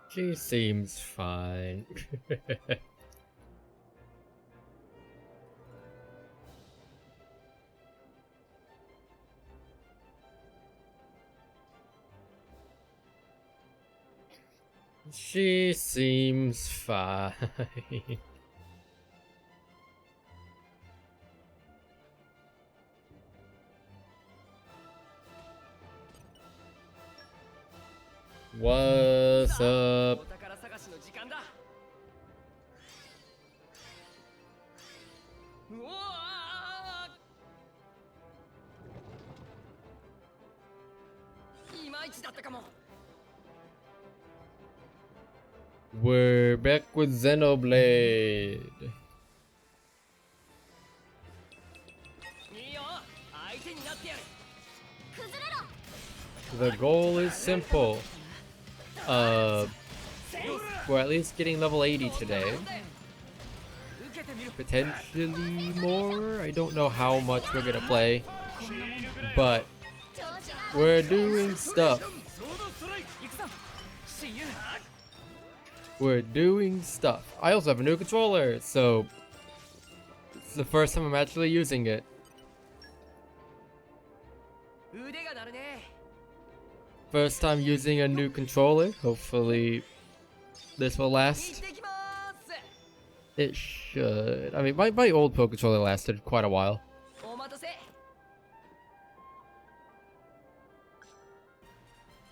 She seems fine. She seems fine. What's up? We're back with XENOBLADE. The goal is simple. We're at least getting level 80 today. Potentially more. I don't know how much we're gonna play, but we're doing stuff. We're doing stuff. I also have a new controller, so it's the first time I'm actually using it. First time using a new controller. Hopefully this will last. It should. I mean, my old Pro controller lasted quite a while.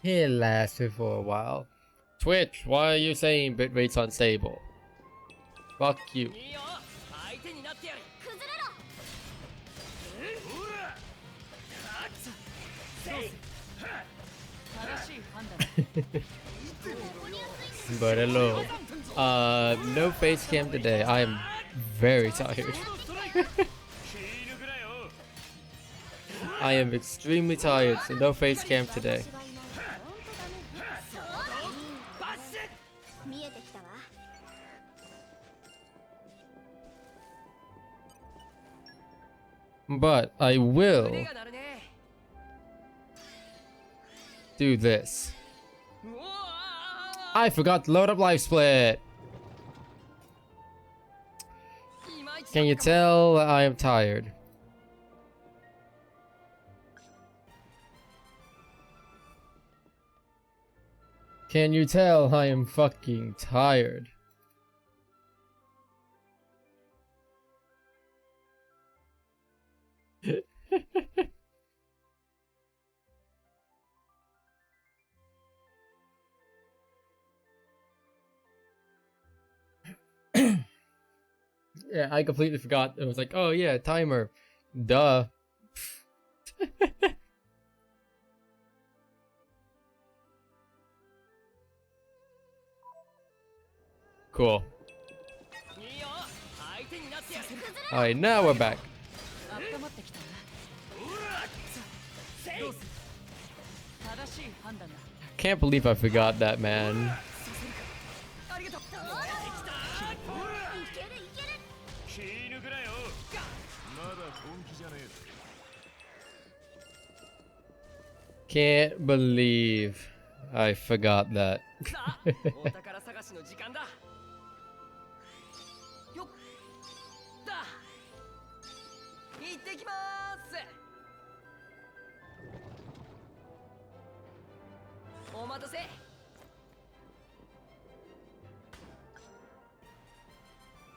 It lasted for a while. Twitch, why are you saying bitrate's unstable? Fuck you. But hello. No face cam today. I am very tired. I am extremely tired, so no face cam today. But I will do this. I forgot to load up Life Split. Can you tell I am tired? Can you tell I am fucking tired? Yeah, I completely forgot. It was like, oh yeah, timer. Duh. Cool. Alright, now we're back. Can't believe I forgot that, man. Can't believe I forgot that.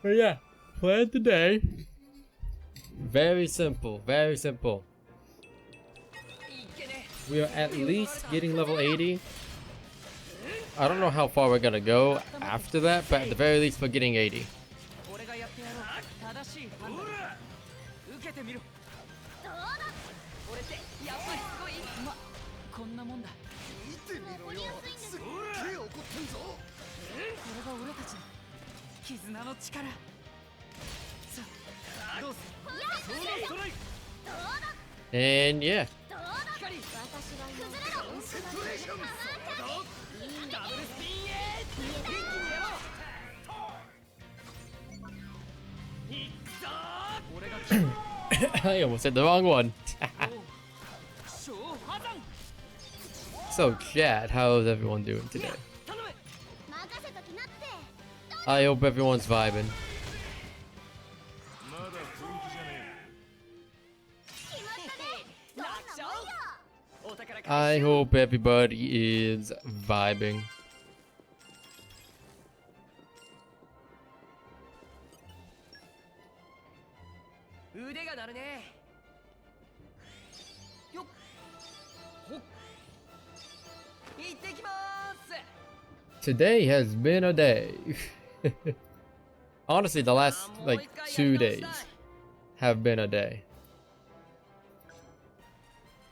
But yeah, plan today. Very simple, very simple. We are at least getting level 80. I don't know how far we're gonna go after that, but at the very least we're getting 80. And yeah. I almost said the wrong one. So chat, how is everyone doing today? I hope everyone's vibing. I hope everybody is vibing. Today has been a day. Honestly, the last like 2 days have been a day.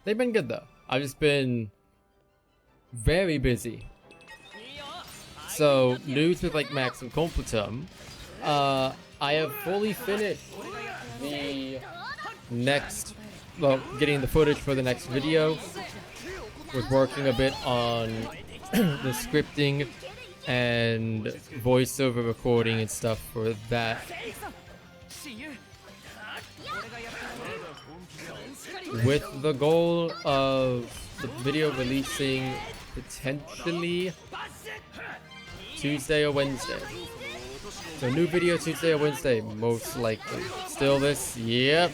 They've been good though. I've just been very busy. So, news with like Maxim Completum. I have fully finished the next, well, getting the footage for the next video. Was working a bit on the scripting and voiceover recording and stuff for that. With the goal of the video releasing potentially Tuesday or Wednesday. So new video Tuesday or Wednesday, most likely. Still this, yep.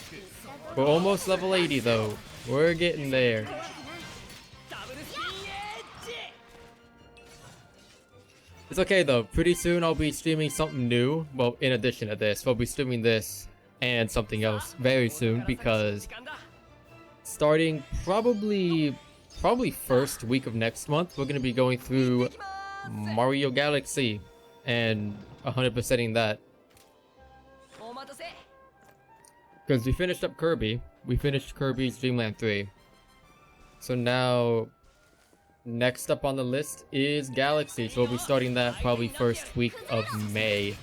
We're almost level 80 though. We're getting there. It's okay though, pretty soon I'll be streaming something new. Well, in addition to this, I'll be streaming this and something else very soon because starting probably first week of next month, we're going to be going through Mario Galaxy and 100%ing that. Because we finished up Kirby. We finished Kirby's Dream Land 3. So now, next up on the list is Galaxy. So we'll be starting that probably first week of May.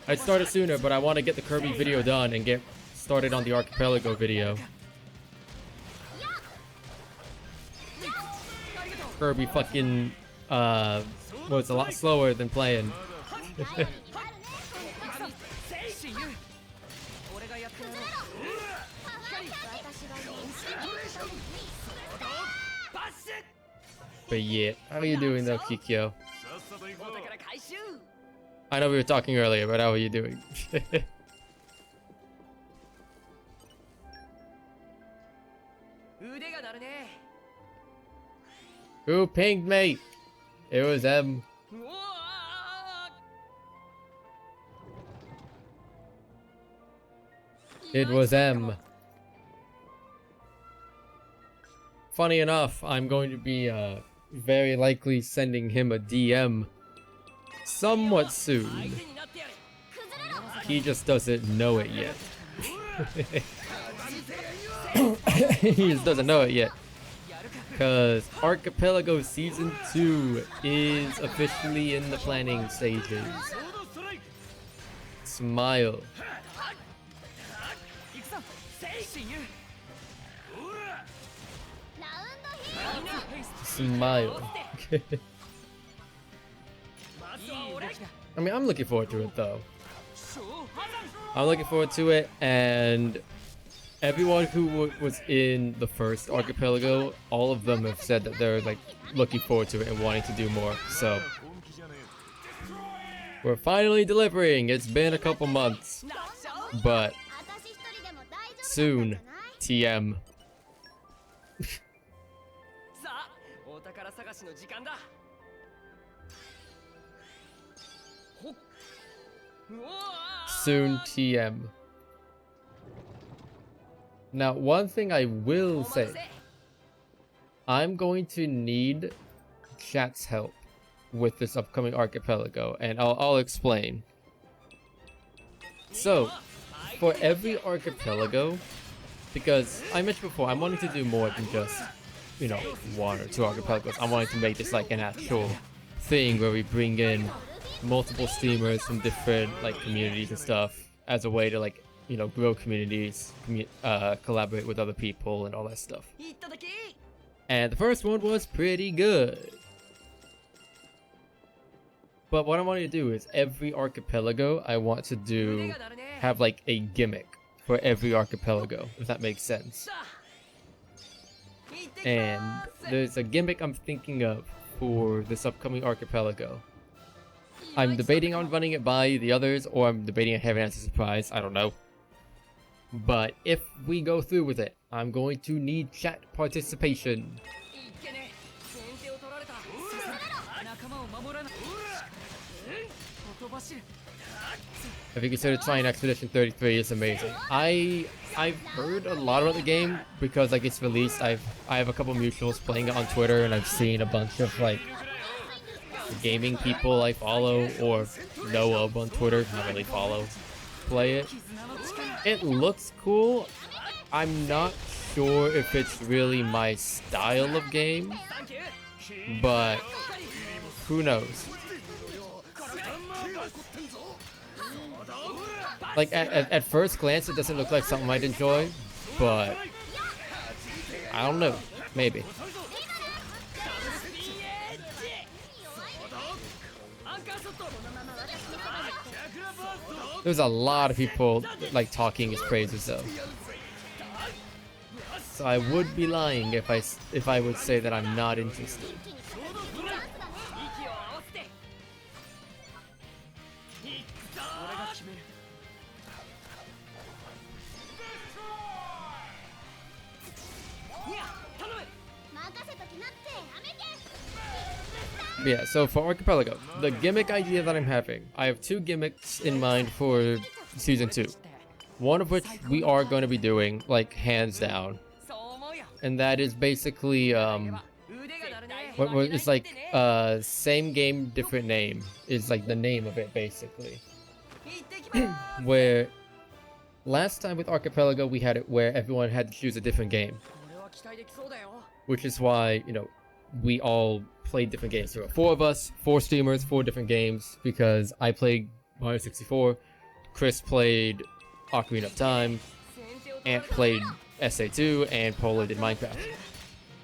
I'd started sooner, but I want to get the Kirby video done and get started on the Archipelago video. Kirby fucking, was a lot slower than playing. But yeah, how are you doing though, Kikyo? I know we were talking earlier, but how are you doing? Who pinged me? It was M. It was M. Funny enough, I'm going to be very likely sending him a DM somewhat soon. He just doesn't know it yet. He just doesn't know it yet. Because Archipelago Season 2 is officially in the planning stages. Smile. Smile. I mean, I'm looking forward to it though. I'm looking forward to it, and everyone who was in the first Archipelago, all of them have said that they're like looking forward to it and wanting to do more. So we're finally delivering. It's been a couple months, but soon, TM. Soon, TM. Now, one thing I will say, I'm going to need chat's help with this upcoming Archipelago, and I'll explain. So, for every Archipelago, because I mentioned before, I'm wanting to do more than just, you know, 1 or 2 Archipelagos. I'm wanting to make this like an actual thing where we bring in multiple streamers from different like communities and stuff as a way to like, you know, grow communities, collaborate with other people and all that stuff. And the first one was pretty good. But what I want to do is every Archipelago I want to have like a gimmick for every Archipelago, if that makes sense. And there's a gimmick I'm thinking of for this upcoming Archipelago. I'm debating on running it by the others, or I'm debating on having it as a surprise. I don't know. But if we go through with it, I'm going to need chat participation. If you consider trying Expedition 33, it's amazing. I've heard a lot about the game because like it's released. I have a couple mutuals playing it on Twitter, and I've seen a bunch of like gaming people I follow or know of on Twitter, not really follow, play it. It looks cool. I'm not sure if it's really my style of game, but who knows? Like at first glance, it doesn't look like something I'd enjoy, but I don't know, maybe. There's a lot of people like talking his praises though, so I would be lying if I would say that I'm not interested. Yeah, so for Archipelago, the gimmick idea that I'm having, I have two gimmicks in mind for Season 2. One of which we are going to be doing, like, hands down. And that is basically, it's like, same game, different name, is like the name of it, basically. Where, last time with Archipelago, we had it where everyone had to choose a different game. Which is why, you know, we all played different games. There were 4 of us, 4 streamers, 4 different games, because I played Mario 64, Chris played Ocarina of Time, Ant played SA2, and Polo did Minecraft.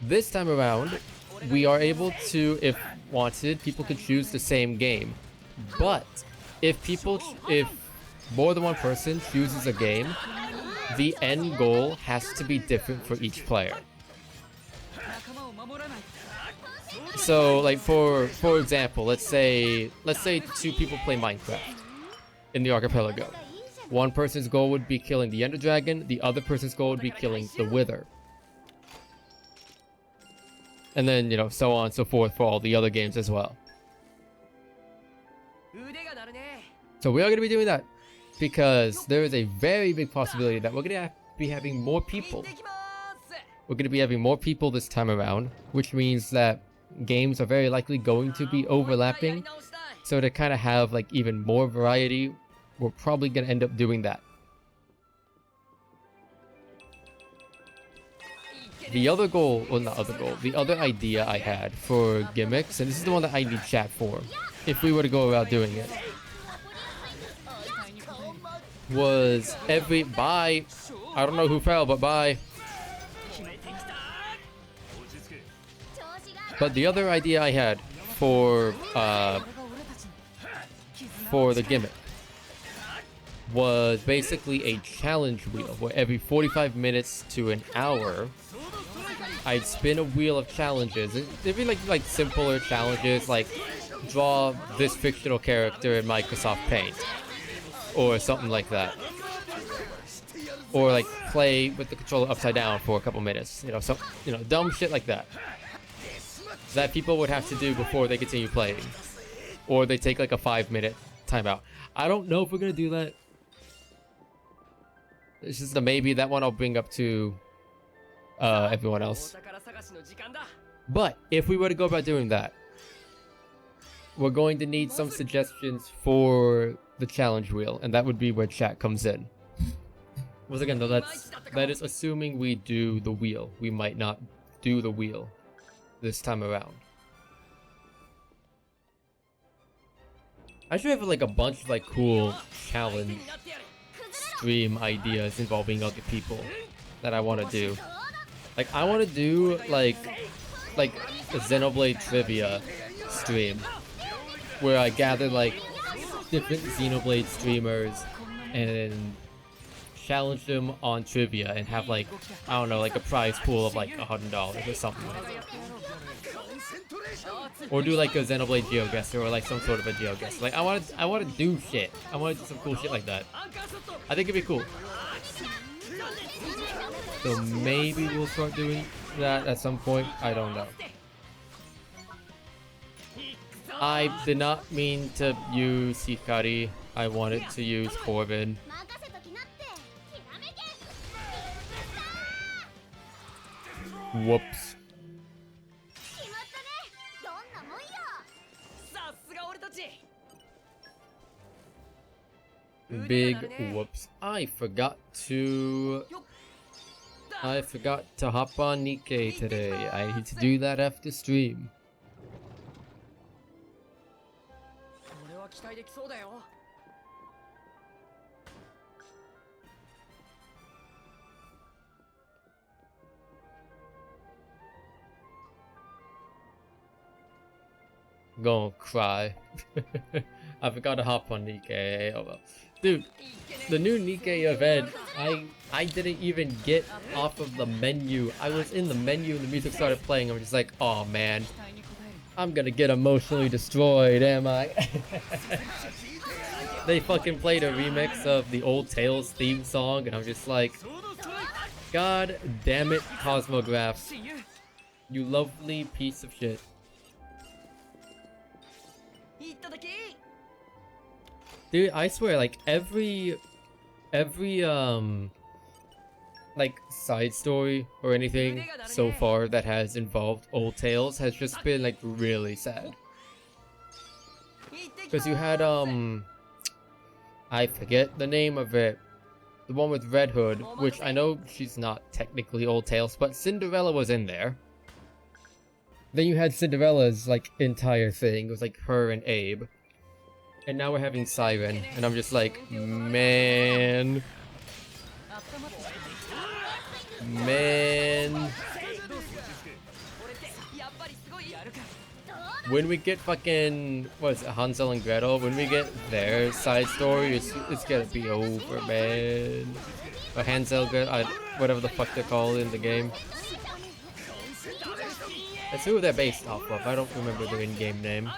This time around, we are able to, if wanted, people could choose the same game. But if more than one person chooses a game, the end goal has to be different for each player. So, like for example, let's say 2 people play Minecraft in the Archipelago. One person's goal would be killing the Ender Dragon, the other person's goal would be killing the Wither. And then, you know, so on and so forth for all the other games as well. So we are going to be doing that because there is a very big possibility that we're going to be having more people. We're going to be having more people this time around, which means that games are very likely going to be overlapping. So to kind of have like even more variety, we're probably going to end up doing that. The other goal, well not other goal, the other idea I had for gimmicks, and this is the one that I need chat for, if we were to go about doing it, was bye, I don't know who fell, but bye. But the other idea I had for the gimmick was basically a challenge wheel where every 45 minutes to an hour I'd spin a wheel of challenges. It'd be like simpler challenges like draw this fictional character in Microsoft Paint or something like that. Or like play with the controller upside down for a couple minutes. You know, dumb shit like that. That people would have to do before they continue playing. Or they take like a 5-minute timeout. I don't know if we're gonna do that. It's just a maybe. That one I'll bring up to everyone else. But if we were to go about doing that, we're going to need some suggestions for the challenge wheel, and that would be where chat comes in. Once again, though, that is assuming we do the wheel. We might not do the wheel this time around. I should have like a bunch of like cool challenge stream ideas involving other people that I want to do. Like I want to do like a Xenoblade trivia stream where I gather like different Xenoblade streamers and challenge them on trivia and have like, I don't know, like a prize pool of like $100 or something. Or do like a Xenoblade GeoGuessr or like some sort of a GeoGuessr. Like I want to do shit. I want to do some cool shit like that. I think it'd be cool. So maybe we'll start doing that at some point. I don't know. I did not mean to use Hikari. I wanted to use Corbin. Whoops. Big whoops. I forgot to hop on Nikkei today. I need to do that after stream. Gonna cry. I forgot to hop on Nikkei. Oh well. Dude, the new Nikkei event, I didn't even get off of the menu. I was in the menu and the music started playing. I'm just like, oh man, I'm gonna get emotionally destroyed, am I? They fucking played a remix of the old Tales theme song and I'm just like, God damn it, Cosmograph. You lovely piece of shit. Dude, I swear, like every like side story or anything so far that has involved old Tales has just been like really sad. Because you had I forget the name of it, the one with Red Hood, which I know she's not technically old Tales, but Cinderella was in there. Then you had Cinderella's like entire thing. It was like her and Abe. And now we're having Siren, and I'm just like, man. When we get fucking, what is it, Hansel and Gretel, when we get their side story, it's gonna be over, man. Or Hansel, Gretel, whatever the fuck they're called in the game. That's who they're based off of. I don't remember their in-game name.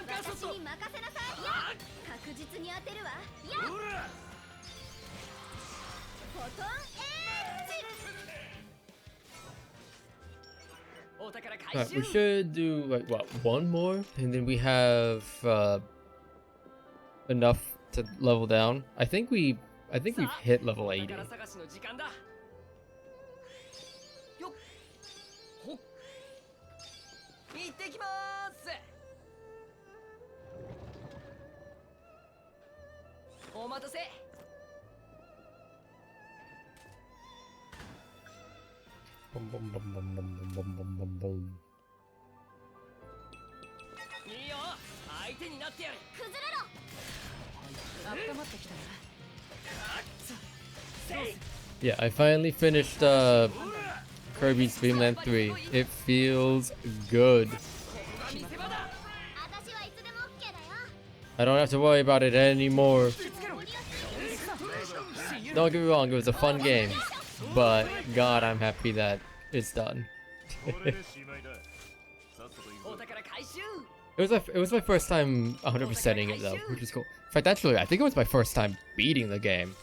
Alright, we should do like what, one more, and then we have enough to level down. I think we've hit level 80. Boom, boom, boom, boom, boom, boom, boom, boom, boom. Yeah, I finally finished Kirby's Dream Land 3. It feels good. I don't have to worry about it anymore. Don't get me wrong, it was a fun game. But God, I'm happy that it's done. It was my first time 100%ing it though, which is cool. In fact, actually, I think it was my first time beating the game.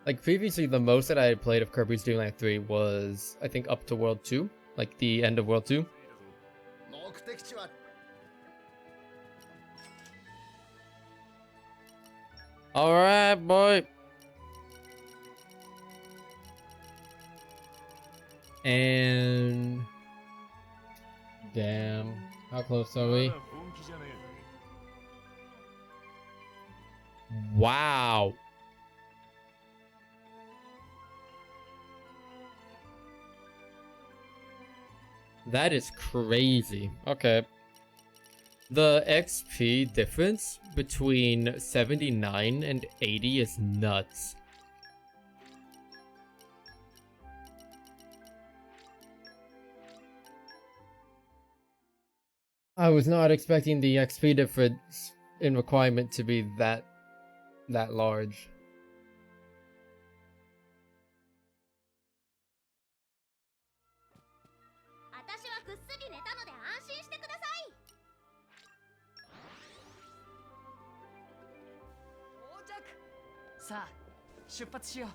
Like previously, the most that I had played of Kirby's Dream Land 3 was, I think, up to World 2, like the end of World 2. Alright, boy. And damn, how close are we? Wow. That is crazy. Okay. The XP difference between 79 and 80 is nuts. I was not expecting the XP difference in requirement to be that large. 私はぐっすり寝たので安心してください。到着。さあ、出発しよう。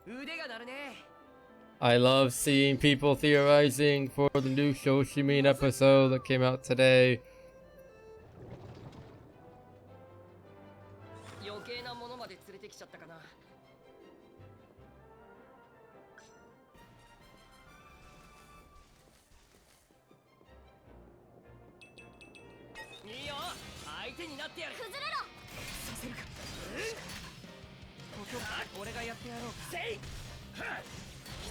腕が鳴るね。 I love seeing people theorizing for the new Shoshimin episode that came out today. 余計なものまで連れてきちゃったかな。いいよ、相手になってやる。崩れろ。させるか。俺がやってやろうか。せい。期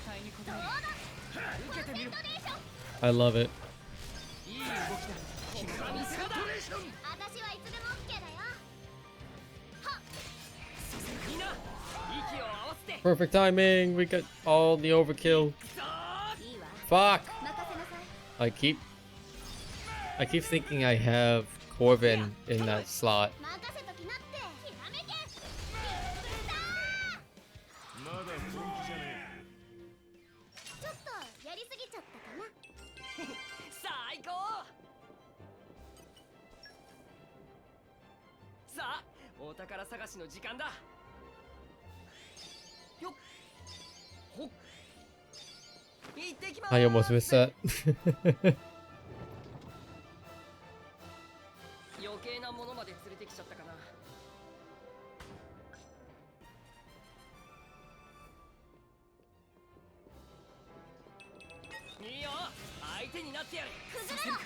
待に応え。受けてみる。I love it. いい動きだ。君は見せろだ。私はいつでも OK だよ。はっ。みんな、息を合わせて。 Perfect timing. We got all the overkill. Fuck. I keep thinking I have Corvin in that slot. I almost missed that. 余計なものまで連れてきちゃったかな。いいよ、相手になってやる。崩れろ。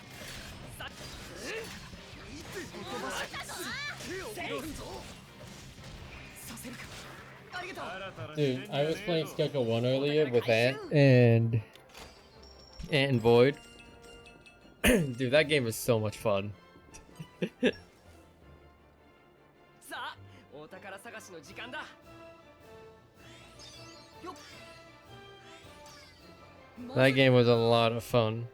Dude, I was playing Schedule 1 earlier with Ant and Void. Dude, that game is so much fun. さあ、お宝探しの時間だ。よっ。 That game was a lot of fun.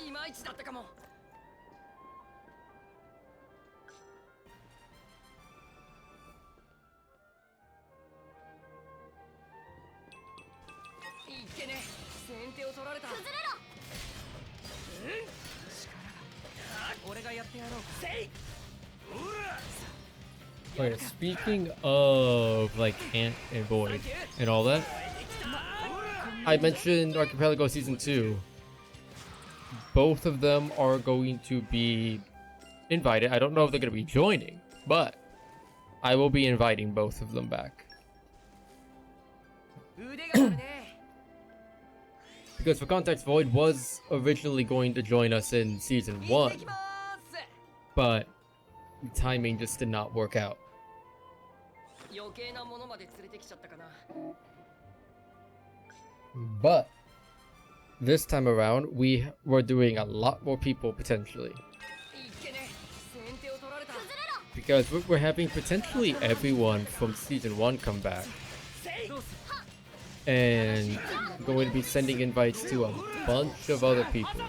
いまいちだったかも。いけね、先手を取られた。崩れろ。俺がやってやろう。せい。 Wait, speaking of like Ant and Void and all that, I mentioned Archipelago Season 2. Both of them are going to be invited. I don't know if they're going to be joining, but I will be inviting both of them back. Because for context, Void was originally going to join us in Season 1, but the timing just did not work out. But this time around, we were doing a lot more people potentially. Because we're having potentially everyone from Season 1 come back. And going to be sending invites to a bunch of other people.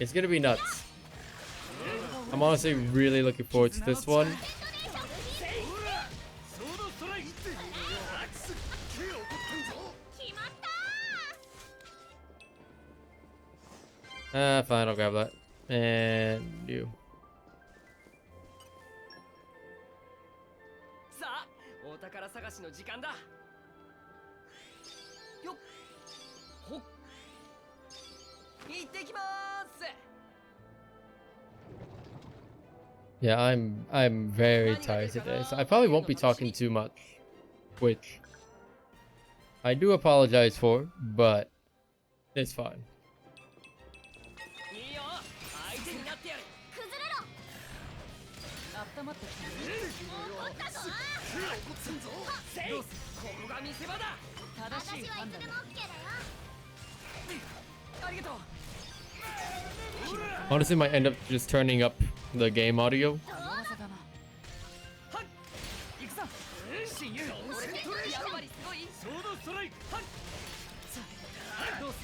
It's gonna be nuts. I'm honestly really looking forward to this one. Fine, I'll grab that. And you. Yeah, I'm very tired today, so I probably won't be talking too much, which I do apologize for, but it's fine. どうする？ここが見せ場だ。正しい判断だ。ありがとう。 Honestly, might end up just turning up the game audio. 行くぞ。親友。やっぱりすごい。ソードストライク。どうす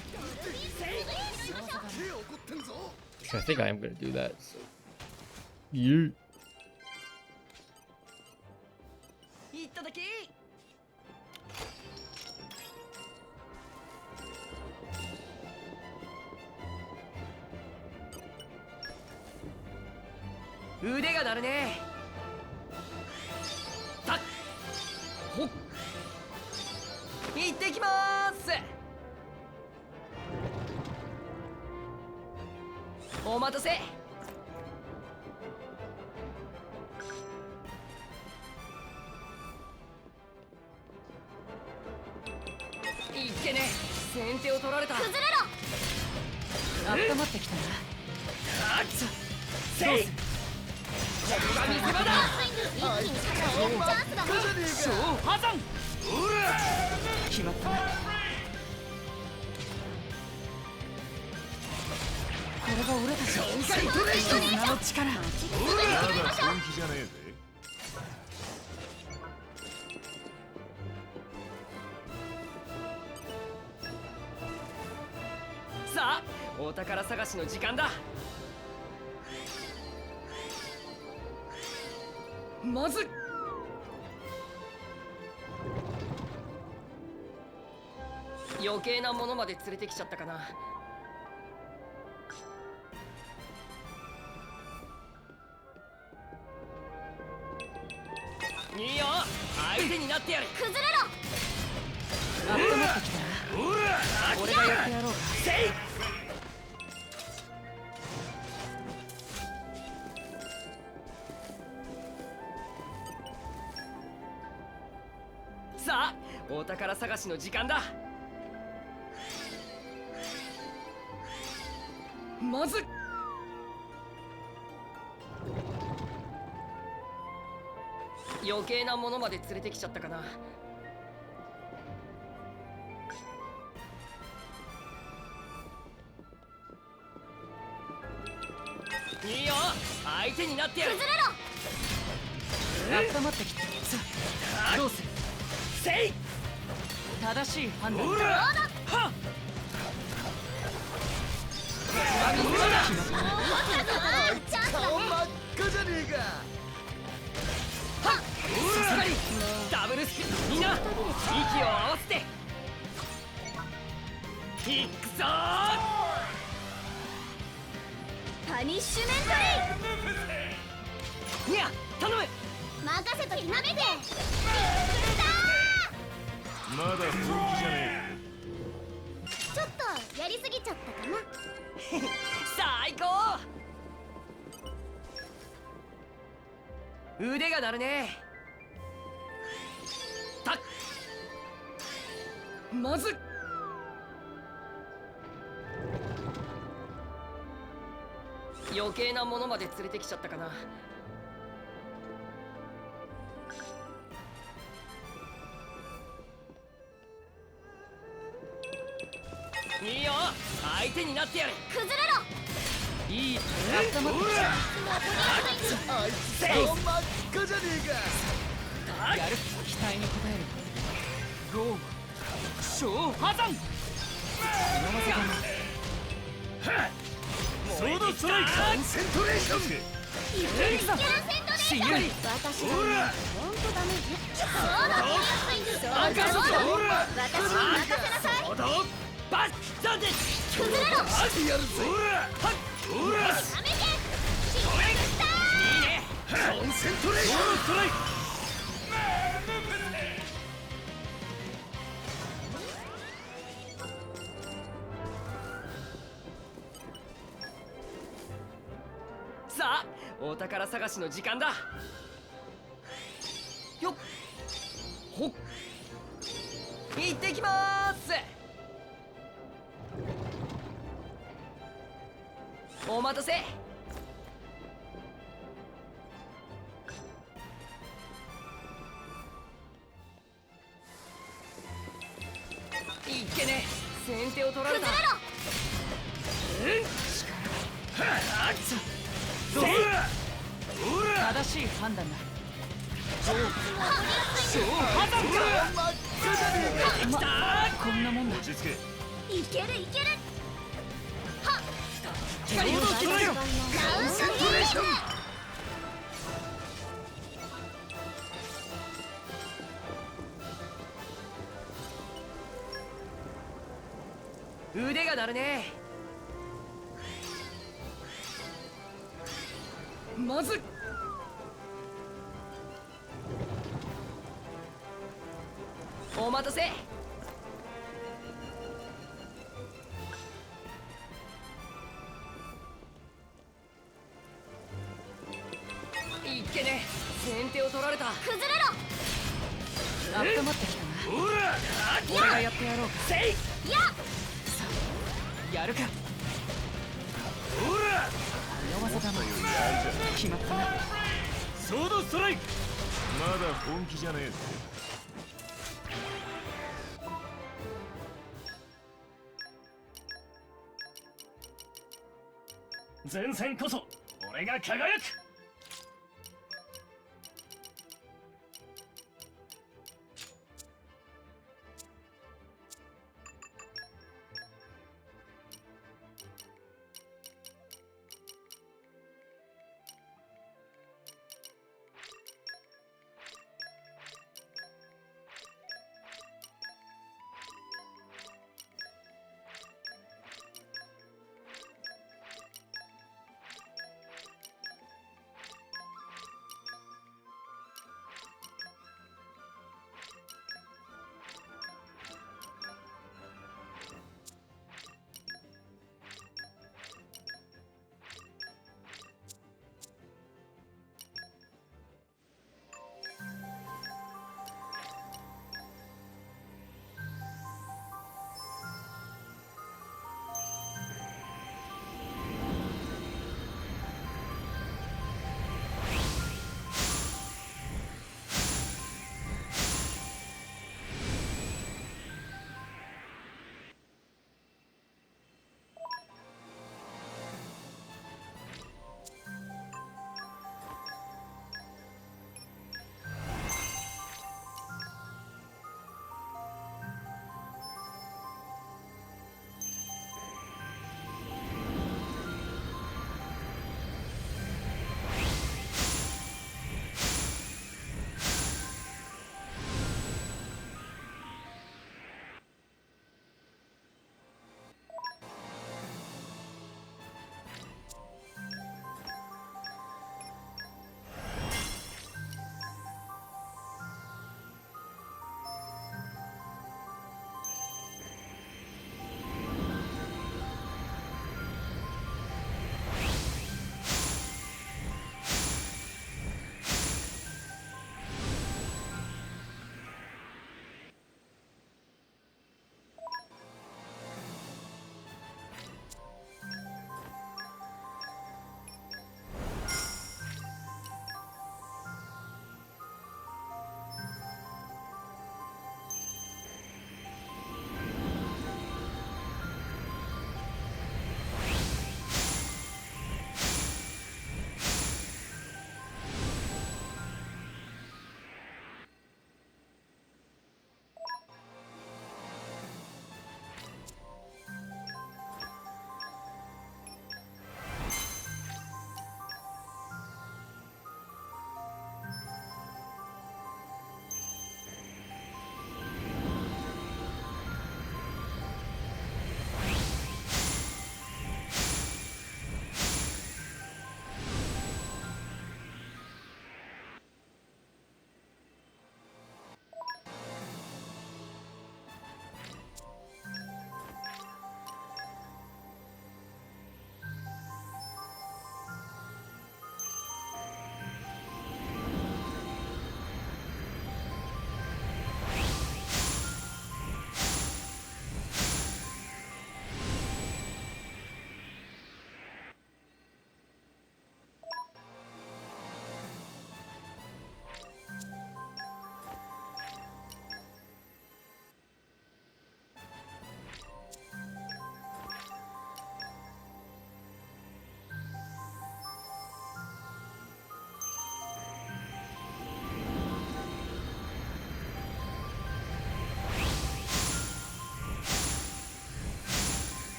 る？ I think I am gonna do that. So. You. いっただき。腕が鳴るね。たっほっ行ってきまーす。お待たせ。いってね。先手を取られた。崩れろ。温まってきたな。あっちゃせい。ここが見せ場だ。一気にチャンスだね。小破山。決まったな。これが俺たちの絆の力。まだ本気じゃねえぜ。さあ、お宝探しの時間だ。まず余計なものまで連れてきちゃったかな。いいよ、相手になってやる。崩れろ。温まってきたな。俺がやってやろうか。さあ、お宝探しの時間だ。まず余計なものまで連れてきちゃったかな。いいよ、相手になってやる。崩れろ。温まってきた。さあ、どうする？せい。正しい判断。はっ。顔真っ赤じゃねえか。はっ。さすがにダブルスピン。みんな息を合わせていくぞー。パニッシュメントリー。いや、頼む。任せときなめて。まだ本気じゃねちょっとやりすぎちゃったかな。最高。腕が鳴るね。たっまず余計なものまで連れてきちゃったかな。いいよ、相手になってやる。崩れろ。いい。温まってきた。え。あいつ顔真っ赤じゃねえか。やる。期待に応える。ゴー小破山。ソードストライクコンセントレーション。親友。私がほんとダメね。そうだ。私に任せなさい。バッザです。崩れろ。やるぜ。ほら。やめて。失敗した。いいね。コンセントレーション。ストライク。さあ、お宝探しの時間だ。よっほっ行ってきまーす。お待たせ。先手を取られた。正しい判断だ。こんなもんだ。いけるいける。光をつけろよ。ラウンドゲーム。腕が鳴るね。まずお待たせ。いっけね。先手を取られた。崩れろ。温まってきたな。俺がやってやろうか。やっやるか。弱さだな。決まったな。ソードストライク。まだ本気じゃねえぜ。前線こそ俺が輝く。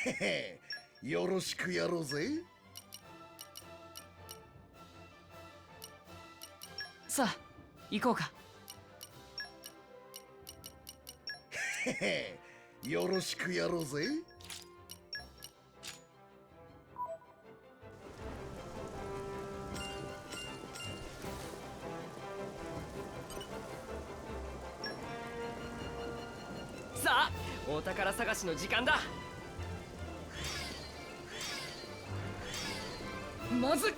へへ、よろしくやろうぜ。さあ行こうか。へへ、よろしくやろうぜ。さあお宝探しの時間だ。まず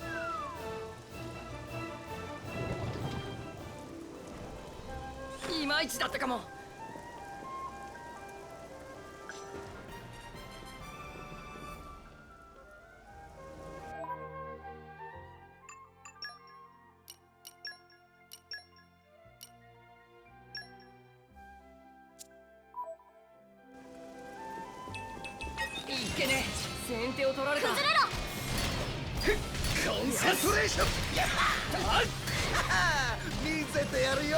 いまいちだったかも。いけねえ、先手を取られた。崩れろ。コンセントレーション。見せてやるよ。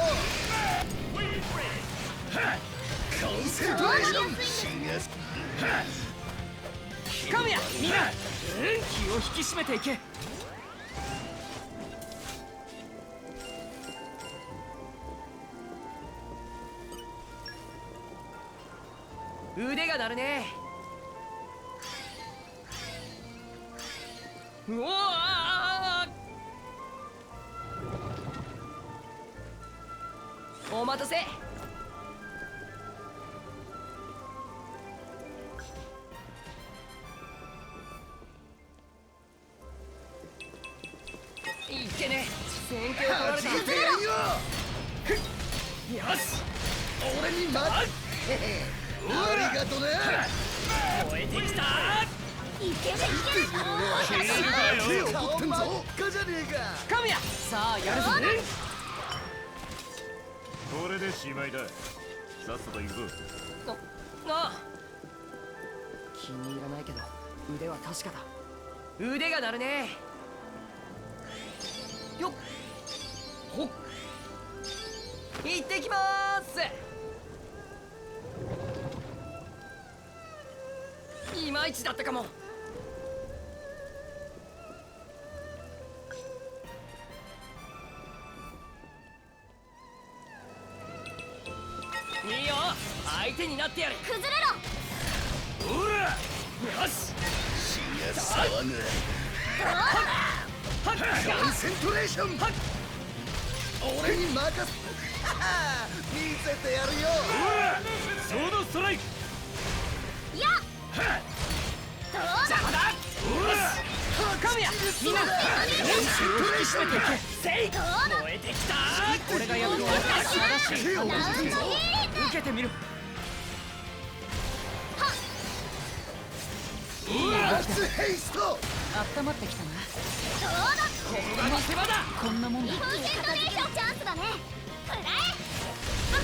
コンセントレーション。神谷みんな、気を引き締めていけ。腕が鳴るね。うわー、お待たせ。いけねえ、先手を取られた。始めてやるよ。よし、俺に待って。ありがとね。燃えてきた。いけるいける。手を取ってんぞ。かじゃねえか。神谷、さあやるぞ。これでしまいだ。さっさと行くぞ。ああ、気に入らないけど腕は確かだ。腕が鳴るね。よっほっ、行ってきまーす。いまいちだったかも。いいよ、相手になってやる。崩れろ。ほら、よし、血が騒ぐ。コンセントレーション。俺に任せ。見せてやるよ。ソードストライク。いやどうだ。神谷みんな、コンセントレーション。せい、燃えてきた。俺がやるのは正しい。手をラウンドヒーリング。受けてみる。ラスヘイスト。温まってきたな。どうだ。ここが見せ場だ。こんなもんだ。コンセントレーションチャンスだね。くらえ。こ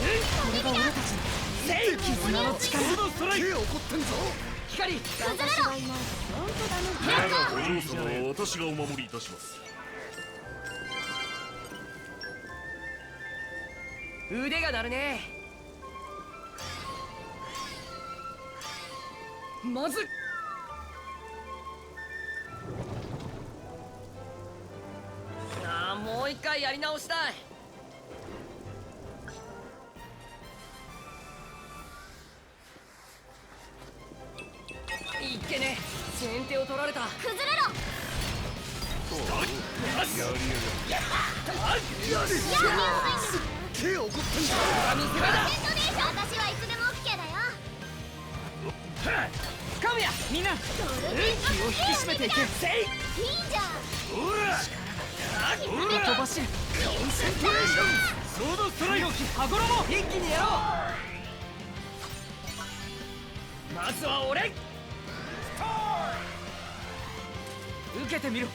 れが俺たちのせい、絆の力。ソードストライク。手を怒ってんぞ。光、崩れろ。本当だね。だがお嬢様は私がお守りいたします。腕が鳴るね。まずもう一回やり直したい。いっけね、先手を取られた。崩れろ。手を怒ってんぞ。見せ場だ。私はいつでも OK だよ。神谷みんな、気を引き締めていけ。せい、いいじゃん。飛ばしる。コンセントレーション。ソードストライク。羽衣、一気にやろう。まずは俺。受けてみろ。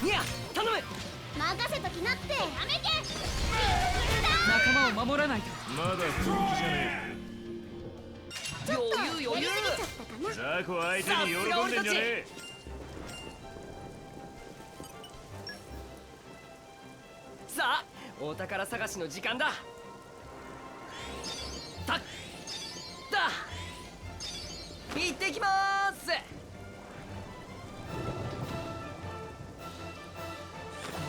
いや、頼む。任せときなって。やめて。仲間を守らないと。まだ空気じゃね余裕余裕。やりすぎちゃったかな。え。ザコ相手に喜んでんじゃねえ。さあお宝探しの時間だ。ただ行ってきまーす。こ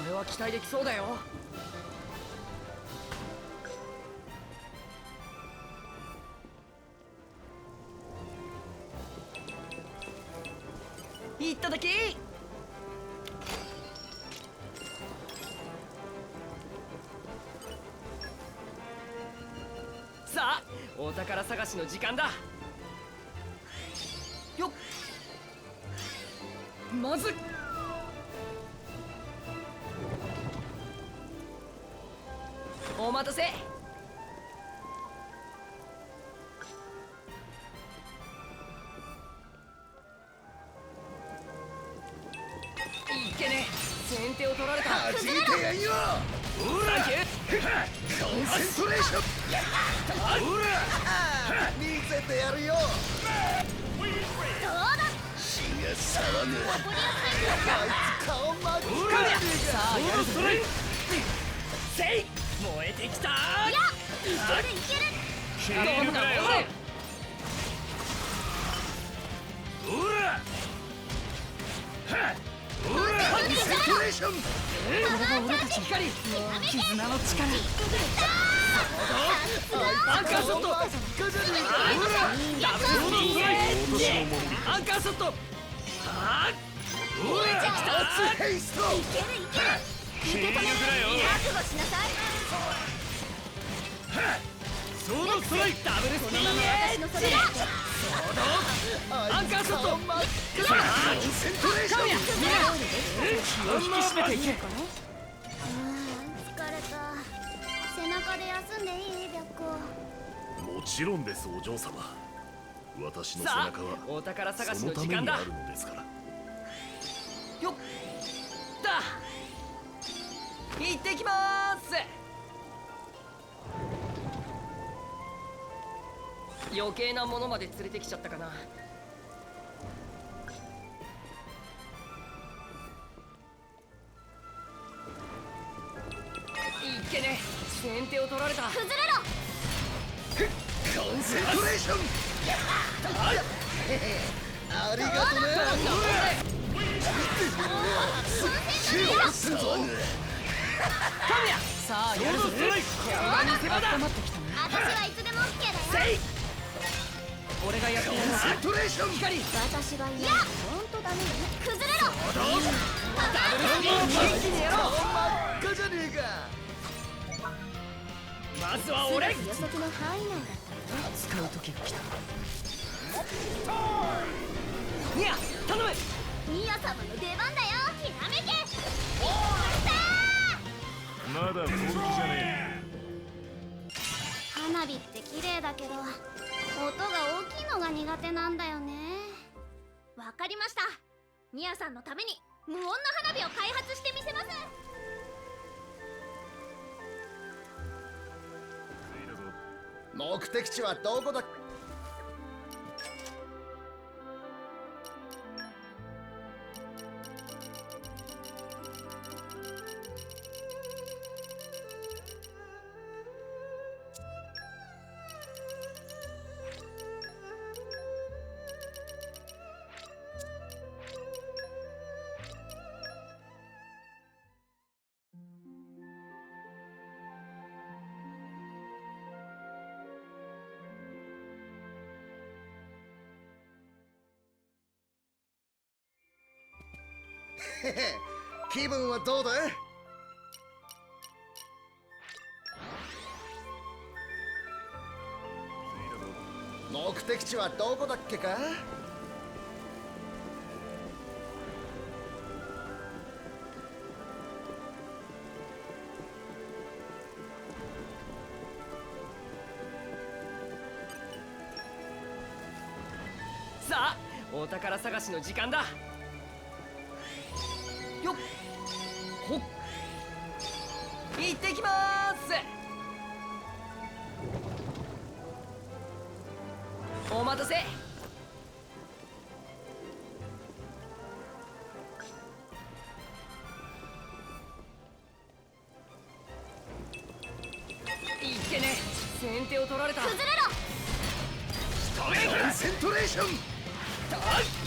れは期待できそうだよ。いっただき。さあお宝探しの時間だよっ。まずお待たせ。いけね先手を取られた。弾いてやんよ。サンキュー。コンセントレーション。見せてやるよ。どうだ。血が騒ぐ。あいつ顔真っ赤でさあやるぞ。せい燃えてきた。いやいけるいける。消えるかよ。ほらコンセントレーション。これが俺たち光絆の力。アンカーショット。真っ赤じゃねダブルスピンエッジ。アンカーショット。はあ燃えてきた。えか。ヘイスト。いけるいける。消えるかよ。覚悟しなさい。ソードストライク。ダブルスピンエッジ。アンカーショット。コンセントレーション。気を引き締めていけ。疲れた。背中で休んでいい白もちろんですお嬢様。私の背さあ中はお宝探しそのたの時間だめにあるのですから。よっだ行ってきまーす。余計なものまで連れてきちゃったかな。いっけね先手を取られた。崩れろ。コンセントレーション。ありがとね。さあやるぞ。これが見せ場だ。温まってきたね。私はいつでも OK だよ。俺がやってやる。コンセントレーション。光私がいやほんとダメよね。崩れろ。ダブルスピン元気にやろう。真っ赤じゃねえか。まずは俺。予測の範囲内だったよ。使う時が来た。ニア頼む。ミヤ様の出番だよ。ひらめけ。まだ本気じゃね花火って綺麗だけど音が大きいのが苦手なんだよね。わかりました。ミヤさんのために無音の花火を開発してみせます。え。いいだぞ。目的地はどこだ。気分はどうだ。目的地はどこだっけか。さあお宝探しの時間だよっほっ行ってきまーす。お待たせ。いっけね先手を取られた。崩れろ。コンセントレーション。い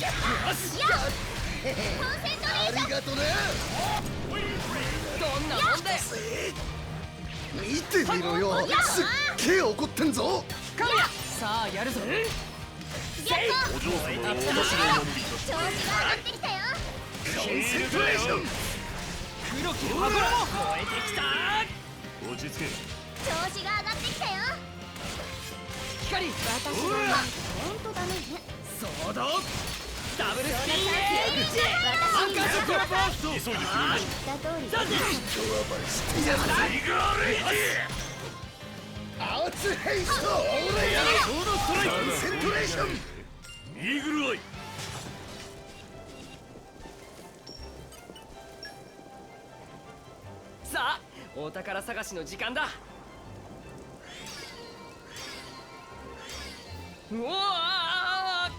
やコンセントレあーション。りがとね。どんなもんだよ。見てみろよ、すっげえ怒ってんぞ。さあやるぞ。ゲット。お嬢様のお話の調子が上がってきたよ。コンセントレーション。黒き羽衣超えてきた。落ち着け。調子が上がってきたよ。光私がなんかほんとダメね。ソードダブルスピンエッジ。私にアンカーショットラバースト。急いでくれ。言った通りだ。イグアレイジ。アーツヘイスト。俺やコンセントレーション。イーグルアイ。さあお宝探しの時間だ。うわ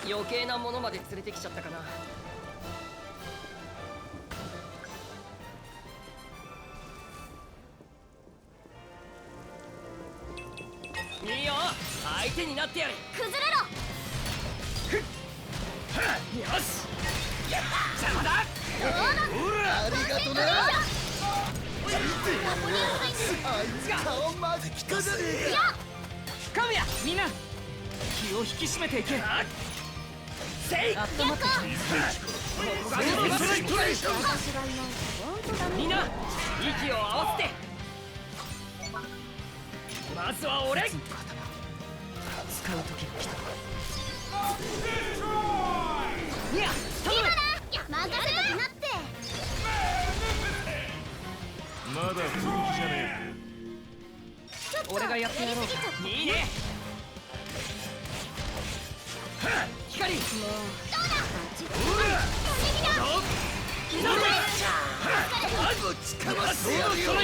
ー、余計なものまで連れてきちゃったかな。いいよ、相手になってやる。崩れろ。よし、邪魔だ。ありがとね。見てよ、あいつ顔まで来たじゃねえか。カムヤ、みんな気を引き締めていけ。せい、あったまってきた。コンセントレーション。私がいないとほんとダメ。みんな息を合わせて。まずは俺。使う時が来た。いや、頼む。任せときなって。まだ本気じゃねちょっと俺がやってやろうか。いいね。光。どうだ。ぶちかましてやるよ。え。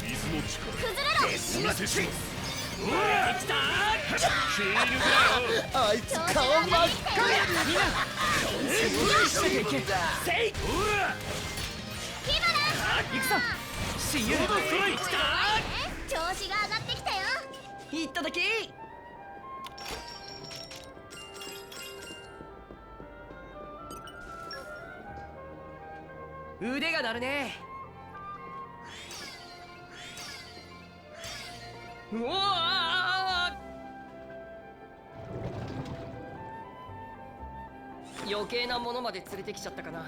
水の力。崩れろ。お見せします。できた。気抜くあいつ顔真っ赤や。みんなコンセントレーションだ。せい。火花。行くぞ。親友。来た。調子が上がってきたよ。いっただき。腕が鳴るね。うわー、余計なものまで連れてきちゃったかな。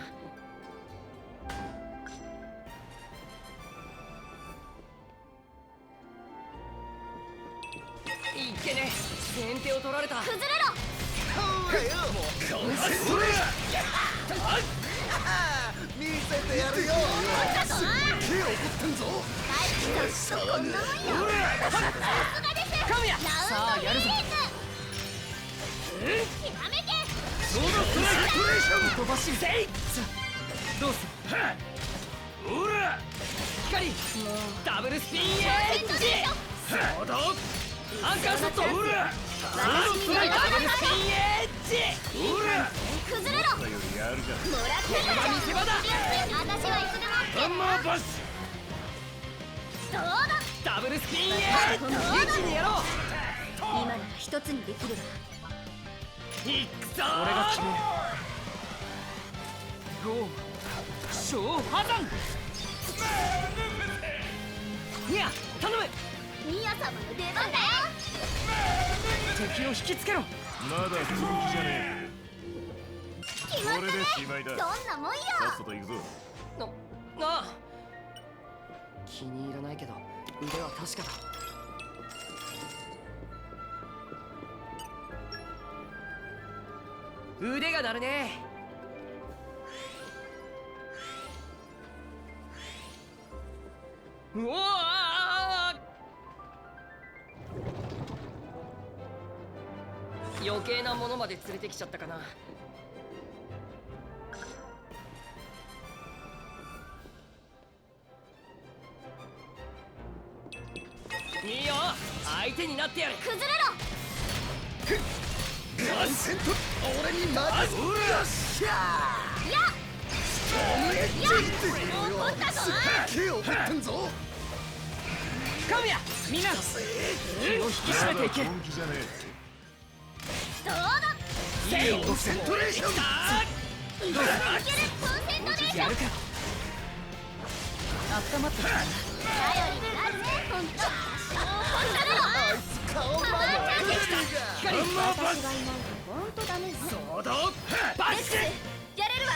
いっけね、先手を取られた。崩れろ。ほらよ、コンセントレーション。見せてやるよ。すっげえ怒ってんぞ。騒ぐ。カムヤ、さあやるぞ。ひらめけ。コンセントレーション。飛ばしせい。さあどうする。ほら。光ダブルスピンエッジ。ソードアンカーショット。ほらダブルスピンエッジ。ほら。崩れろ。よりやるじゃん。もらってるじゃん。見せ場だ。私はいつでもハンマーバス。どうだ。ダブルスピンエッジ。一気にやろう。今なら一つにできるわ。いくぞ。俺が決める。ゴー小破山。いや頼む。ミヤ様の出番だよ。敵を引きつけろ。まだ本気じゃね決まったね。これでしまいだ。どんなもんよ。え。さっさと行くぞ。なあ気に入らないけど腕は確かだ。腕が鳴るね。うわー、余計なものまで連れてきちゃったかな。いいよ、相手になってやる。崩れろ。コンセント、俺に任せ。よっしゃー。やっ。手を振ってんぞ。神谷みんな気を引き締めていけ。本気じゃねどうだせいコンセントレーション。いけるコンセントレーションやるか。温まってきたな。頼りになるねほんとこんなのあいつ顔真っ赤じゃね光私がいないとほんとダメねソードバッシュ。やれるわ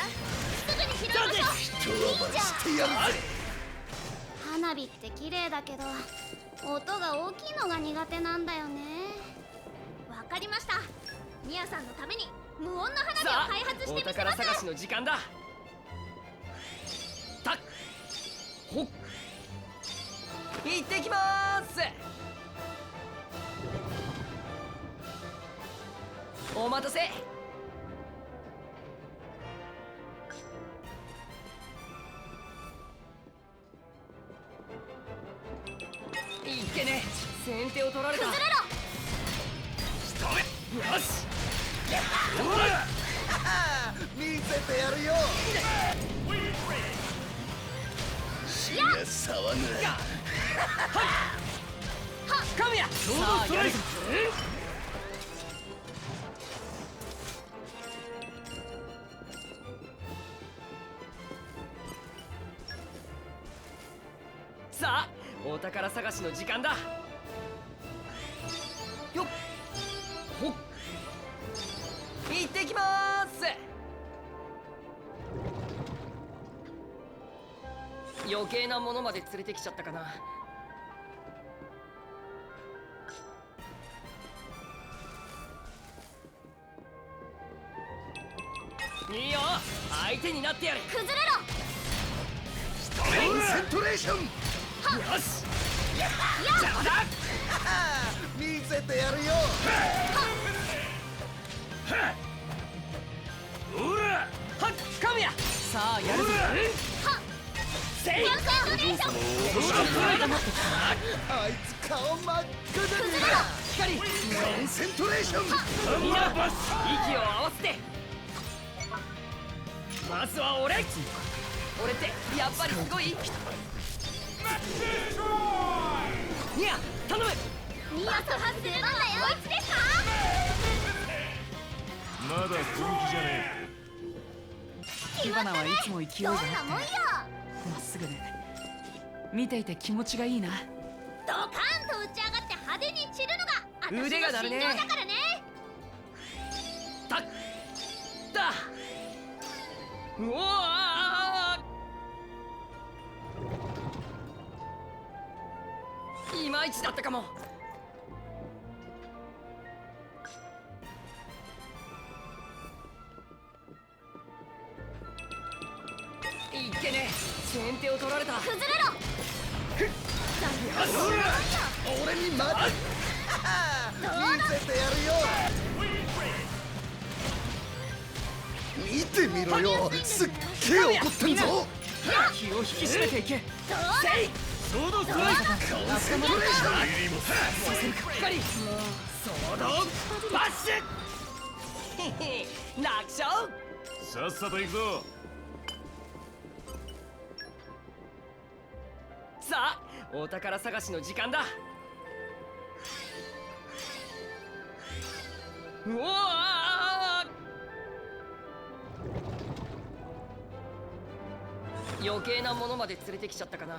すぐに拾いましょういいじゃんえか。してやるぜ。花火って綺麗だけど音が大きいのが苦手なんだよね。わかりました。ミヤさんのために無音の花火をさあ開発しておみせます。宝探しの時間だ。たっほっ行ってきまーす。お待たせ。いけねえ、先手を取られた。崩れろよし見せてやるよ。死ね騒ぐ。神谷さあやるぞ。さあお宝探しの時間だ。よっほっ行ってきまーす。余計なものまで連れてきちゃったかな。いいよ相手になってやる。崩れろコンセントレーション。よし邪魔だ。見せてやるよ。はっ神谷さあやるぞ。せいコンセントレーションあいつ顔真っ赤じゃね光えか。コンセントレーション。みんな息を合わせて。まずは俺ってやっぱりすごい。ニア頼む。ミヤさん出番だよこいつですか。まだ本気じゃね決まったねはいつも勢いがあってどんなもんよ。まっすぐで見ていて気持ちがいいな。ドカンと打ち上がって派手に散るのが私の腕が鳴るね心情だからね。たっだうおーいまいちだったかも。いけねえ先手を取られた。崩れろ俺に待て。見せてやるよ。見てみろよ。すっげえ怒ってんぞ。気を引き締めていけ。どうだせいソードストライク。コンセントレーション。光ソードバッシュ。へへ楽勝。さっさと行くぞ。さあお宝探しの時間だ。うおー余計なものまで連れてきちゃったかな。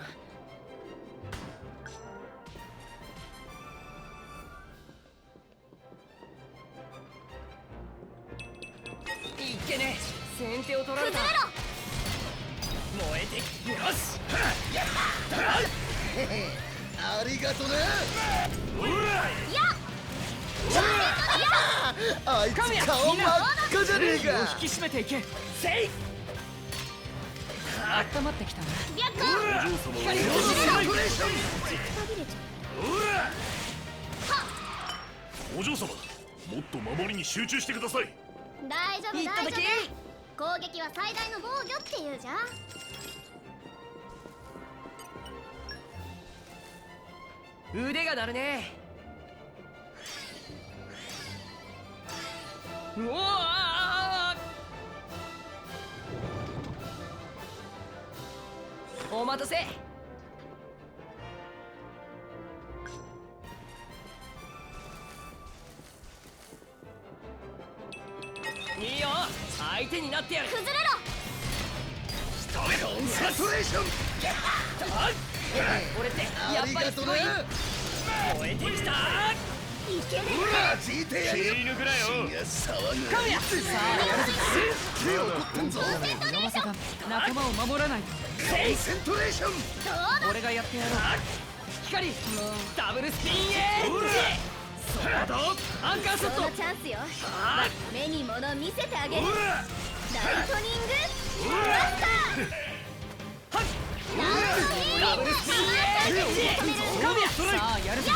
いけねえ先手を取られた。崩れろ燃えてよしありがとね。あいつ顔真っ赤じゃねえ気をか。引き締めていけ。せい温まってきたな。白お嬢様を光コンセントレーション。お嬢様もっと守りに集中してください。大丈夫いっただけ。大丈夫。攻撃は最大の防御っていうじゃん。腕が鳴るね。うおー待たせ。いいよ、相手になってやる。崩れろ。コンセントレーション。俺ってやっぱりすごい。燃えてきた。いける。マジでやるよ。気抜くなよ。騒ぐカメヤ。さあやるぞ。手を取ってんぞ。山まさか仲間を守らないと。コンセントレーション。俺がやってやろう。光ダブルスピンエッジ。ソードアンカーショット。そのチャンスよ。目に物見せてあげる。ライトニングマスター。ダブルスピンエッジ。カメヤ。さあやるぞ。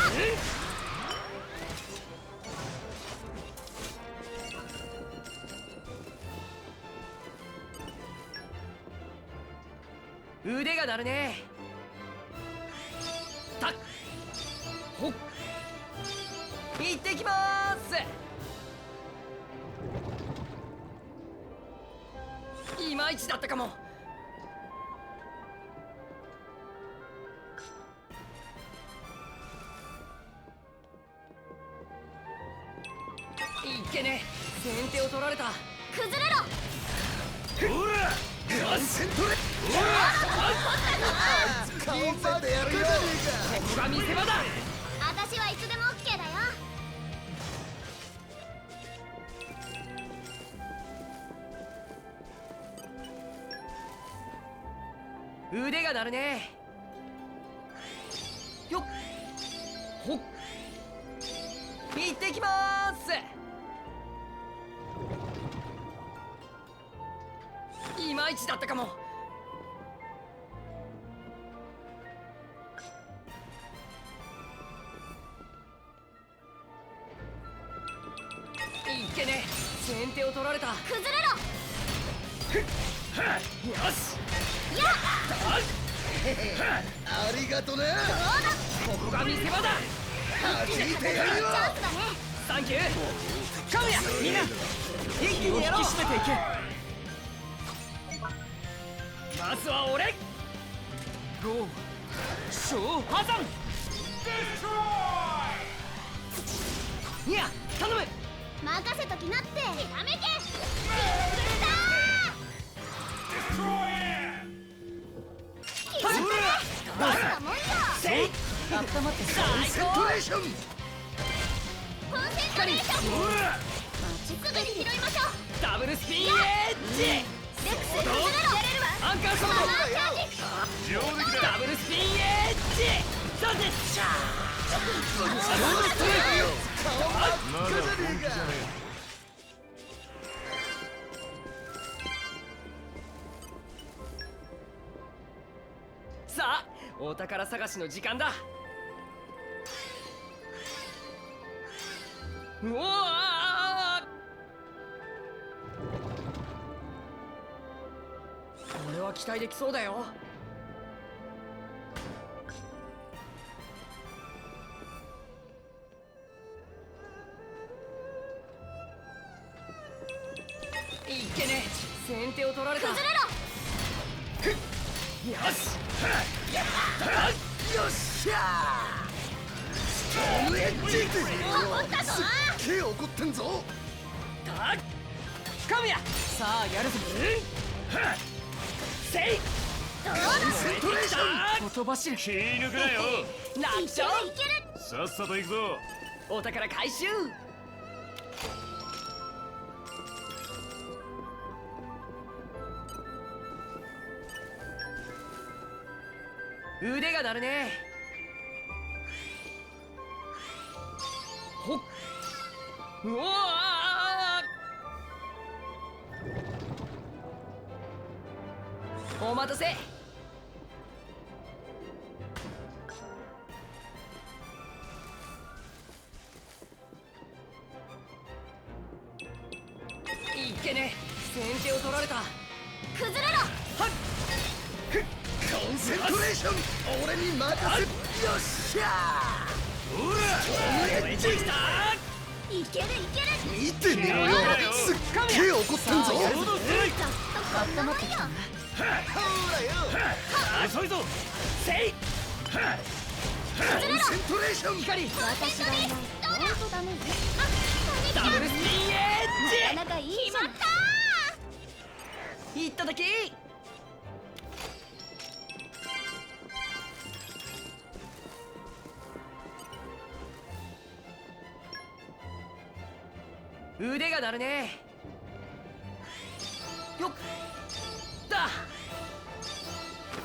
腕が鳴るね。たっほっ行ってきまーす。いまいちだったかも。いっけね、先手を取られた。崩れろ。ほらコンセントレーション。顔までやるよ。ここが見せ場だ。私はいつでも OK だよ。腕が鳴るね。よっほっ行ってきまーす。いまいちだったかも。いっけね、先手を取られた。崩れろ。よしありがとな。ここが見せ場だ。弾いてやるよ。チャンスだね。サンキュー。カメヤみんな一気にやろう。引き締めていけ。まずは俺ゴー小破山。いや頼む。任せときなって。ひらめけ。どうしたもんよ。せい温まって最コンセント高。レーション。コンセントレーション。すぐに拾いましょう。ダブルスピンエッジ。レックス崩れろ。やれるわ。アンカーショッパワト。ーチャージ。ダブルスピンエッジ。さて顔真っ赤じゃねえか。さあお宝探しの時間だ。うわー、これは期待できそうだよ。いっけね、先手を取られた。崩れろ。よしよっしゃー。ストームエッジ。怒ったぞ。すっげえ怒ってんぞ。たっカメヤ。さあやるぞ。せいコンセントレーション。言葉知る。気抜くなよ。楽勝。いける。さっさと行くぞ。お宝回収。腕が鳴るね。ほっうわー、お待たせ。いっけね、先手を取られた。崩れろ。コンセントレーション。俺に任せ。よっしゃー。ほら燃えてきた。いけるいける。見てみろよ。すっげえ怒ってんぞ。ちょっとこんなもんよ。遅いぞせいコンセントレーション光私がいないとほんとダメね。あ、ダブルスピンエッなかなかいいじゃん。ジいっただき腕が鳴るねよっだ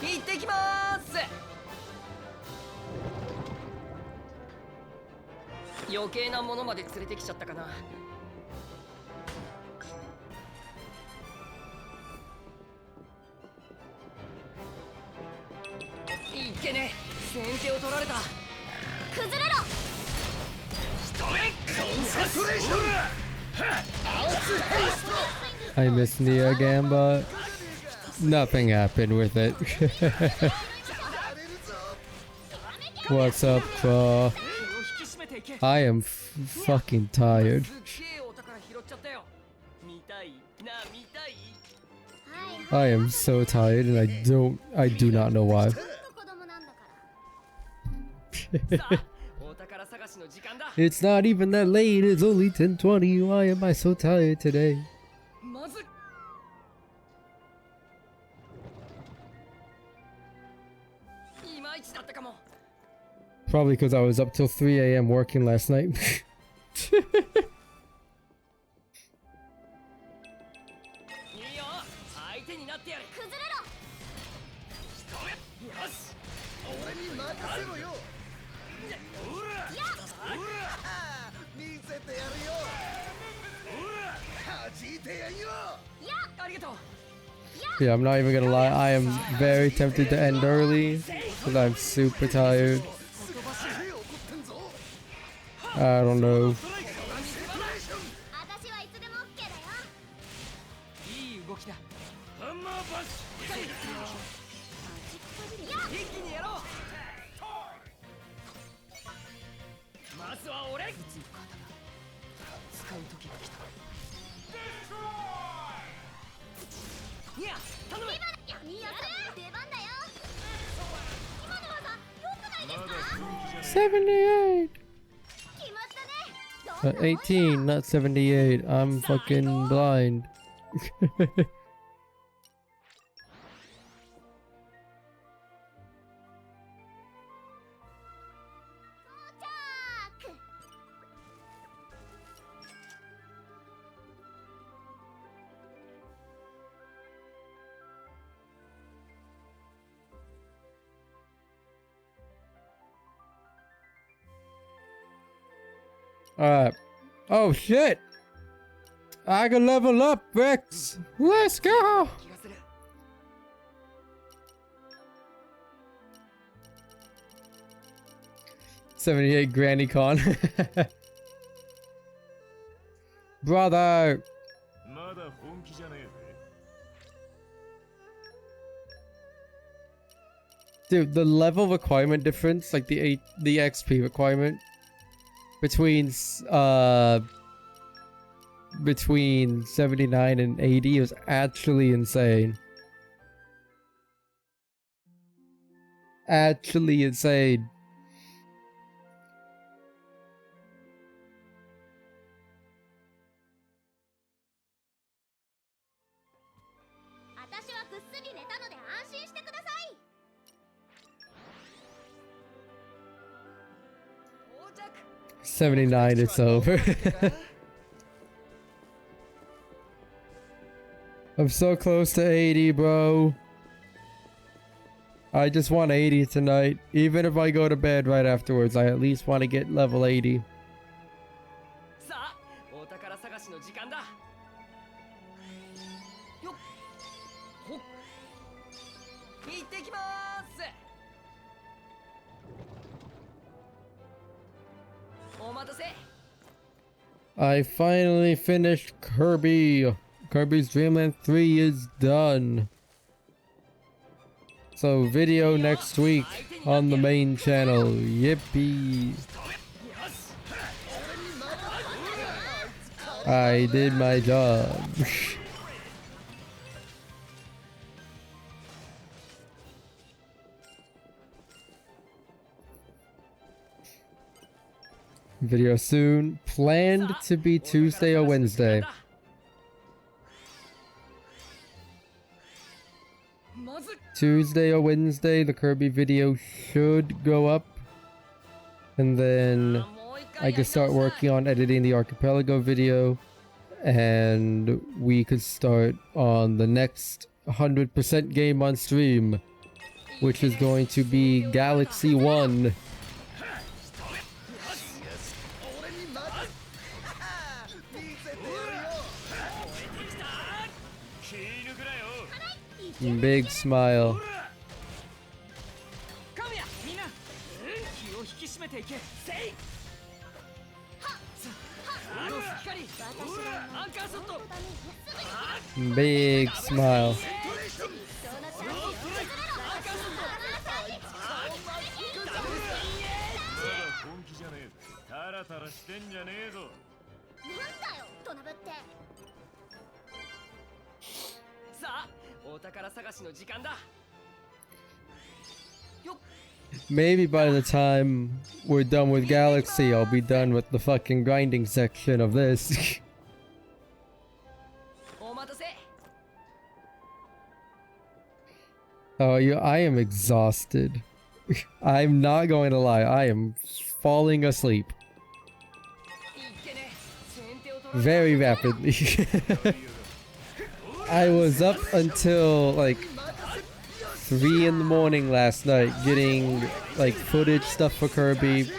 行ってきまーす余計なものまで連れてきちゃったかないっけね先手を取られた崩れろ。コンセントレーションアウツヘイスト I missed Nia again, but nothing happened with it. What's up, Claw? I am fucking tired. すっげえお宝拾っちゃったよ見たいな見たい はい。 I am so tired, and I do not know why. 子供なんだから。さあお宝探しの時間だ It's not even that late. It's only 10:20. Why am I so tired today? まずいまいちだったかも Probably because I was up till 3 a.m. working last night. いいよ相手になってやる崩れろ。よし俺に任せろよ見せてやるよ弾いてやんよありがとう Yeah, I'm not even gonna lie. I am very tempted to end early because I'm super tired. 手怒ってんぞ I don't know. 私はいつでも OK だよ。いい動きだハンマーバス一気にやろうまずは俺使う時が来たいや頼むいや、いいやつ出番だよ。今の技良くないですか。 78. 決まったね。どんなもんよ。 18, not 78. I'm fucking blind. チャーク。 Alright. Oh shit! I can level up, Rex! Let's go! 気がする 78 Granny Con. Brother! まだ本気じゃねえぜ Dude, the level requirement difference, like the XP requirement between 79 and 80 is actually insane. Actually insane.到着 79, it's over. I'm so close to 80, bro. I just want 80 tonight. Even if I go to bed right afterwards, I at least want to get level 80. さあお宝探しの時間だよっほっ行ってきまーすお待たせ I finally finished Kirby. Kirby's Dream Land 3 is done. So video next week on the main channel. Yippee. I did my job. Video soon. Planned to be Tuesday or Wednesday. Tuesday or Wednesday, the Kirby video should go up. And then I could start working on editing the Archipelago video. And we could start on the next 100% game on stream, which is going to be Galaxy 1. Big smile. Big smile. Maybe by the time we're done with Galaxy, I'll be done with the fucking grinding section of this. Oh, I am exhausted. I'm not going to lie, I am falling asleep. Very rapidly. I was up until like 3 in the morning last night getting like footage stuff for Kirby,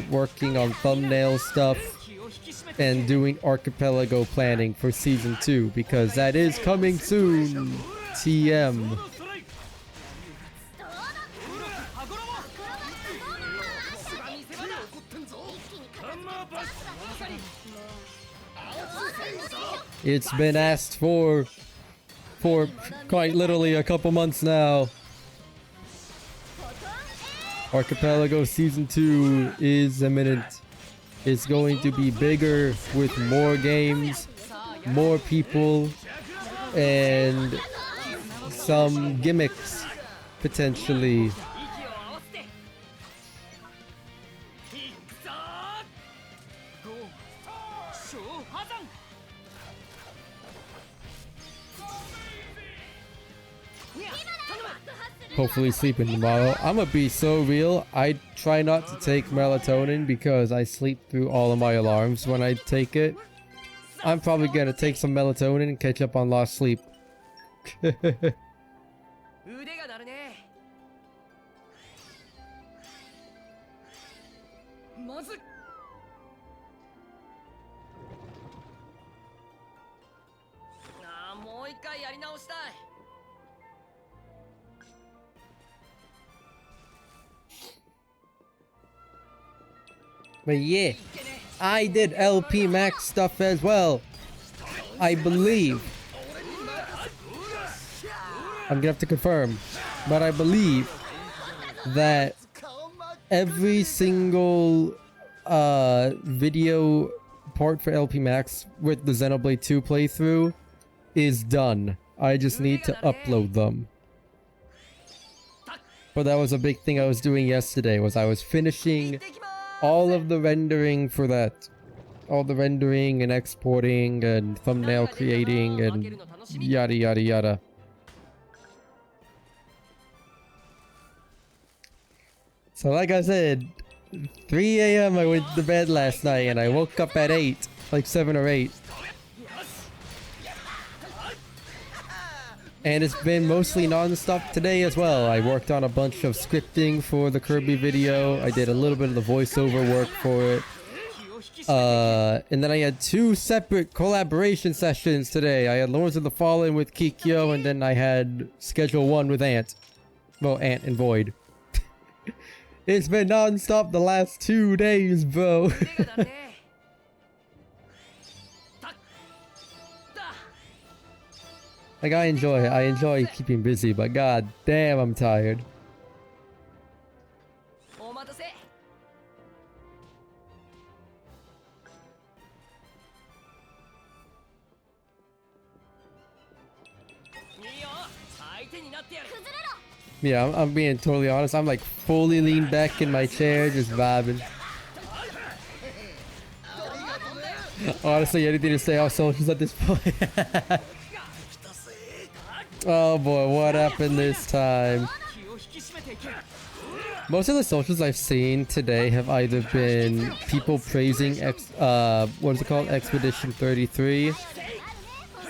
working on thumbnail stuff, and doing Archipelago planning for Season 2 because that is coming soon. TM. It's been asked for quite literally a couple months now. Archipelago Season 2 is imminent. It's going to be bigger with more games, more people, and some gimmicks, potentially. Hopefully sleeping tomorrow. I'm gonna be so real. I try not to take melatonin because I sleep through all of my alarms when I take it. I'm probably gonna take some melatonin and catch up on lost sleep. But yeah, I did LP Max stuff as well. I believe. I'm gonna have to confirm. But I believe that every single video part for LP Max with the Xenoblade 2 playthrough is done. I just need to upload them. But that was a big thing I was doing yesterday, was I was finishing all of the rendering for that. All the rendering and exporting and thumbnail creating and yada yada yada. So like I said, 3 AM I went to bed last night and I woke up at 8, like 7 or 8. And it's been mostly non-stop today as well. I worked on a bunch of scripting for the Kirby video. I did a little bit of the voiceover work for it. And then I had 2 separate collaboration sessions today. I had Lords of the Fallen with Kikyo, and then I had Schedule 1 with Ant. Well, Ant and Void. It's been non-stop the last 2 days, bro. Like, I enjoy keeping busy, but god damn, I'm tired. Yeah, I'm being totally honest. I'm like fully leaned back in my chair, just vibing. Honestly, anything to stay off socials at this point. Oh boy, what happened this time? Most of the socials I've seen today have either been people praising what is it called? Expedition 33.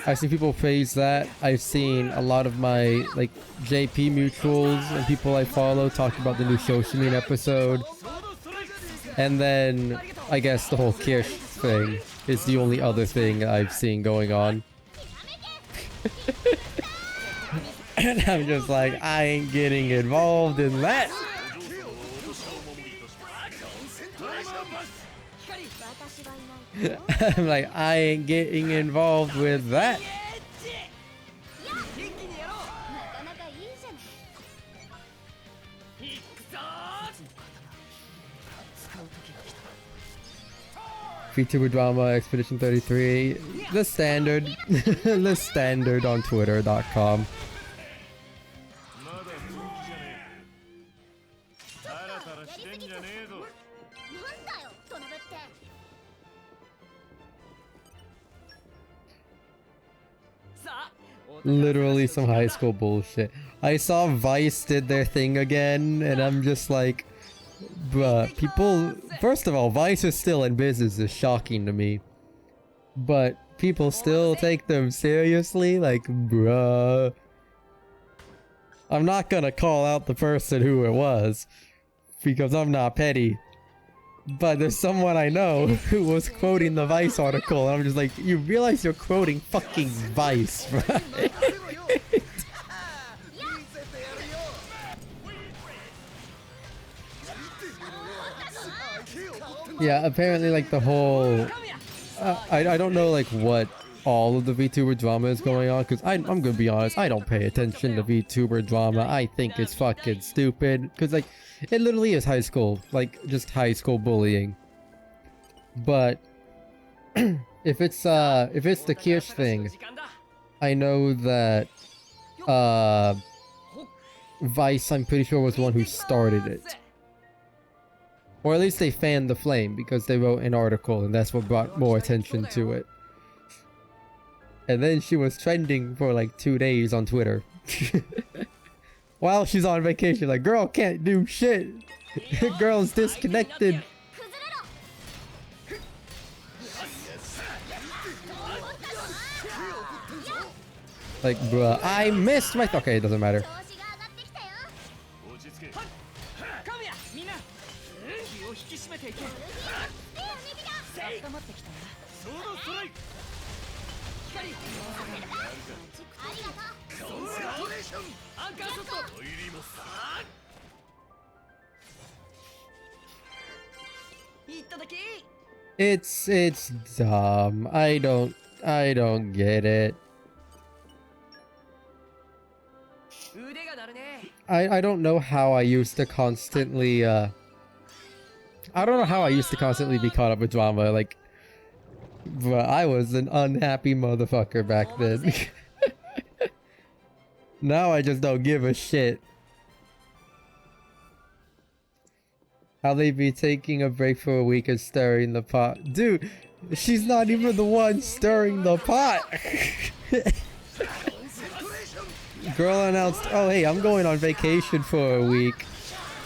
I've seen people praise that. I've seen a lot of my like JP mutuals and people I follow talk about the new Shoshimin episode. And then I guess the whole Kirsch thing is the only other thing I've seen going on. And I'm just like, I ain't getting involved in that. I'm like, I ain't getting involved with that. VTuber drama, Expedition 33, the standard, the standard on Twitter.com. Literally some high school bullshit. I saw Vice did their thing again, and I'm just like, bruh, people... First of all, Vice is still in business is shocking to me. But people still take them seriously? Like, bruh. I'm not gonna call out the person who it was, because I'm not petty. But there's someone I know who was quoting the Vice article, and I'm just like, you realize you're quoting fucking Vice, right? Yeah, apparently like the whole... I don't know like what all of the VTuber drama is going on, because I'm gonna be honest, I don't pay attention to VTuber drama. I think it's fucking stupid, because like, it literally is high school, like just high school bullying. But if it's the Kirsch thing, I know that Vice, I'm pretty sure, was the one who started it. Or at least they fanned the flame because they wrote an article and that's what brought more attention to it. And then she was trending for like 2 days on Twitter. While she's on vacation, like, girl can't do shit. Girl's disconnected. Like, bruh, I missed my... Okay, it doesn't matter. It's dumb. I don't get it. I don't know how I used to constantly I don't know how I used to constantly be caught up with drama, like, but I was an unhappy motherfucker back then. Now I just don't give a shit. How they be taking a break for a week and stirring the pot. Dude, she's not even the one stirring the pot. Girl announced, oh hey, I'm going on vacation for a week.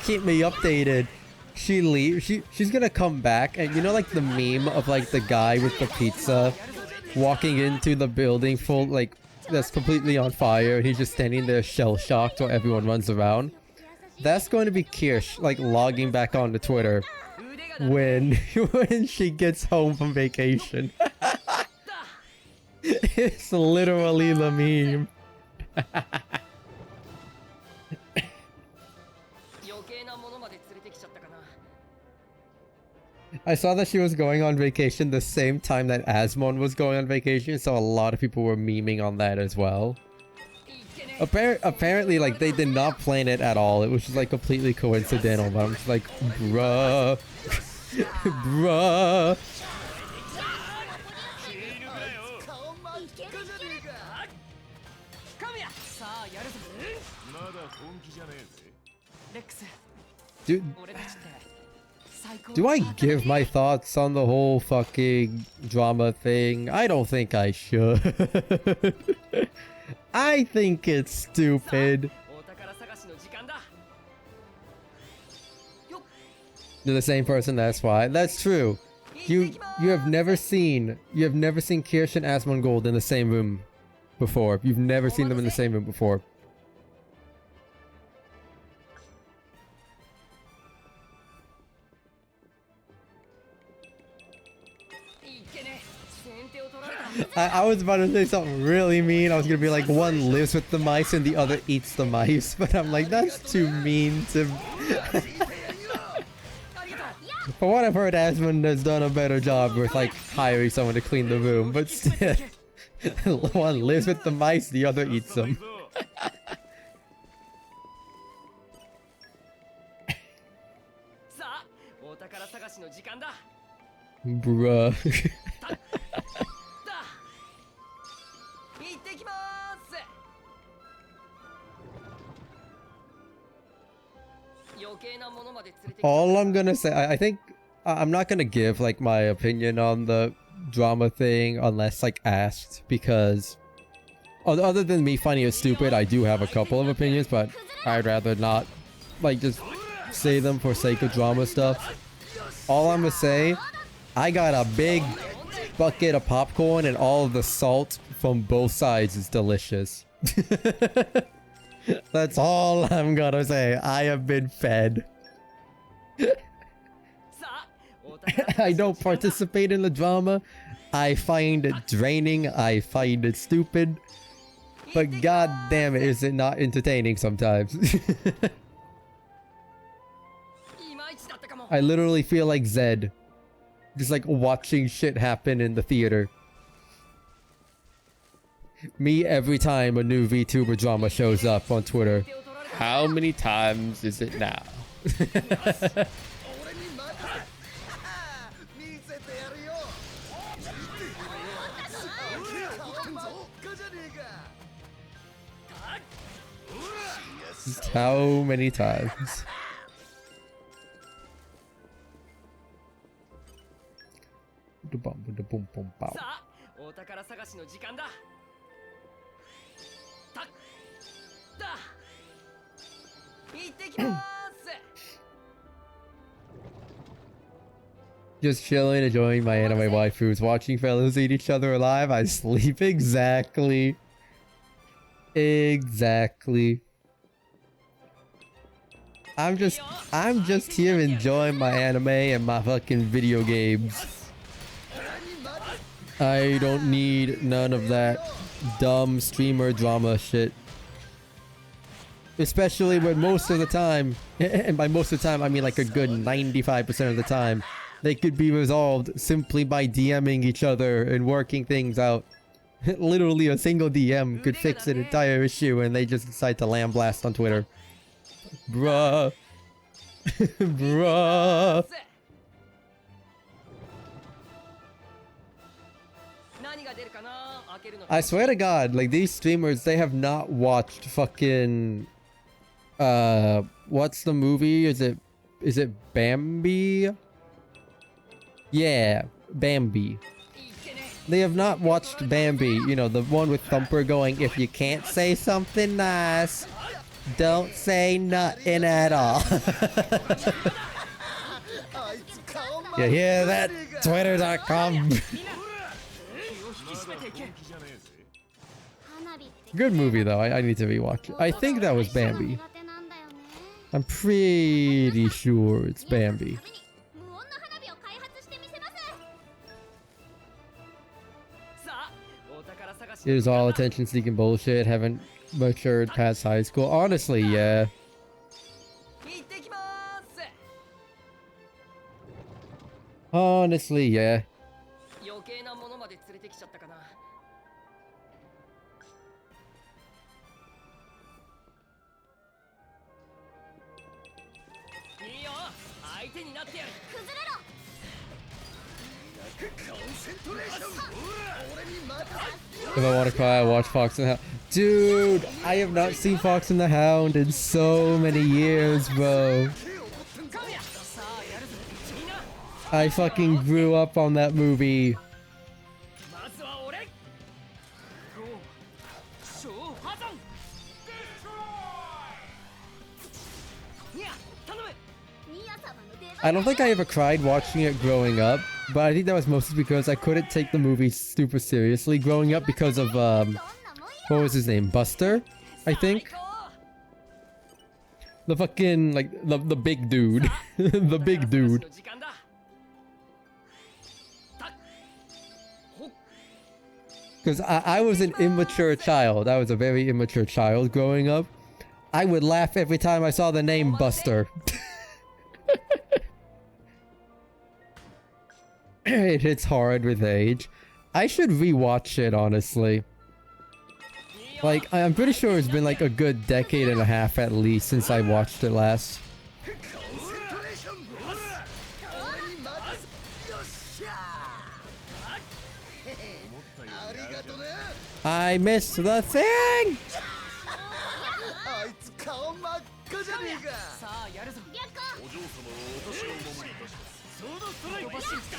Keep me updated. She leaves. She's gonna come back, and you know like the meme of like the guy with the pizza walking into the building full like that's completely on fire, and he's just standing there shell-shocked while everyone runs around. That's going to be Kirsch like logging back onto Twitter when she gets home from vacation. It's literally the meme. I saw that she was going on vacation the same time that Asmon was going on vacation, so a lot of people were memeing on that as well. Apparently, like, they did not plan it at all. It was just, like, completely coincidental, but I'm just like, bruh. Bruh. Dude, Do I give my thoughts on the whole fucking drama thing? I don't think I should. I think it's stupid. お宝探しの時間だ They're the same person, that's why. That's true. You have never seen Kirsch and Asmongold in the same room before. You've never seen them in the same room before. I was about to say something really mean. I was gonna be like, one lives with the mice and the other eats the mice, but I'm like, that's too mean to. For what I've heard, Asmund has done a better job with like hiring someone to clean the room, but still, one lives with the mice, the other eats them. さあお宝探しの時間だ Bruh. 行ってきまーす余計なものまで連れてきた All I'm gonna say, I think I'm not gonna give like my opinion on the drama thing unless like asked, because other than me finding it stupid, I do have a couple of opinions, but I'd rather not like just say them for sake of drama stuff. All I'm gonna say, I got a big bucket of popcorn and all of the salt from both sides is delicious. That's all I'm gonna say. I have been fed. I don't participate in the drama. I find it draining. I find it stupid. But god damn it, is it not entertaining sometimes? I literally feel like Zed. Just like watching shit happen in the theater. Me every time a new VTuber drama shows up on Twitter. How many times is it now? Just how many times? Boom, boom, bow. さあお宝探しの時間だたっだ行ってきまーす Just chilling, enjoying my anime waifus, watching fellows eat each other alive. I sleep. Exactly. Exactly. I'm just here enjoying my anime and my fucking video games. I don't need none of that dumb streamer drama shit. Especially when most of the time, and by most of the time I mean like a good 95% of the time, they could be resolved simply by DMing each other and working things out. Literally a single DM could fix an entire issue and they just decide to lamb blast on Twitter. Bruh. Bruh. I swear to God, like these streamers, they have not watched fucking what's the movie? Is it Bambi? Yeah, Bambi. They have not watched Bambi, you know, the one with Thumper going, if you can't say something nice, don't say nothing at all. You hear that? Twitter.com. Good movie though, I need to rewatch it. I think that was Bambi. I'm pretty sure it's Bambi. It is all attention-seeking bullshit, haven't matured past high school. Honestly, yeah. Honestly, yeah. If I want to cry, I watch Fox and the Hound. Dude, I have not seen Fox and the Hound in so many years, bro. I fucking grew up on that movie. まずは俺ローマ小破山ニア頼む I don't think I ever cried watching it growing up, but I think that was mostly because I couldn't take the movie super seriously growing up because of, what was his name? Buster, I think? The fucking, like, the big dude. The big dude. 時間だたっほっ Because I was an immature child. I was a very immature child growing up. I would laugh every time I saw the name Buster. It hits hard with age. I should rewatch it, honestly. Like, I'm pretty sure it's been like a good decade and a half at least since I watched it last. I missed the thing! あいつ顔真っ赤じゃねえか。さあやるぞお嬢様は私がお守りいたします。ソードストライク飛ばしてきた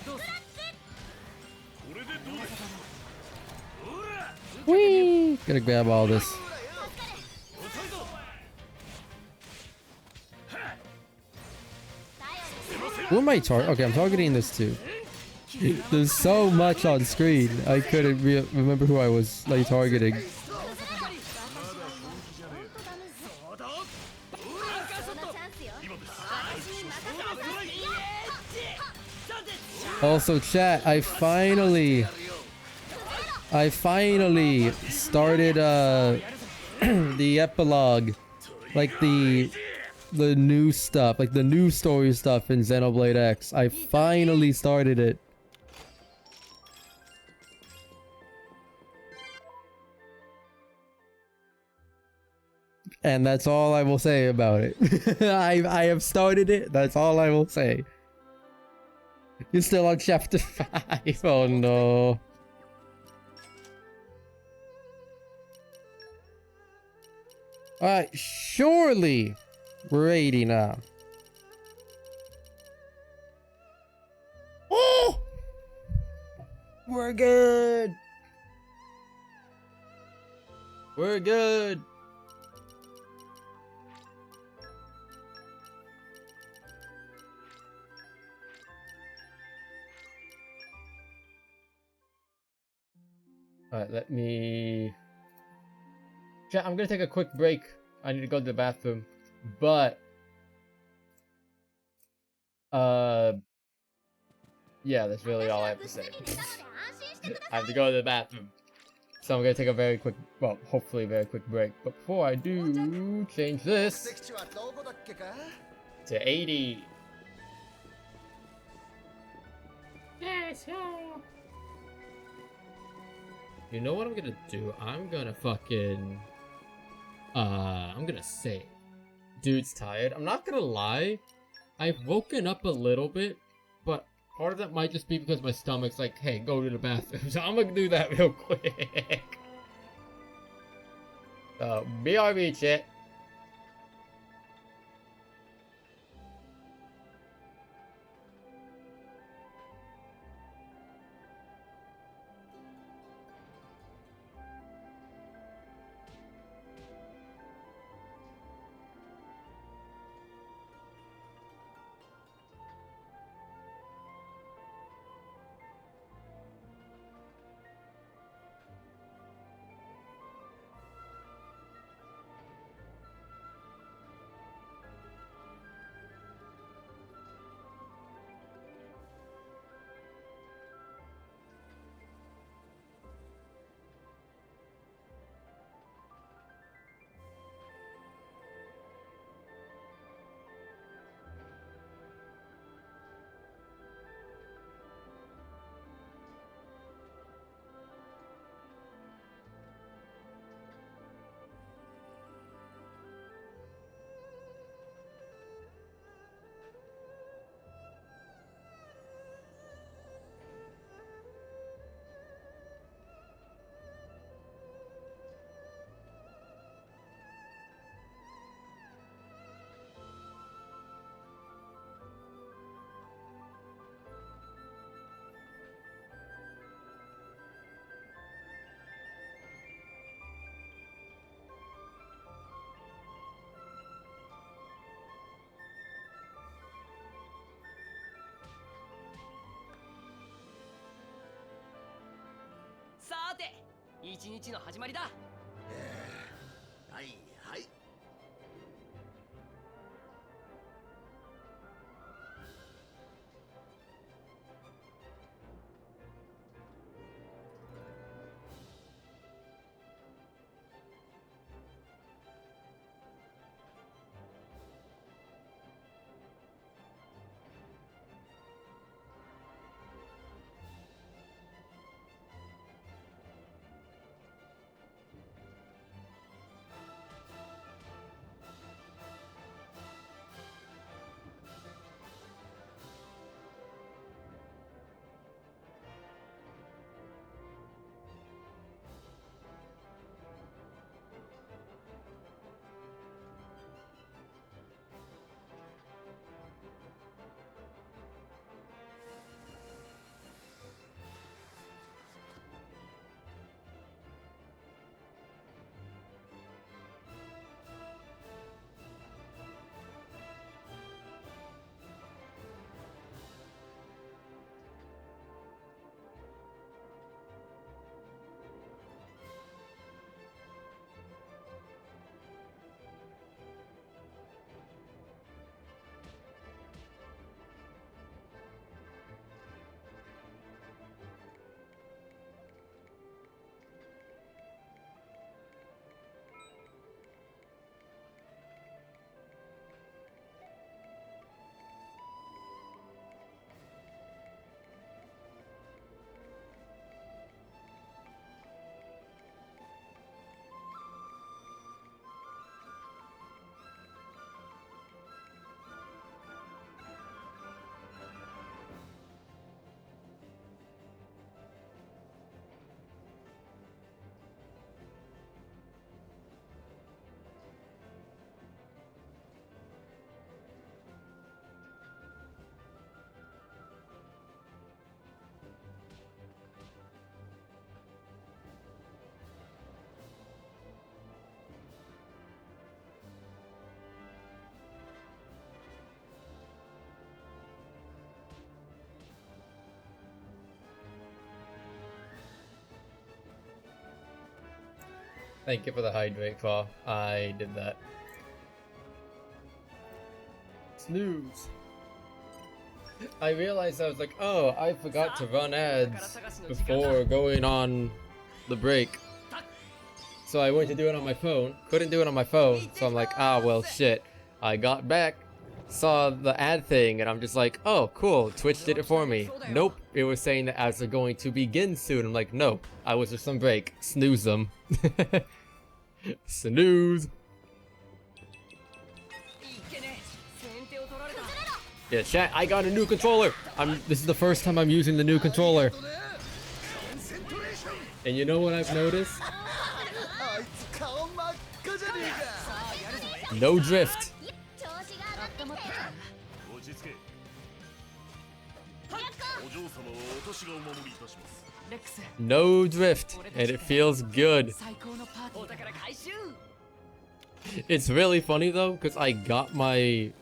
どうすこれでどうですか。 Whee! Gotta grab all this. Who am I targeting? Okay, I'm targeting this too. There's so much on screen. I couldn't remember who I was like targeting. Also, chat, I finally started the epilogue, like the new stuff, like the new story stuff in Xenoblade X. I finally started it. And that's all I will say about it. I have started it. That's all I will say. You're still on chapter 5. Oh no. Alright, surely we're 80 now. Oh! We're good. We're good. Alright, let me... Chat, I'm gonna take a quick break. I need to go to the bathroom. But... yeah, that's really all I have to say. I have to go to the bathroom. So I'm gonna take a very quick, well, hopefully very quick break. But before I do, change this 敵地はどこだっけか。 to 80. Yes, yo. You know what I'm gonna do? I'm gonna fucking... I'm gonna save. Dude's tired. I'm not gonna lie. I've woken up a little bit, but part of that might just be because my stomach's like, hey, go to the bathroom. So I'm gonna do that real quick. BRB, chat. って一日の始まりだ。はいはい。Thank you for the hydrate, Claw. I did that. Snooze. I realized I was like, oh, I forgot to run ads before going on the break. So I went to do it on my phone. Couldn't do it on my phone. So I'm like, ah, well, shit. I got back, saw the ad thing, and I'm just like, oh, cool. Twitch did it for me. Nope. It was saying that ads are going to begin soon. I'm like, no. I was just on break. Snooze them. Snooze. Yeah, chat, I got a new controller. This is the first time I'm using the new controller. And you know what I've noticed? No drift. No drift, and it feels good. It's really funny though, because I got my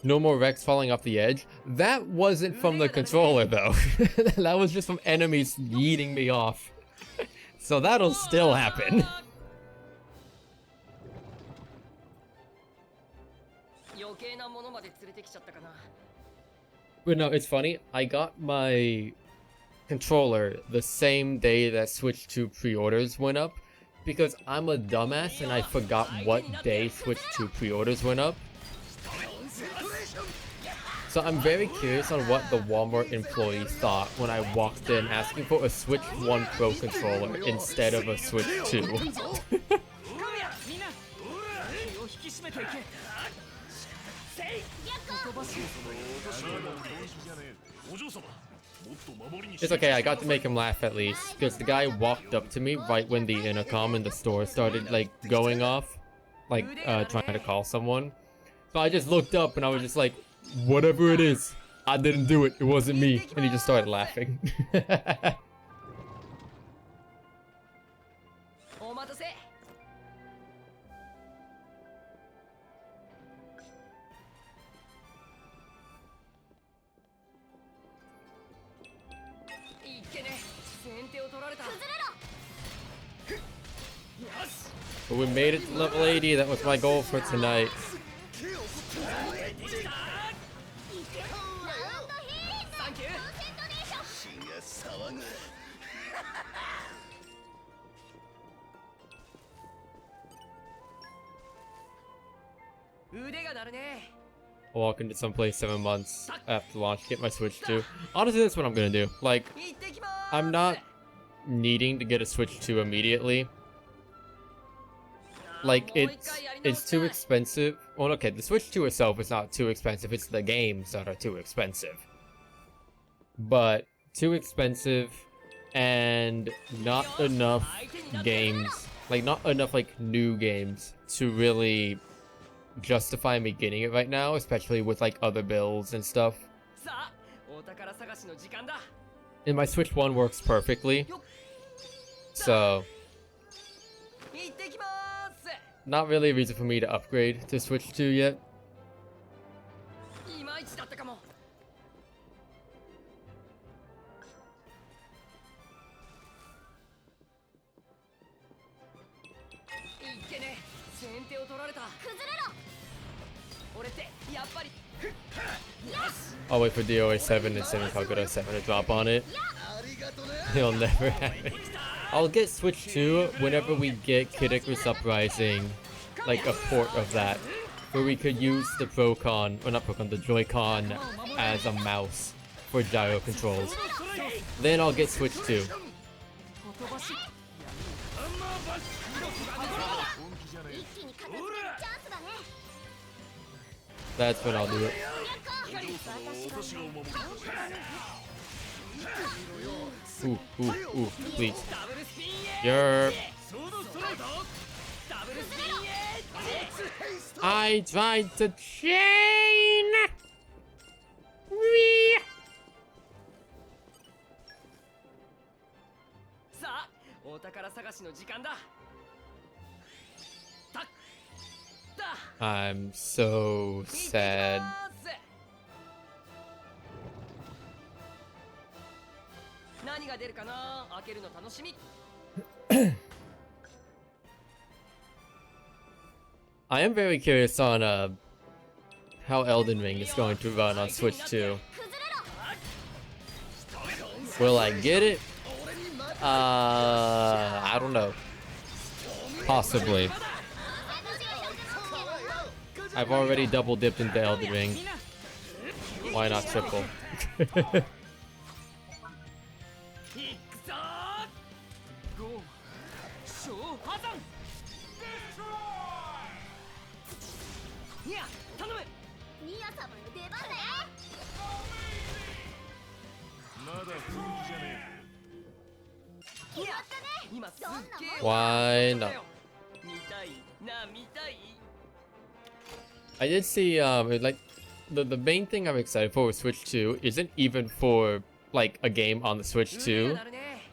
No More Rex falling off the edge. That wasn't from the controller though. That was just from enemies yeeting me off. So that'll still happen. But no, it's funny. I got my controller the same day that Switch 2 pre-orders went up, because I'm a dumbass and I forgot what day Switch 2 pre-orders went up. So I'm very curious on what the Walmart employees thought when I walked in asking for a Switch 1 Pro controller instead of a Switch 2. It's okay, I got to make him laugh at least, because the guy walked up to me right when the intercom in the store started like going off, like trying to call someone. So I just looked up and I was just like, whatever it is, I didn't do it, it wasn't me. And he just started laughing. 先手を取られた。 But we made it to level 80. That was my goal for tonight. サンキュー。血が騒ぐ。腕が鳴るね。 I'll walk into someplace 7 months after launch, get my Switch 2. Honestly, that's what I'm gonna do. Like, 行ってきまーす。 I'm not needing to get a Switch 2 immediately. Like, it's too expensive. Well, okay, the Switch 2 itself is not too expensive. It's the games that are too expensive. But too expensive and not enough games. Like, not enough, like, new games to really justify me getting it right now, especially with, like, other bills and stuff. さあ、お宝探しの時間だ。 And my Switch 1 works perfectly. So, 行ってきまーす。 not really a reason for me to upgrade to Switch 2 yet. いまいちだったかも。いってね。先手を取られた。崩れろ。俺ってやっぱり。 I'll wait for DOA 7 and Semi Calcutta 7 to drop on it. ありがとね。 He'll never have it. I'll get Switch 2 whenever we get Kid Icarus Uprising, like a port of that, where we could use the Procon, or not Procon, the Joy-Con as a mouse for gyro controls. Then I'll get Switch 2. 一気に片付けるチャンスだね。 That's when I'll do it. Ooh, ooh, ooh, please. ダブルスピンエ Yerp. ソードストレート。ダブルスピンエッジ。 I tried to chain! Wee! さあ、お宝探しの時間だ。たっ。だ。 I'm so sad. 何が出るかな。開けるの楽しみ。 I am very curious on how Elden Ring is going to run on Switch 2. Will I get it? I don't know. Possibly. I've already double dipped into Elden Ring. Why not triple? いくぞー。ゴー。小破山。いや、頼む。ミヤ様の出番だよ。まだ雰囲気じゃねいや、今すっげえ。 Why not? 見たいな、見たい。 I did see like the main thing I'm excited for with Switch 2 isn't even for like a game on the Switch 2.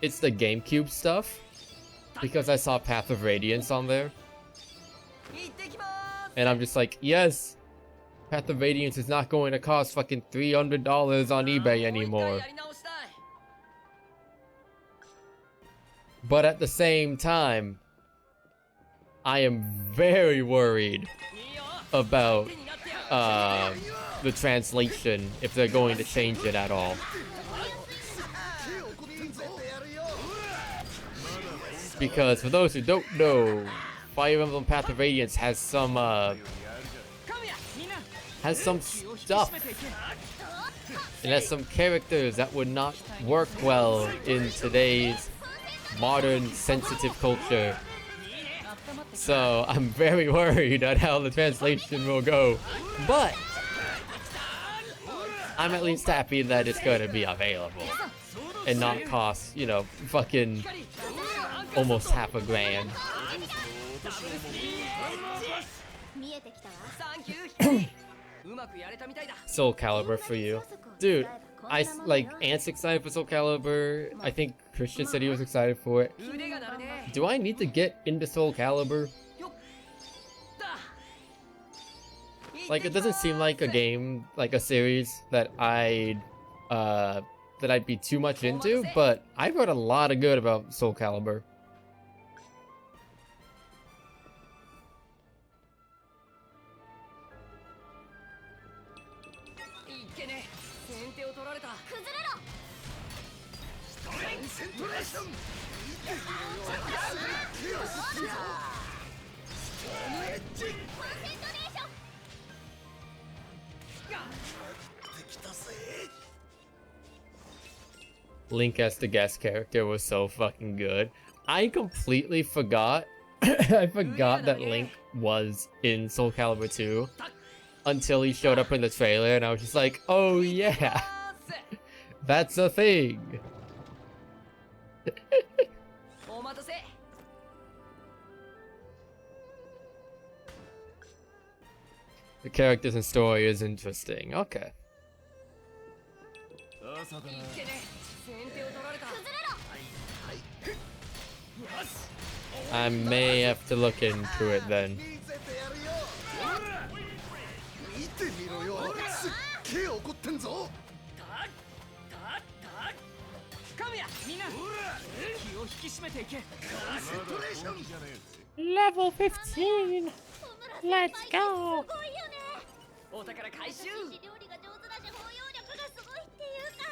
It's the GameCube stuff because I saw Path of Radiance on there. 行ってきまーす。 And I'm just like, yes, Path of Radiance is not going to cost fucking $300 on eBay anymore. やり直したい。 But at the same time, I am very worried いいよ。 about 手になってやる。 the translation if they're going to change it at all. Because for those who don't know, Fire Emblem Path of Radiance has some stuff. It has some characters that would not work well in today's modern sensitive culture. So I'm very worried on how the translation will go. But I'm at least happy that it's going to be available and not cost, you know, fucking almost half a grand. 見えてきたわ。サンキュー、ヒー。うまくやれたみたいだ。 Soul Calibur for you. Dude, like, Ant's excited for Soul Calibur. I think Christian said he was excited for it. 腕が鳴るね。 Do I need to get into Soul Calibur? よっ。だ。 Like, it doesn't seem like a game, like a series that I'd, that I'd be too much into, but I've heard a lot of good about Soul Calibur. いけねえ先手を取られた崩れろセントレーションエッジコンセントレーション できたぜ Link as the guest character was so fucking good. I completely forgot. I forgot that Link was in Soul Calibur 2 until he showed up in the trailer, and I was just like, oh yeah, that's a thing. お待たせ The characters and story is interesting. Okay. 朝だないけねえ先手を取られた I may have to look into it then. 見せてやるよ見てみろよすっげえ怒ってんぞ神谷みんな気を引き締めていけセントレーション Level 15. Let's go. すごいよねお宝回収料理が上手だし包容力がすごいっていうか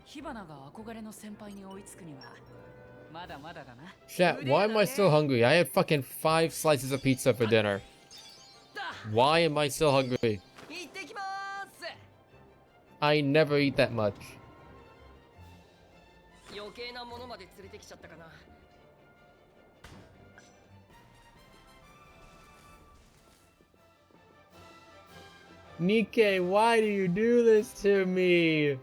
火花が憧れの先輩に追いつくにはまだまだだな Chat, why am I still hungry? I had fucking 5 slices of pizza for dinner. Why am I still hungry? 行ってきまーす I never eat that much. 余計なものまで連れてきちゃったかな Nikkei, why do you do this to me?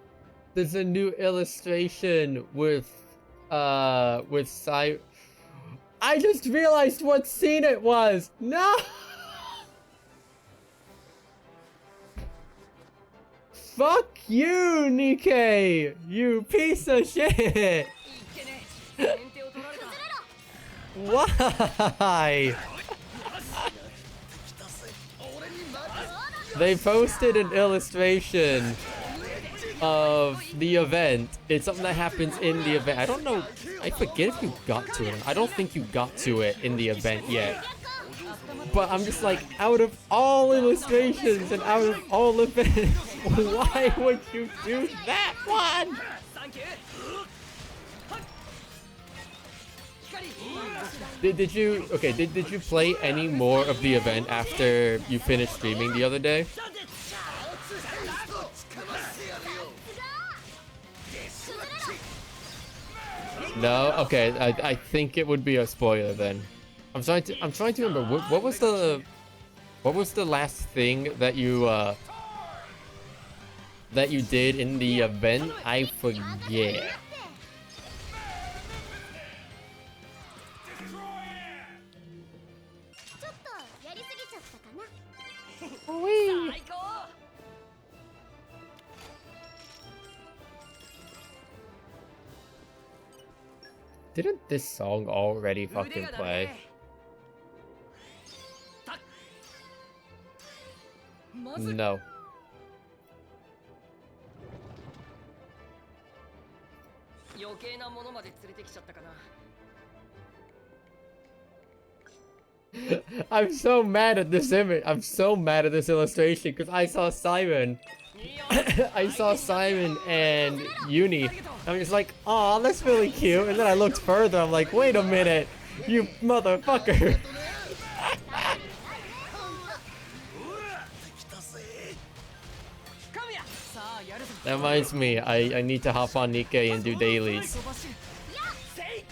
There's a new illustration with Sai. I just realized what scene it was. No. Fuck you, Nikkei. You piece of shit. いけねえ先手を取られた Why? They posted an illustration of the event. It's something that happens in the event. I don't know. I forget if you got to it. I don't think you got to it in the event yet. But I'm just like, out of all illustrations and out of all events, why would you do that one? サンキュー Did you did you play any more of the event after you finished streaming the other day? No? Okay, I think it would be a spoiler then. I'm trying to remember what was the last thing that you did in the event? I forget. ちょっとやりすぎちゃったかな 最高 Didn't this song already 腕 fucking が鳴る play? ねまず No. 余計なものまで連れてきちゃったかな I'm so mad at this image. I'm so mad at this illustration because I saw Simon. I saw Simon and Uni. I'm just like, oh, that's really cute. And then I looked further. I'm like, wait a minute, you motherfucker. That reminds me, I need to hop on Nikkei and do dailies.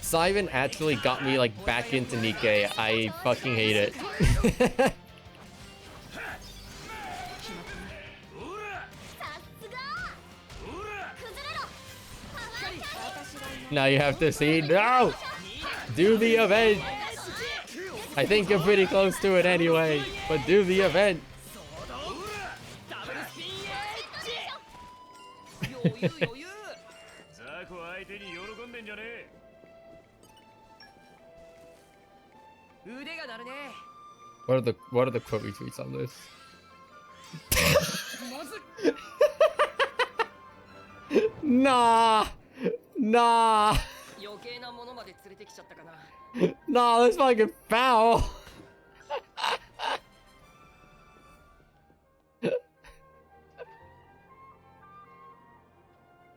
Simon actually got me like back into Nikkei. I fucking hate it. Now you have to see. No! Do the event! I think you're pretty close to it anyway, but do the event. 余裕余裕ザコ相手に喜んでんじゃねえ 腕が鳴るね What are the quote retweets on this? Nah. Nah. 余計なものまで連れてきちゃったかな。 Nah, that's fucking foul.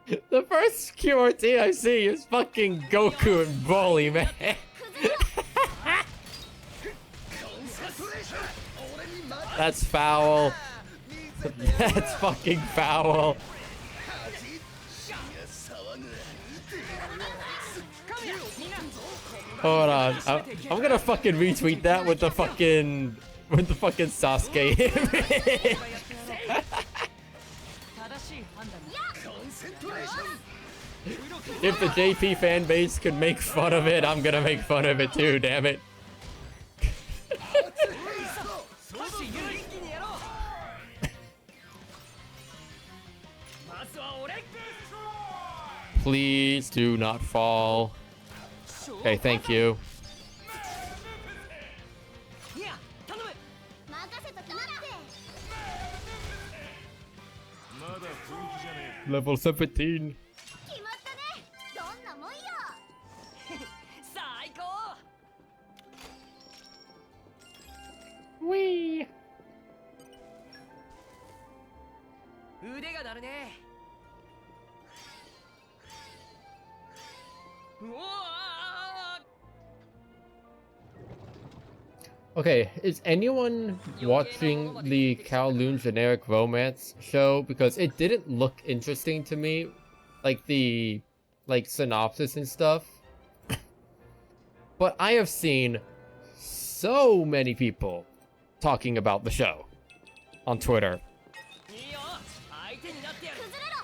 The first QRT I see is fucking Goku and Broly, man. That's foul. That's fucking foul. Hold on. I'm gonna fucking retweet that with the fucking Sasuke. If the JP fan base could make fun of it, I'm gonna make fun of it too, damn it. Please do not fall. Okay, thank you. Level 17. 決まったね。どんなもんよ。最高。 Wee. 腕が鳴るね。うわあ。 Okay, is anyone watching the Kowloon generic romance show? Because it didn't look interesting to me, like the synopsis and stuff. But I have seen so many people talking about the show on Twitter. いいよ。相手になってやる。崩れろ。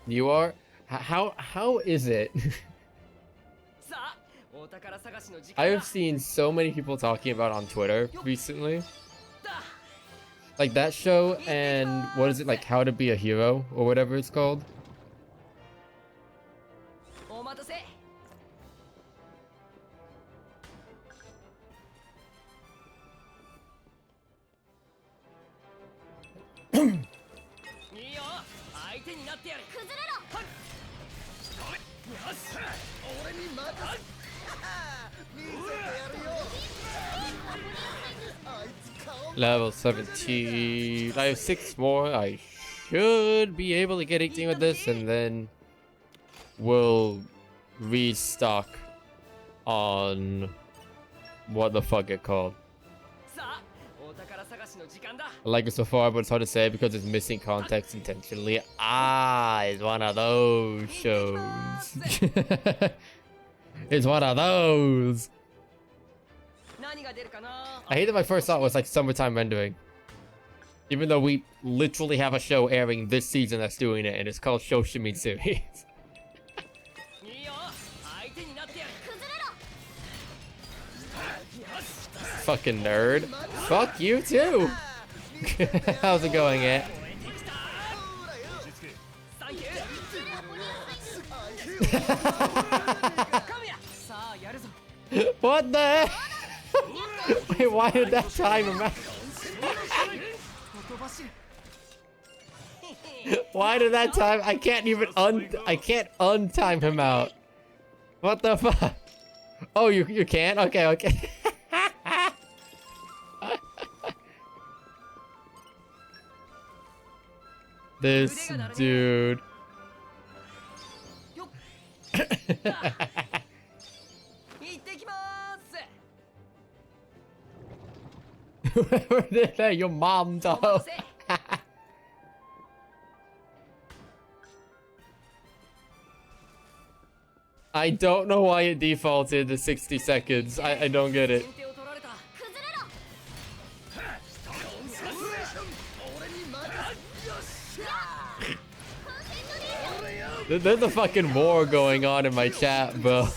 You are? How is it? さあ、お宝探しの時間だ。 I have seen so many people talking about it on Twitter recently. Like that show and what is it, like How to Be a Hero or whatever it's called? お待たせ。いいよ。相手になってやる。崩れろ。よし。俺に任せ見せてやるよあいつ顔 Level 17. I have 6 more. I should be able to get 18 with this, and then we'll restock on what the fuck it called. さあ、お宝探しの時間だ。 I like it so far, but it's hard to say because it's missing context intentionally. Ah, it's one of those shows. It's one of those. 何が出るかな。 I hate that my first thought was like summertime rendering. Even though we literally have a show airing this season that's doing it, and it's called Shoshimi Series. いいよ。相手になってやる。崩れろ。 Fucking nerd. Fuck you too. How's it going, Ant? サンキュー。神や。さあ、やるぞ。 What the heck? Wait, why did that time him out? 飛ばし。 Why did that time? I can't even I can't untime him out. What the fuck? Oh, you can't? Okay, okay. This dude. よっ。行ってきまーす。 Whoever did that, your mom, お dog. 待たせ。 I don't know why it defaulted to 60 seconds. I don't get it. 先手を取られた。崩れろ。 There's a fucking war going on in my chat, bro.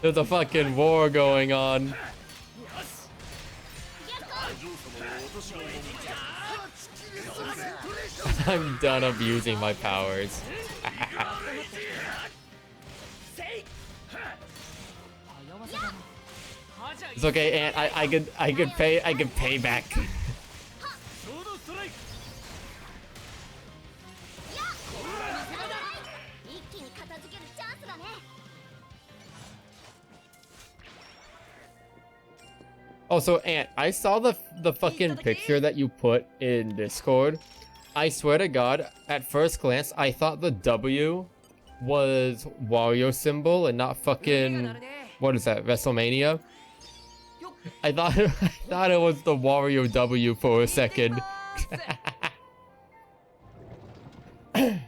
There's a fucking war going on. I'm done abusing my powers. 早技だな。はじゃ It's okay, Aunt. I could pay back. ソードストライク 一気に片付けるチャンスだね。 Oh, so Aunt, I saw the fucking picture that you put in Discord. I swear to God, at first glance, I thought the W was Wario symbol and not fucking, what is that, WrestleMania? I thought it was the Wario W for a second. I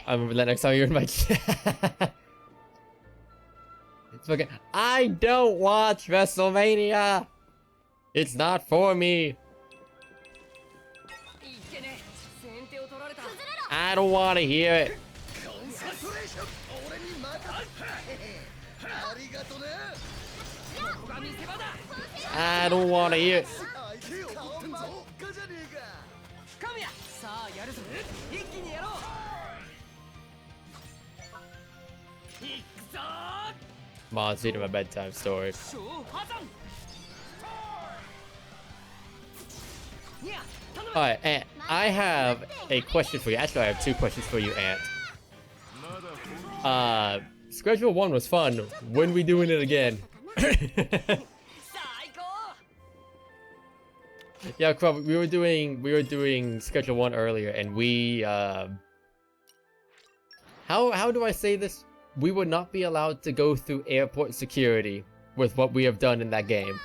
remember that next time you're in my chat. It's okay. I don't watch WrestleMania. It's not for me. いけね先手を取られた I don't want to hear it. コンサトレーション俺に任せありがとね ここが見せ場だ I don't want to hear it. 相手を顔真っ赤じゃねえか神谷さあやるぞ一気にやろう いくぞ Mom's reading my bedtime story. 小破山 Alright, Aunt, I have a question for you. Actually, I have two questions for you, Aunt. Schedule 1 was fun. When we doing it again? さあ行こ Yeah, Crub, we were doing Schedule 1 earlier, and we, how do I say this? We would not be allowed to go through airport security with what we have done in that game.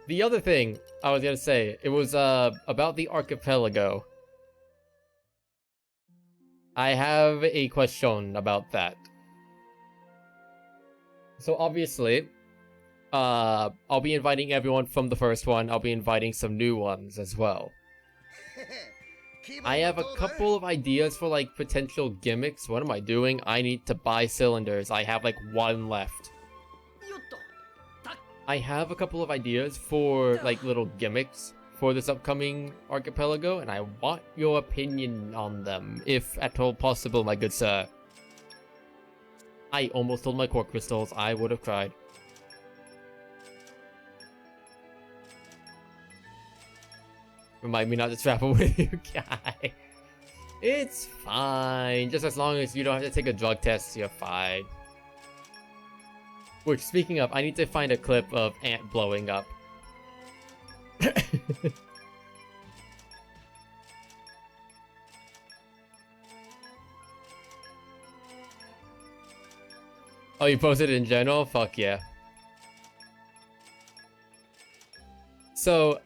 The other thing I was gonna say, it was about the archipelago. I have a question about that. So obviously, I'll be inviting everyone from the first one. I'll be inviting some new ones as well. I have a couple of ideas for like potential gimmicks. What am I doing? I need to buy cylinders. I have like one left. うよっと I have a couple of ideas for like little gimmicks for this upcoming archipelago, and I want your opinion on them, if at all possible, my good sir. I almost sold my core crystals. I would have cried. Remind me not to travel with you, guy. It's fine. Just as long as you don't have to take a drug test, you're fine. Which, speaking of, I need to find a clip of Ant blowing up. Oh, you posted it in general? Fuck yeah. So,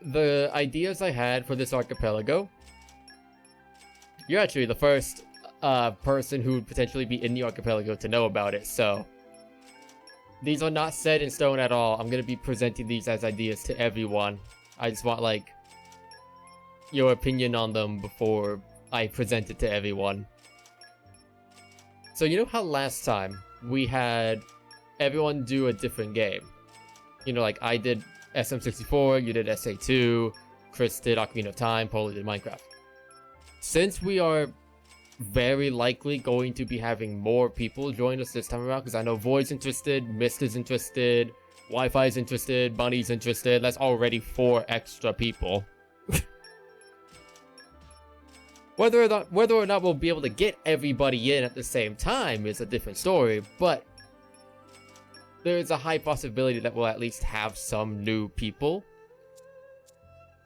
the ideas I had for this archipelago, you're actually the first person who would potentially be in the archipelago to know about it, so these are not set in stone at all. I'm gonna be presenting these as ideas to everyone. I just want like your opinion on them before I present it to everyone. So you know how last time we had everyone do a different game? You know, like I did SM64, you did SA2, Chris did Ocarina of Time, Polo did Minecraft. Since we are very likely going to be having more people join us this time around, because I know Void's interested, Mist is interested, Wi-Fi's interested, Bunny's interested. That's already 4 extra people. Whether or not we'll be able to get everybody in at the same time is a different story, but there is a high possibility that we'll at least have some new people.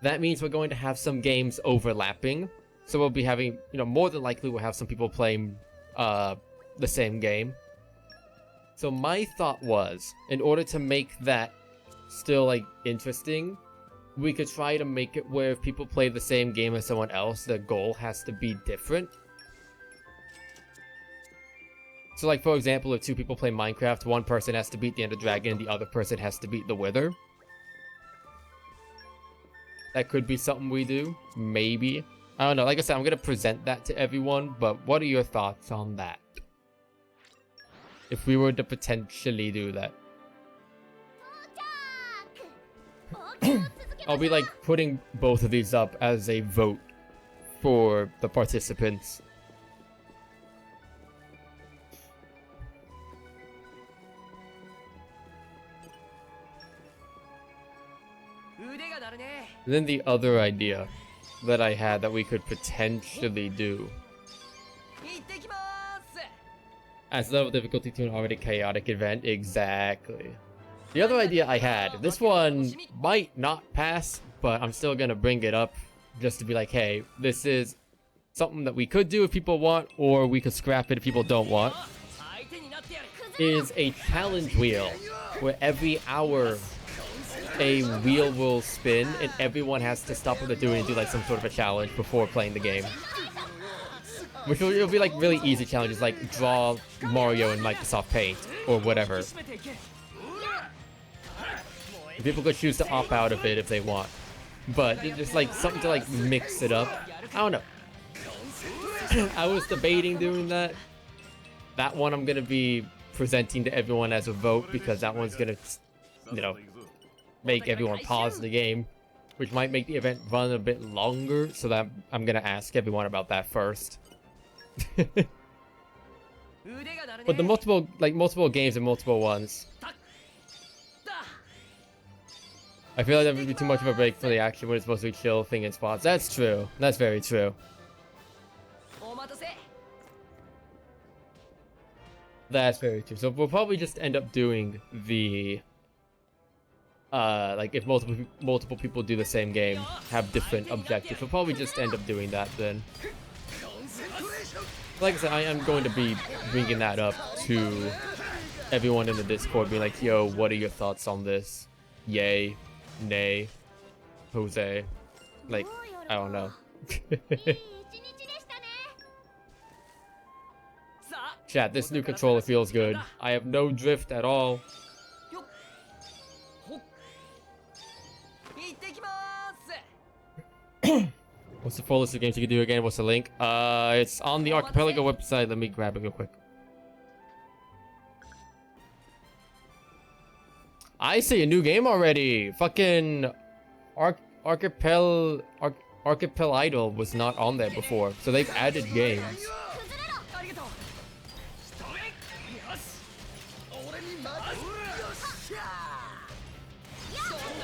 That means we're going to have some games overlapping. So we'll be having, you know, more than likely we'll have some people playing the same game. So my thought was, in order to make that still, like, interesting, we could try to make it where if people play the same game as someone else, the goal has to be different. So, like, for example, if 2 people play Minecraft, one person has to beat the Ender Dragon and the other person has to beat the Wither. That could be something we do. Maybe. I don't know. Like I said, I'm going to present that to everyone, but what are your thoughts on that? If we were to potentially do that. I'll be like putting both of these up as a vote for the participants. And then the other idea that I had that we could potentially do, as level difficulty to an already chaotic event. Exactly. The other idea I had, this one might not pass, but I'm still gonna bring it up just to be like, hey, this is something that we could do if people want, or we could scrap it if people don't want, is a challenge wheel where every hour a wheel will spin and everyone has to stop what they're doing and do like some sort of a challenge before playing the game. Which will, it'll be like really easy challenges, like draw Mario in Microsoft Paint or whatever. People could choose to opt out of it if they want, but it's just like something to like mix it up. I don't know. I was debating doing that. That one I'm gonna be presenting to everyone as a vote because that one's gonna, you know, make everyone pause the game, which might make the event run a bit longer. So that I'm gonna ask everyone about that first. But the multiple games and multiple ones, I feel like that would be too much of a break for the action when it's supposed to be chill thing in spots. That's true. That's very true. That's very true. So we'll probably just end up doing the like if multiple people do the same game, have different objectives. We'll probably just end up doing that then. Like I said, I am going to be bringing that up to everyone in the Discord, being like, yo, what are your thoughts on this? Yay, nay, Jose. Like, I don't know. Chat, this new controller feels good. I have no drift at all. What's the full list of games you can do again? What's the link? It's on the Archipelago website. Let me grab it real quick. I see a new game already. Fucking Archipel Idol was not on there before, so they've added games.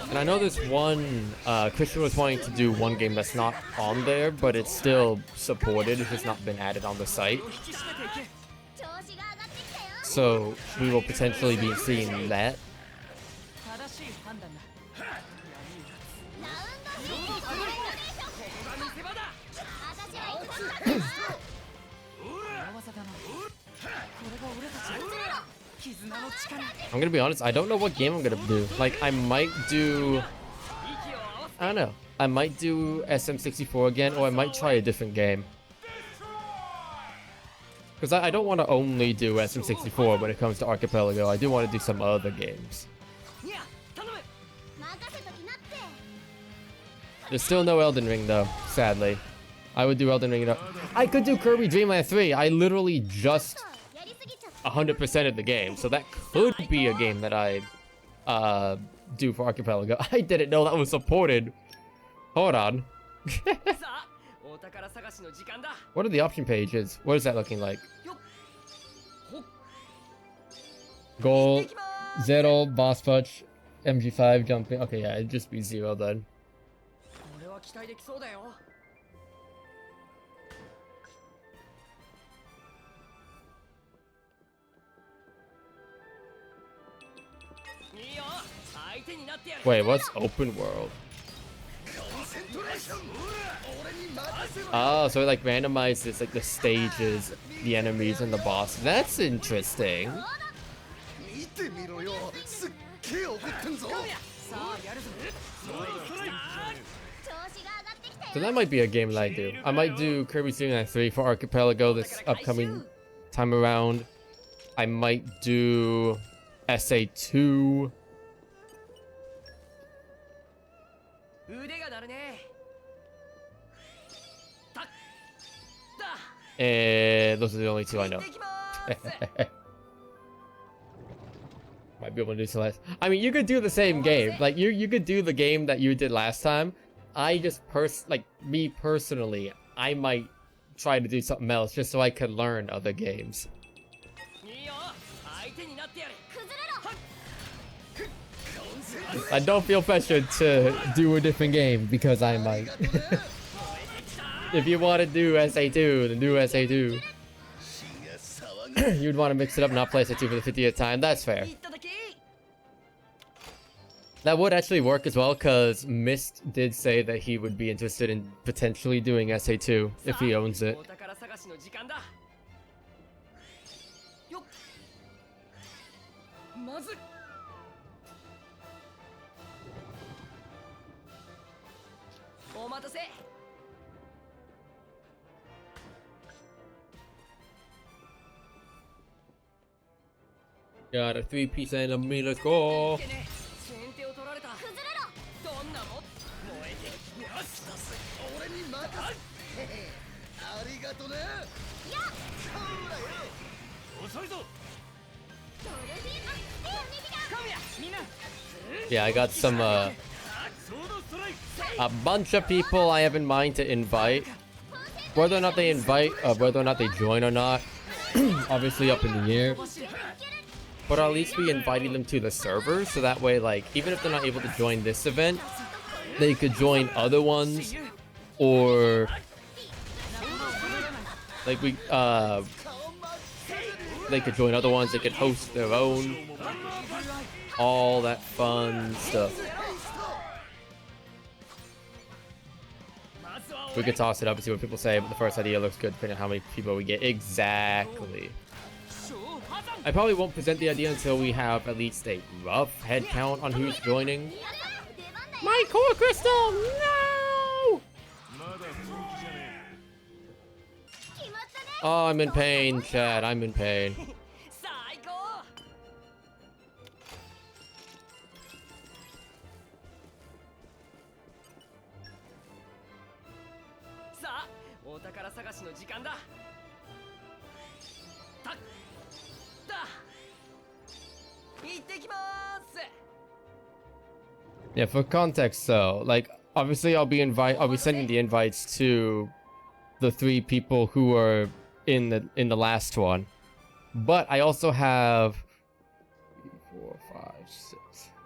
And I know there's one, Christian was wanting to do one game that's not on there, but it's still supported. It's just not been added on the site. So we will potentially be seeing that. I'm gonna be honest, I don't know what game I'm gonna do. Like, I might do... I don't know. I might do SM64 again, or I might try a different game. Because I don't want to only do SM64 when it comes to Archipelago. I do want to do some other games. There's still no Elden Ring, though, sadly. I would do Elden Ring. I could do Kirby Dream Land 3. I literally just 100% of the game, so that could be a game that I do for Archipelago. I didn't know that was supported. Hold on. What are the option pages? What is that looking like? Goal, Zero, Boss Punch, MG5, jumping. Okay, yeah, it'd just be 0 then. Wait, what's open world? Oh, so it like randomizes like the stages, the enemies, and the boss. That's interesting. So that might be a game that I do. I might do Kirby Dream Land 3 for Archipelago this upcoming time around. I might do SA2. Those are the only two I know. Might be able to do Celeste. I mean, you could do the same game. Like you could do the game that you did last time. I just me personally, I might try to do something else just so I could learn other games. いいよ相手になってやる I don't feel pressured to do a different game because I might. If you want to do SA2, then do SA2. You'd want to mix it up, not play SA2 for the 50th time. That's fair. いっただけ That would actually work as well, because Mist did say that he would be interested in potentially doing SA2 if he owns it. お宝探しの時間だよっまずお待たせ Got a 3-piece enemy, let's go! いけね先手を取られた崩れろどんなもん燃えてよし俺に任せありがとねやっほらよ遅いぞ Come here, みんな Yeah, I got some, ソードストライク a bunch of people I have in mind to invite. Whether or not they invite, whether or not they join or not, obviously up in the air. But I'll at least be inviting them to the server, so that way, like, even if they're not able to join this event, they could join other ones, or like they could join other ones, they could host their own, all that fun stuff. We could toss it up and see what people say, but the first idea looks good depending on how many people we get. Exactly. I probably won't present the idea until we have at least a rough head count on who's joining. My core crystal! No! Oh, I'm in pain, Chad. I'm in pain. さあ行こうさあお宝探しの時間だたっだ行ってきまーす Yeah, for context though, like obviously I'll be sending the invites to the 3 people who are in the last one. But I also have 4, 5,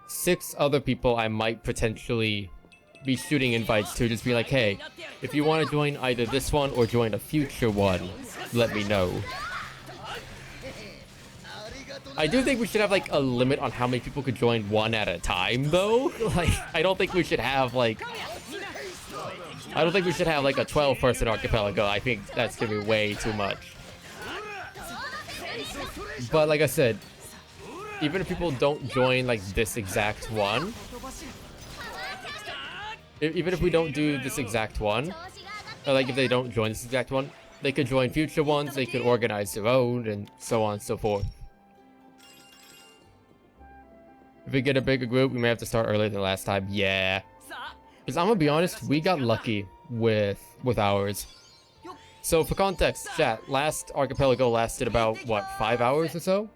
6 other people I might potentially be shooting invites to, just be like, hey, if you want to join either this one or join a future one, let me know. I do think we should have like a limit on how many people could join one at a time though. Like, I don't think we should have like a 12-person archipelago. I think that's gonna be way too much. But like I said, even if people don't join like this exact one, even if we don't do this exact one, or like if they don't join this exact one, they could join future ones, they could organize their own, and so on and so forth. If we get a bigger group, we may have to start earlier than last time. Yeah. Because I'm gonna be honest, we got lucky with ours. So for context, chat, last archipelago lasted about, what, 5 hours or so?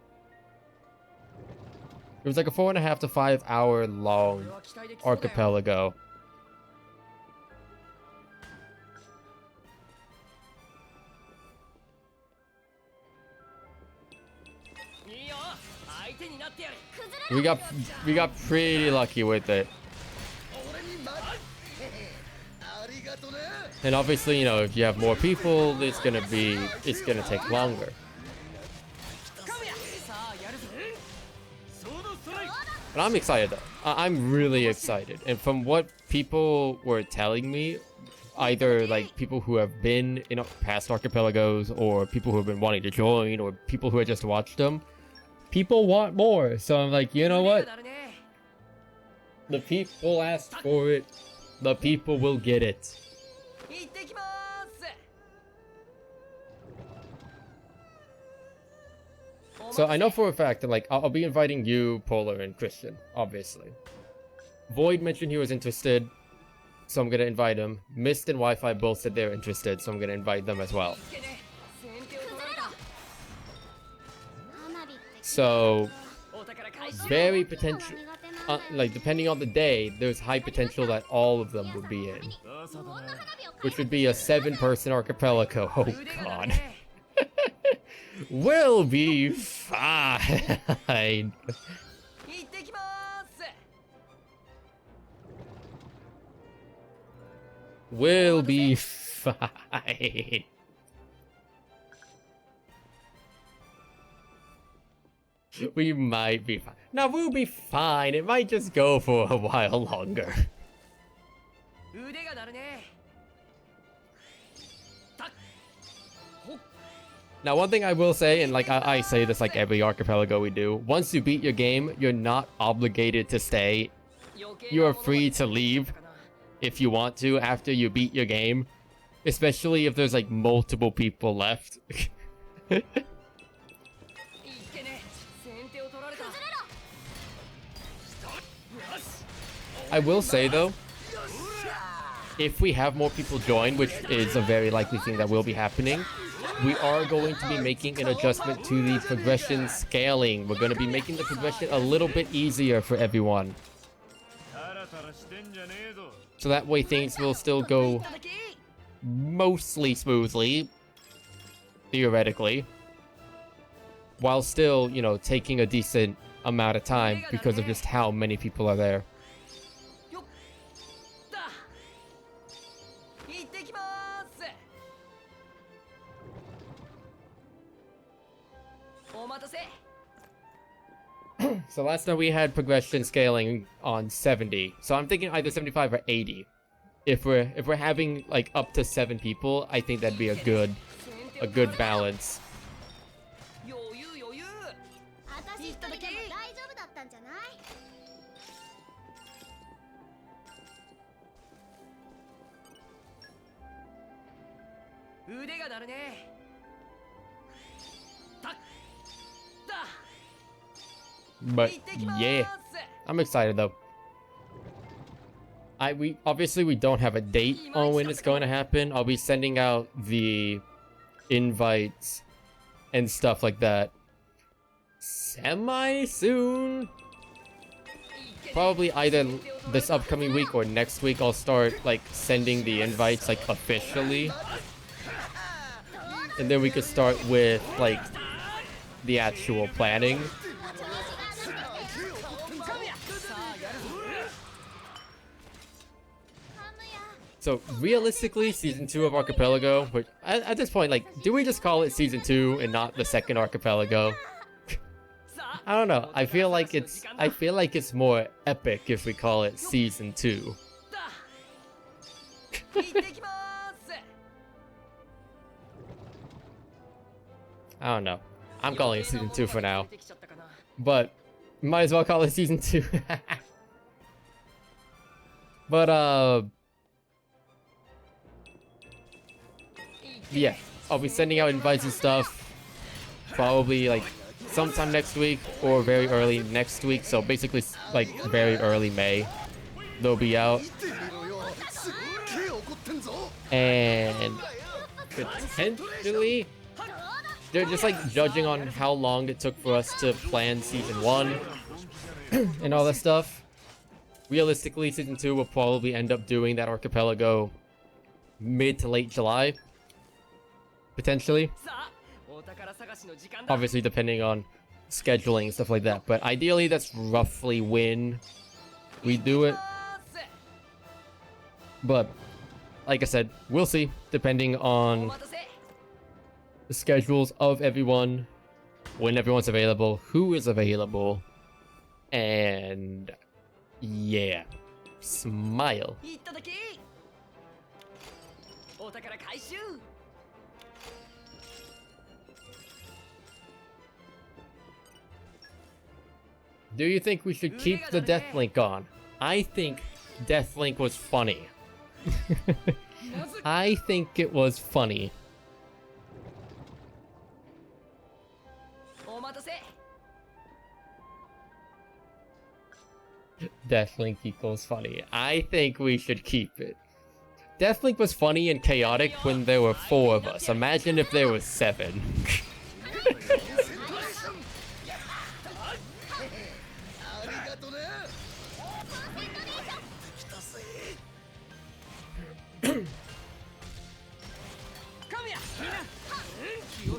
It was like a 4.5 to 5 hour long archipelago. We got pretty lucky with it. And obviously, you know, if you have more people, it's gonna take longer. But I'm excited though. I'm really excited. And from what people were telling me, either like people who have been in past archipelagos or people who have been wanting to join or people who had just watched them, people want more. So I'm like, you know what? The people asked for it. The people will get it. So I know for a fact that like I'll be inviting you, Polar, and Christian, obviously. Void mentioned he was interested, so I'm gonna invite him. Mist and Wi-Fi both said they're interested, so I'm gonna invite them as well. So very potential, like depending on the day, there's high potential that all of them would be in, which would be a 7-person archipelago. Oh god. We'll be fine. We'll be fine. We might be fine. No, we'll be fine. It might just go for a while longer. Now, one thing I will say, and like I say this like every archipelago we do, once you beat your game, you're not obligated to stay. You are free to leave if you want to after you beat your game, especially if there's like multiple people left. I will say though, if we have more people join, which is a very likely thing that will be happening, we are going to be making an adjustment to the progression scaling. We're going to be making the progression a little bit easier for everyone. So that way things will still go mostly smoothly, theoretically, while still, you know, taking a decent amount of time because of just how many people are there. So last time we had progression scaling on 70. So I'm thinking either 75 or 80. If we're having like up to 7 people, I think that'd be a good balance. But yeah, I'm excited though. We obviously don't have a date on when it's going to happen. I'll be sending out the invites and stuff like that semi soon. Probably either this upcoming week or next week I'll start like sending the invites like officially. And then we could start with like the actual planning. So realistically, season 2 of Archipelago, but at this point, like, do we just call it season 2 and not the second Archipelago? I don't know. I feel like it's more epic if we call it season 2. I don't know. I'm calling it season 2 for now. But might as well call it season 2. But yeah, I'll be sending out invites and stuff probably like sometime next week or very early next week. So basically like very early May they'll be out. And potentially they're just like judging on how long it took for us to plan season 1 and all that stuff. Realistically, season 2 will probably end up doing that archipelago mid to late July. Potentially. Obviously depending on scheduling and stuff like that. But ideally that's roughly when we do it. But like I said, we'll see depending on the schedules of everyone, when everyone's available, who is available, and yeah, smile. Do you think we should keep the Deathlink on? I think Deathlink was funny. I think it was funny. Deathlink equals funny. I think we should keep it. Deathlink was funny and chaotic when there were 4 of us. Imagine if there was 7.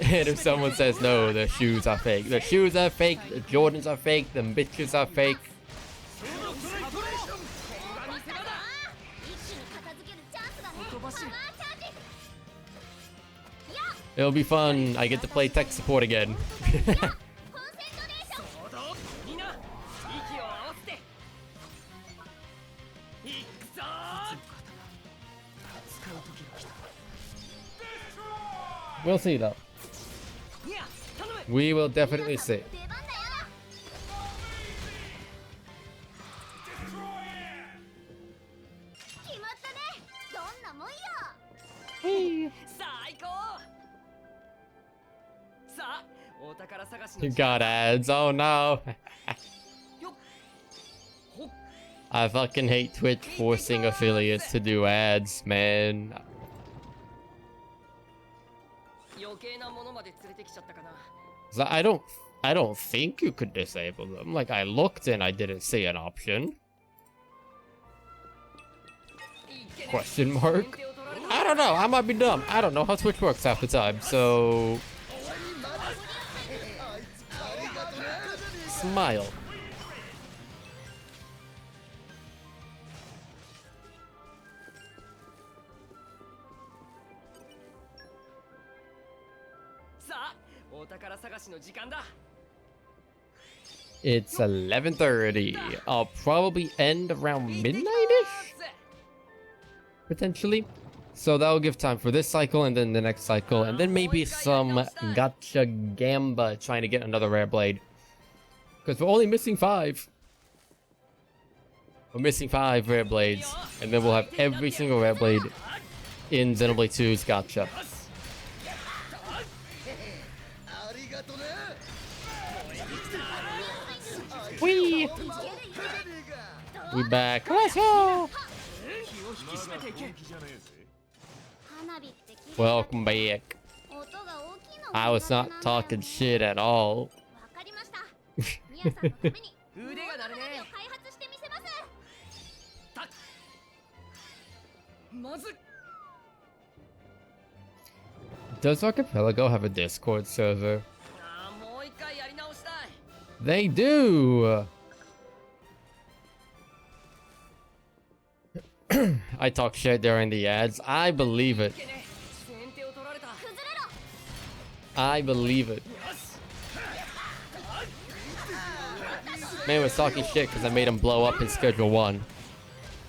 And if someone says no, the shoes are fake. The shoes are fake, the Jordans are fake, the bitches are fake. 一気に片付けるチャンスがね。パワーチャージ。いや、 It'll be fun. I get to play tech support again. コンセントレーション。みんな息を合わせていくぞー。 We'll see though. いや頼む。 We will definitely see. 出番だよ。決まったね。どんなもんよ。最高。さあお宝探しの You got ads. Oh no. よっほっ I fucking hate Twitch forcing affiliates to do ads, man. 余計なものまで連れてきちゃったかな。 So I don't think you could disable them. Like I looked and I didn't see an option. Question mark? I don't know. I might be dumb. I don't know how Twitch works half the time. So smile. さあお宝探しの時間だ。 It's 11:30. I'll probably end around midnight-ish, potentially. So that'll give time for this cycle and then the next cycle, and then maybe some Gacha Gamba trying to get another rare blade. Because we're only missing 5. We're missing 5 rare blades, and then we'll have every single rare blade in Xenoblade 2's Gacha. ありがとね。 Whee! We back. Let's go! 気を引き締めていけ。花火って綺麗。 Welcome back. 音が大きいの I was not talking shit at all. わかりました。ミヤさんのために腕が鳴るね。花火を開発してみせます。たまず Does Archipelago have a Discord server? あーもう一回やり直したい。 They do! I talk shit during the ads. I believe it. いけね先手を取られた。 崩れろ。 I believe it. Man was talking shit because I made him blow up in Schedule 1.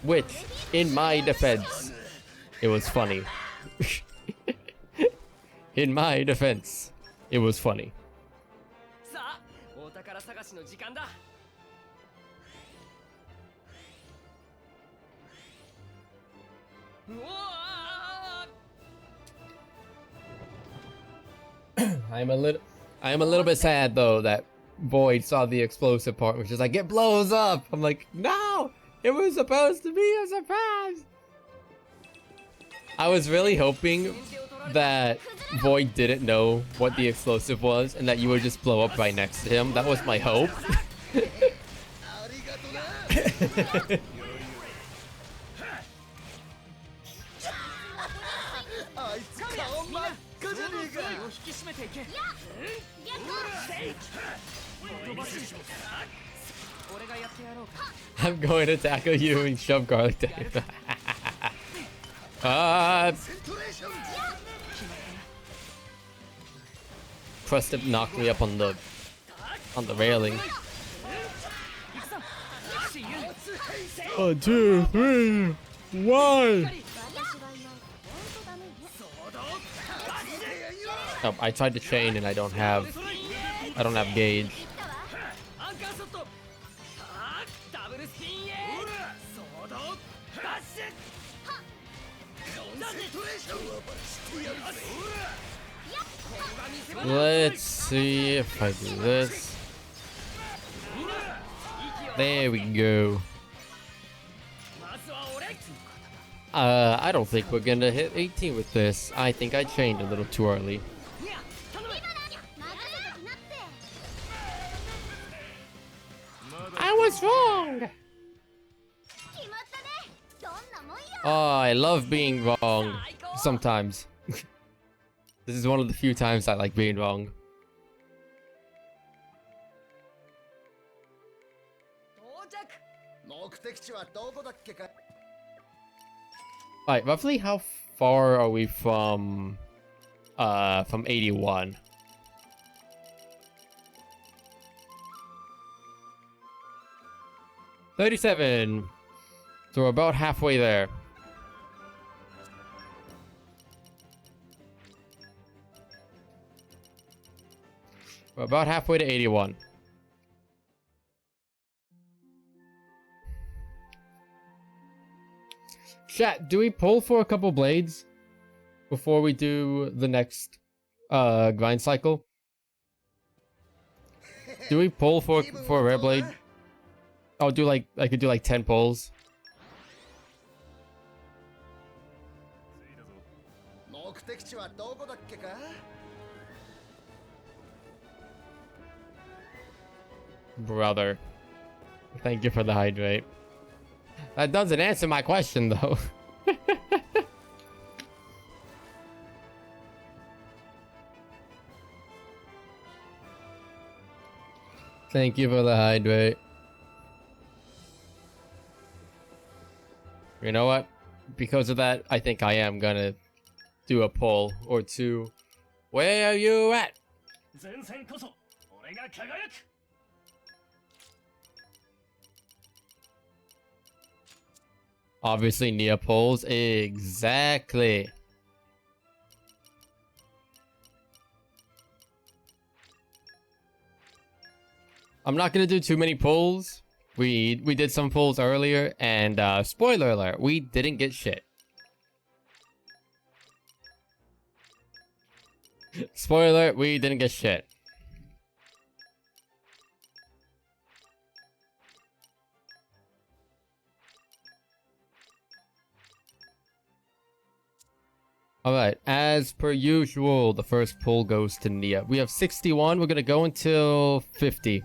Which, in my defense, it was funny. In my defense, it was funny. さあお宝探しの時間だ。 うわー I am a little bit sad though that Void saw the explosive part, which is like it blows up. I'm like, no, it was supposed to be a surprise. I was really hoping that Void didn't know what the explosive was and that you would just blow up right next to him. That was my hope. ありがとね。あいつ顔真っ赤じゃねえか。気を引き締めていけ。俺がやってやろうか。 I'm going to tackle you and shove garlic down your throat. Crust knocked me up on the railing. 1, 2, 3, 1. 私がいない。本当ダメね。 Oh, I tried to chain and I don't have gauge. アンカーショット。ダブルスピンへ。ソードダッシュ。 Let's see if I do this. There we go. I don't think we're gonna hit 18 with this. I think I chained a little too early. 任せときなって。 I was wrong! 決まったね。どんなもんよ。 Oh, I love being wrong sometimes. This is one of the few times I like being wrong. Alright, roughly how far are we from 81? $37. So we're about halfway there. We're about halfway to 81. Chat, do we pull for a couple blades before we do the next grind cycle? Do we pull for a rare blade? I'll do like I could do like 10 pulls. Brother, thank you for the hydrate. That doesn't answer my question though. Thank you for the hydrate. You know what? Because of that, I think I am gonna do a pull or two. Where are you at? Obviously, Nia pulls. Exactly. I'm not gonna do too many pulls. We did some pulls earlier, and spoiler alert, we didn't get shit. Spoiler alert, we didn't get shit. Alright, as per usual, the first pull goes to Nia. We have 61, we're gonna go until 50.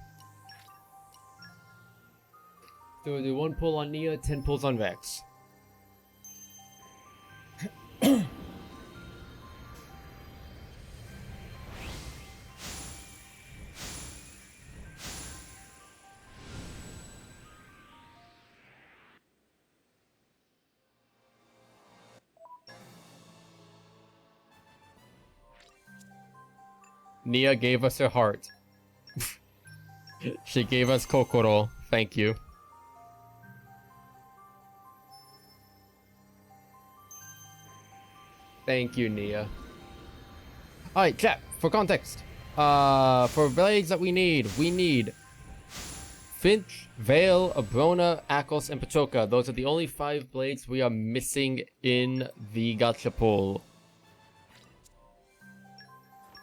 So we'll do 1 pull on Nia, 10 pulls on Vex. Nia gave us her heart. She gave us Kokoro. Thank you. Thank you, Nia. Alright, chat, for context. For blades that we need Finch, Vale, Abrona, Akos, and Pachoka. Those are the only 5 blades we are missing in the gacha pull.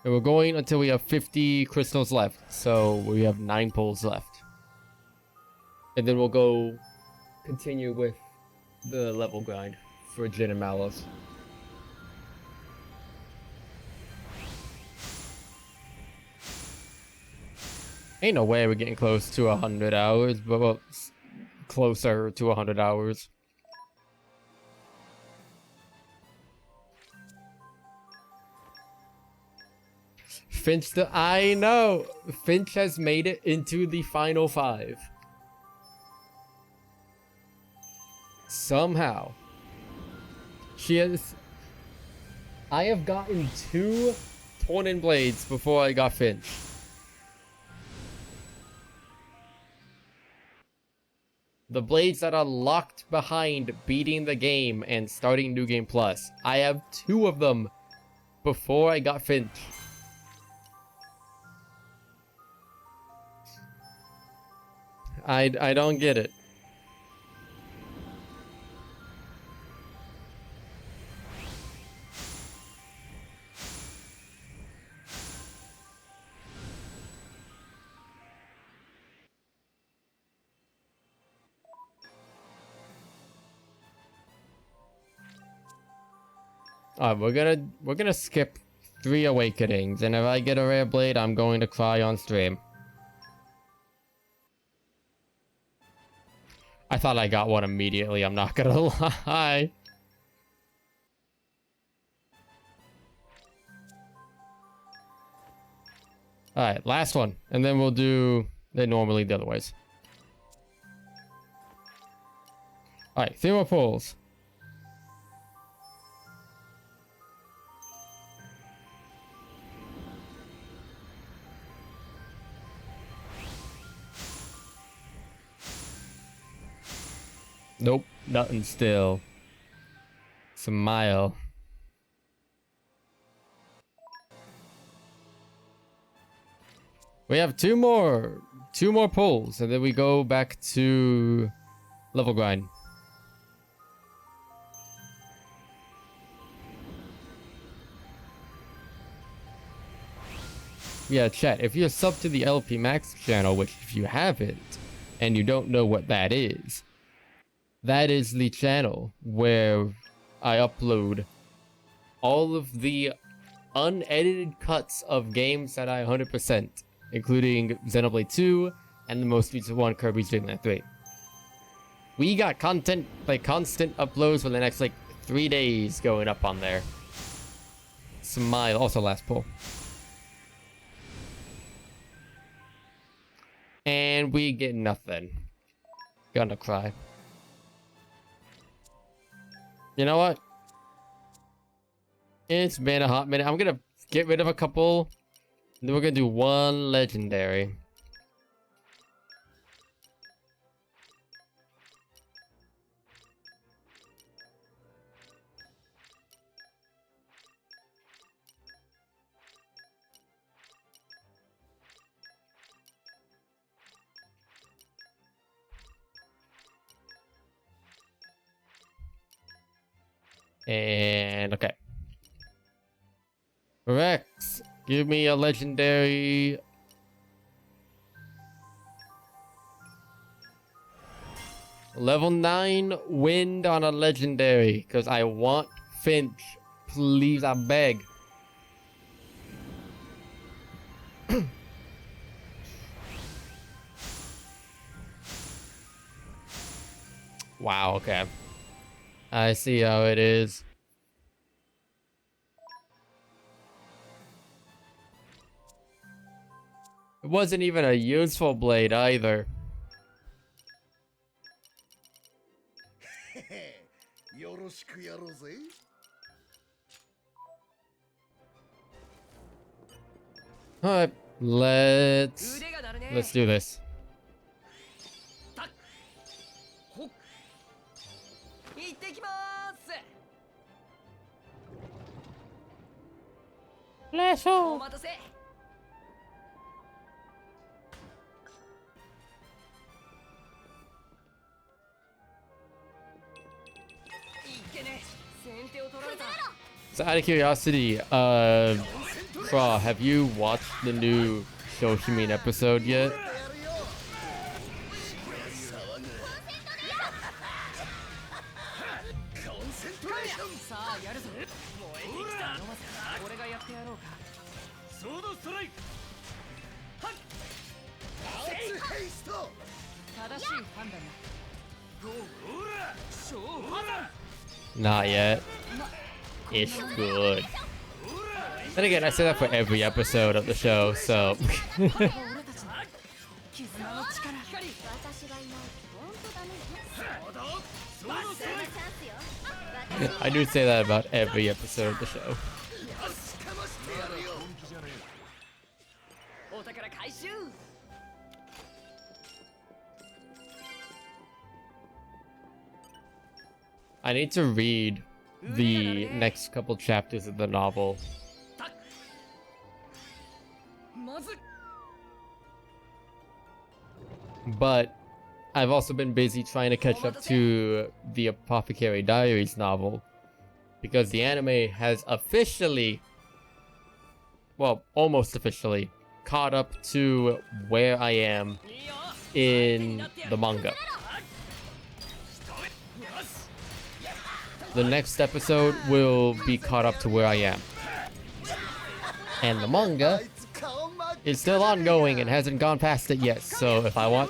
And we're going until we have 50 crystals left. So we have 9 pulls left. And then we'll continue with the level grind for Jin and Malos. Ain't no way we're getting close to 100 hours, but well, closer to 100 hours. Finch, I know! Finch has made it into the final 5. Somehow. She has... I have gotten 2 Tornin blades before I got Finch. The blades that are locked behind beating the game and starting New Game Plus. I have 2 of them before I got Finch. I don't get it. We're gonna skip 3 awakenings, and if I get a rare blade, I'm going to cry on stream. I thought I got one immediately, I'm not gonna lie. Alright, last one. And then we'll do it normally the other ways. Alright, 3 more pulls. Nope, nothing still. Smile. We have two more pulls, and then we go back to level grind. Yeah, chat, if you're sub to the LP Max channel, which if you haven't, and you don't know what that is the channel where I upload all of the unedited cuts of games that I 100%, including Xenoblade 2 and the most recent one, Kirby's Dream Land 3. We got content, like constant uploads for the next like 3 days going up on there. Smile, also last pull. And we get nothing. Gonna cry. You know what? It's been a hot minute. I'm gonna get rid of a couple. And then we're gonna do one legendary. And okay. Rex, give me a legendary. Level 9 wind on a legendary, because I want Finch. Please, I beg. Wow, okay. I see how it is. It wasn't even a useful blade either. よろしくやろうぜ。Alright, let's do this. 行ってきます。 Let's お go. 待たせ。いけね。先手を取られた。 So out of curiosity, Craw, have you watched the new Shoshimin episode yet? さあやるぞ。燃えてきた。俺がやってやろうか。ソードストライク。はっ。ヘイスト。正しい判断だ。ほら。勝負だ。 Not yet. It's good. Then again, I say that for every episode of the show, so 俺たちの絆の力。私がいないとほんとダメね。ソードストライク。チャンスよ。 I do say that about every episode of the show. お宝回収。 I need to read the next couple chapters of the novel. まず。 But I've also been busy trying to catch up to the Apothecary Diaries novel because the anime has officially, well, almost officially, caught up to where I am in the manga. The next episode will be caught up to where I am. And the manga is still ongoing and hasn't gone past it yet, so if I want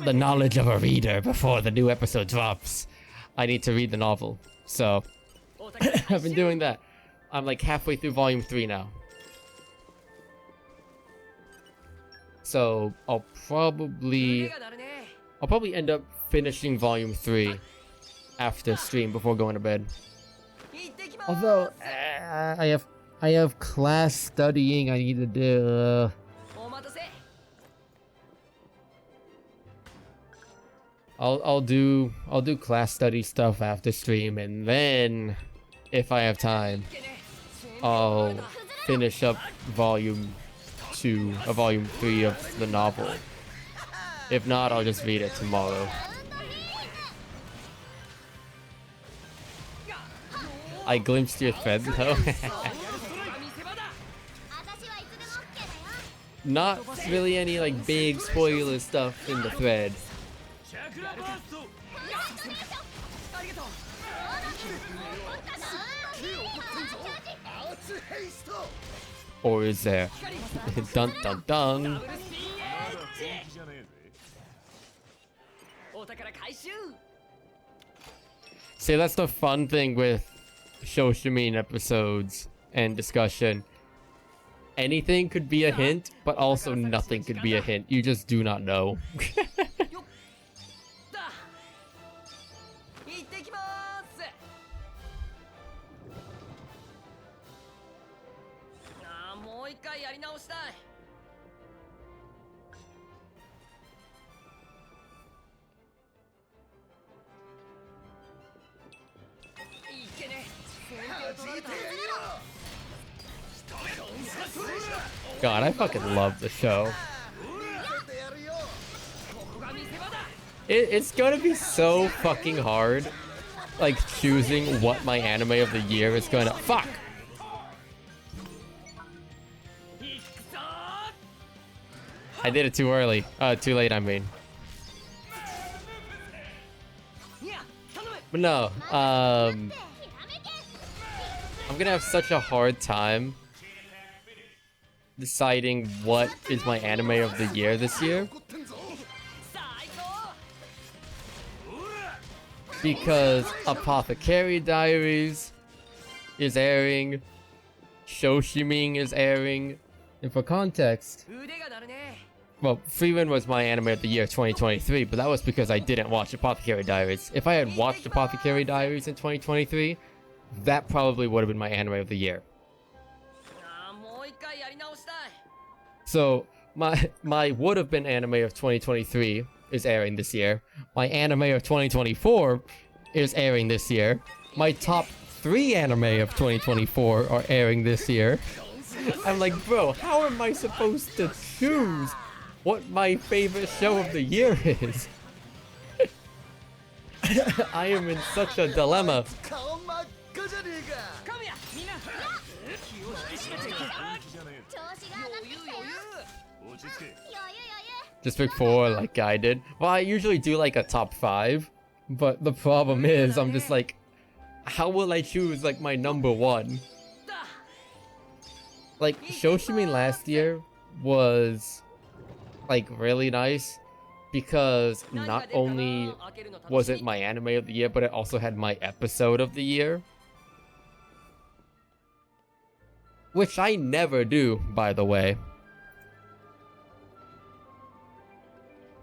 the knowledge of a reader before the new episode drops, I need to read the novel. So I've been doing that. I'm like halfway through volume 3 now. So I'll probably end up finishing volume 3 after stream before going to bed. Although I have class studying I need to do. I'll do class study stuff after stream, and then if I have time, I'll finish up volume 2 or volume 3 of the novel. If not, I'll just read it tomorrow. I glimpsed your thread though. Not really any like big spoiler stuff in the thread. Or is there? Dun dun dun. See, that's the fun thing with Shoshimin episodes and discussion. Anything could be a hint, but also nothing could be a hint. You just do not know. God, I fucking love the show. It's gonna be so fucking hard, like choosing what my anime of the year is gonna. Fuck! I did it too early. Too late, I mean. But no, I'm gonna have such a hard time deciding what is my anime of the year this year, because Apothecary Diaries is airing, Shoshimin is airing, and for context, well, Freeman was my anime of the year 2023, but that was because I didn't watch Apothecary Diaries. If I had watched Apothecary Diaries in 2023, that probably would have been my anime of the year. So my would have been anime of 2023 is airing this year. My anime of 2024 is airing this year. My top 3 anime of 2024 are airing this year. I'm like, bro, how am I supposed to choose what my favorite show of the year is? I am in such a dilemma. Just pick 4 like I did. Well, I usually do like a top 5, but the problem is I'm just like, how will I choose like my number 1? Like Shoshimin last year was like really nice because not only was it my anime of the year, but it also had my episode of the year, which I never do, by the way.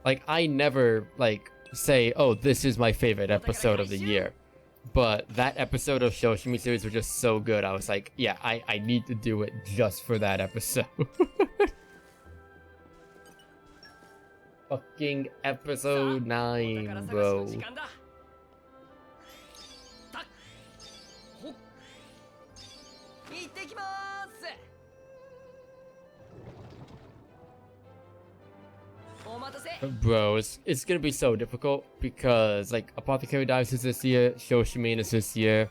Like, I never, like, say, oh, this is my favorite episode of the year. But that episode of Shoshimin series was just so good, I was like, yeah, I need to do it just for that episode. Fucking episode 9, bro. Bro, it's gonna be so difficult because like Apothecary Diaries is this year, Shoshimin is this year,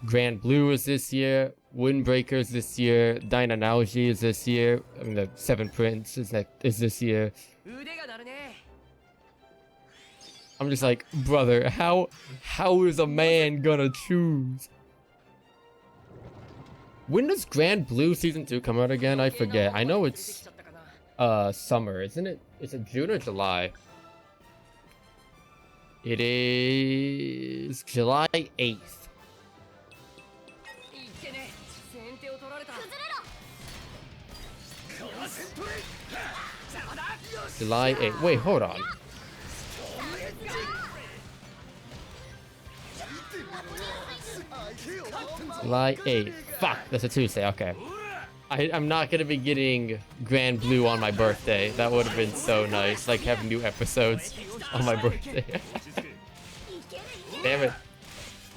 Grand Blue is this year, Windbreaker is this year, Dine Analogy is this year, I mean the Seven Prince is this year. I'm just like, brother, how is a man gonna choose? When does Grand Blue season 2 come out again? I forget. I know it's summer, isn't it? Is it June or July? It is July 8th. July 8th. Wait, hold on. July 8th. Fuck, that's a Tuesday. Okay. I'm not gonna be getting Grand Blue on my birthday. That would have been so nice. Like having new episodes on my birthday. Damn it.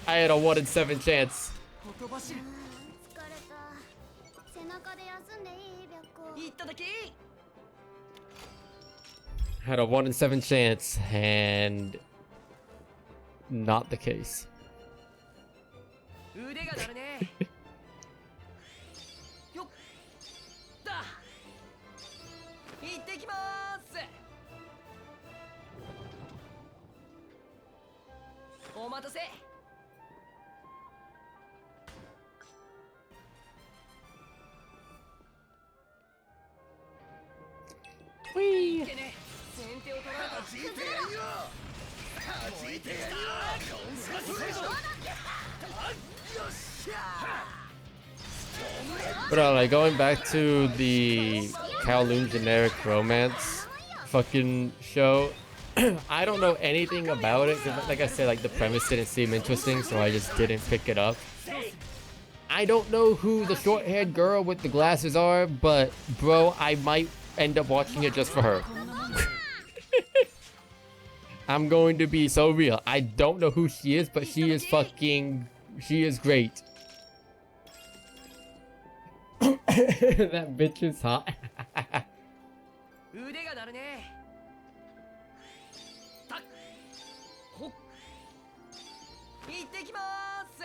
I had a 1 in 7 chance. 疲れた。背中で休んでいい？白いっただき Had a 1 in 7 chance, and not the case. 腕が鳴るねよっだ行ってきまーすお待たせ Whee! いけね先手を取られた But like going back to the Kowloon generic romance fucking show, I don't know anything about it. 'Cause like I said, like the premise didn't seem interesting, so I just didn't pick it up. I don't know who the short-haired girl with the glasses are, but bro, I might end up watching it just for her. I'm going to be so real. I don't know who she is, but she is great. That bitch is hot. 腕が鳴るねたっほっ行ってきまーす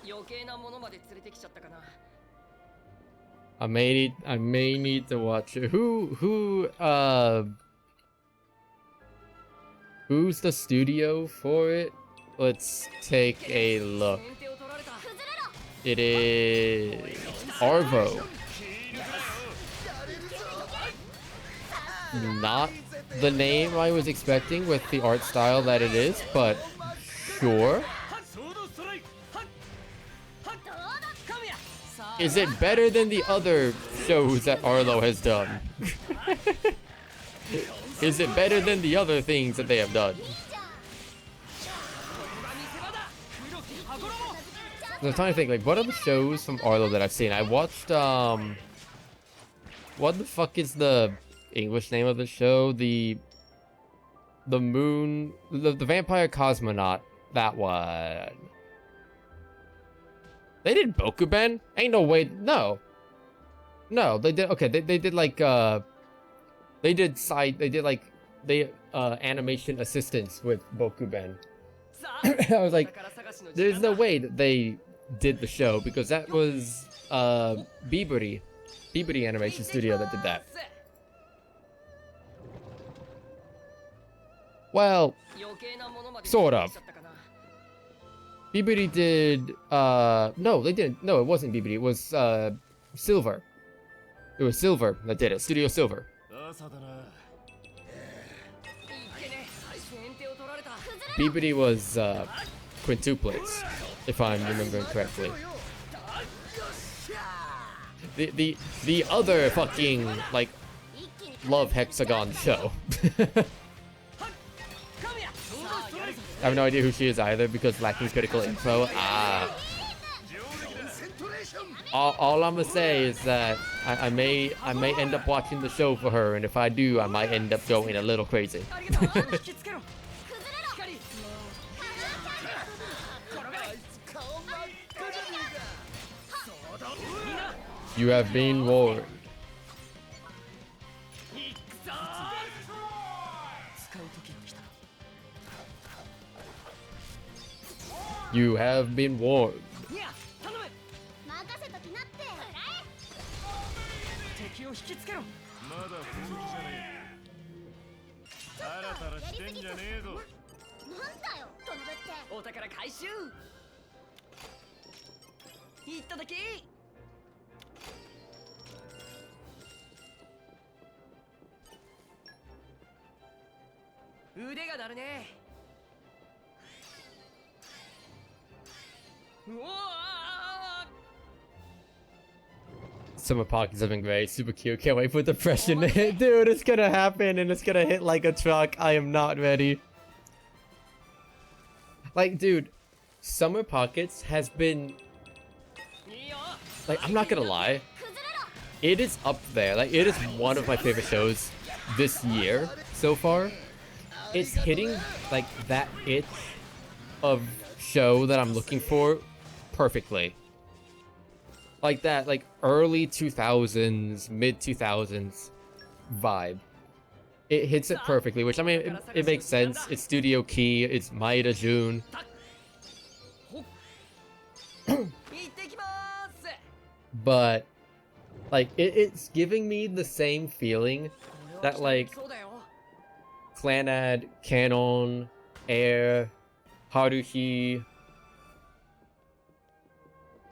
余計なものまで連れてきちゃったかな I may need to watch it. Who's the studio for it? Let's take a look. 先手を取られた It is Arvo. Not the name I was expecting with the art style that it is, but sure. Is it better than the other shows that Arlo has done? Is it better than the other things that they have done? I'm trying to think, like, what other shows from Arlo that I've seen? I watched, what the fuck is the English name of the show? The Vampire Cosmonaut. That one. They did Bokuben? Ain't no way. No. No, they did. Okay, they did like animation assistance with Bokuben. I was like, there's no way that they did the show because that was Biburi Animation Studio that did that. Well, sort of. Biburi did no, they didn't. No, it wasn't Biburi. It was Silver. It was Silver that did it. Studio Silver. Biburi was quintuplets, if I'm remembering correctly. The other fucking like Love Hexagon show. I have no idea who she is either because lacking critical info. All I'm gonna say is that I may end up watching the show for her, and if I do, I might end up going a little crazy. You have been warned. You have been warned. 任せときなって敵を引きつけろまだ本気じゃねえタラタラしてんじゃねえぞなんだよこの物件お宝回収いっただき腕が鳴るねうわ Summer Pockets have been great. Super cute. Can't wait for depression to hit. Dude, it's gonna happen and it's gonna hit like a truck. I am not ready. Like, dude, Summer Pockets has been... Like, I'm not gonna lie. It is up there. Like, it is one of my favorite shows this year so far. It's hitting, like, that itch of show that I'm looking for perfectly. Like that, like, early 2000s, mid 2000s vibe. It hits it perfectly, which, I mean, it makes sense. It's Studio Key, it's Maeda June. But, like, it's giving me the same feeling that, like, Clannad, Canon, Air, Haruhi...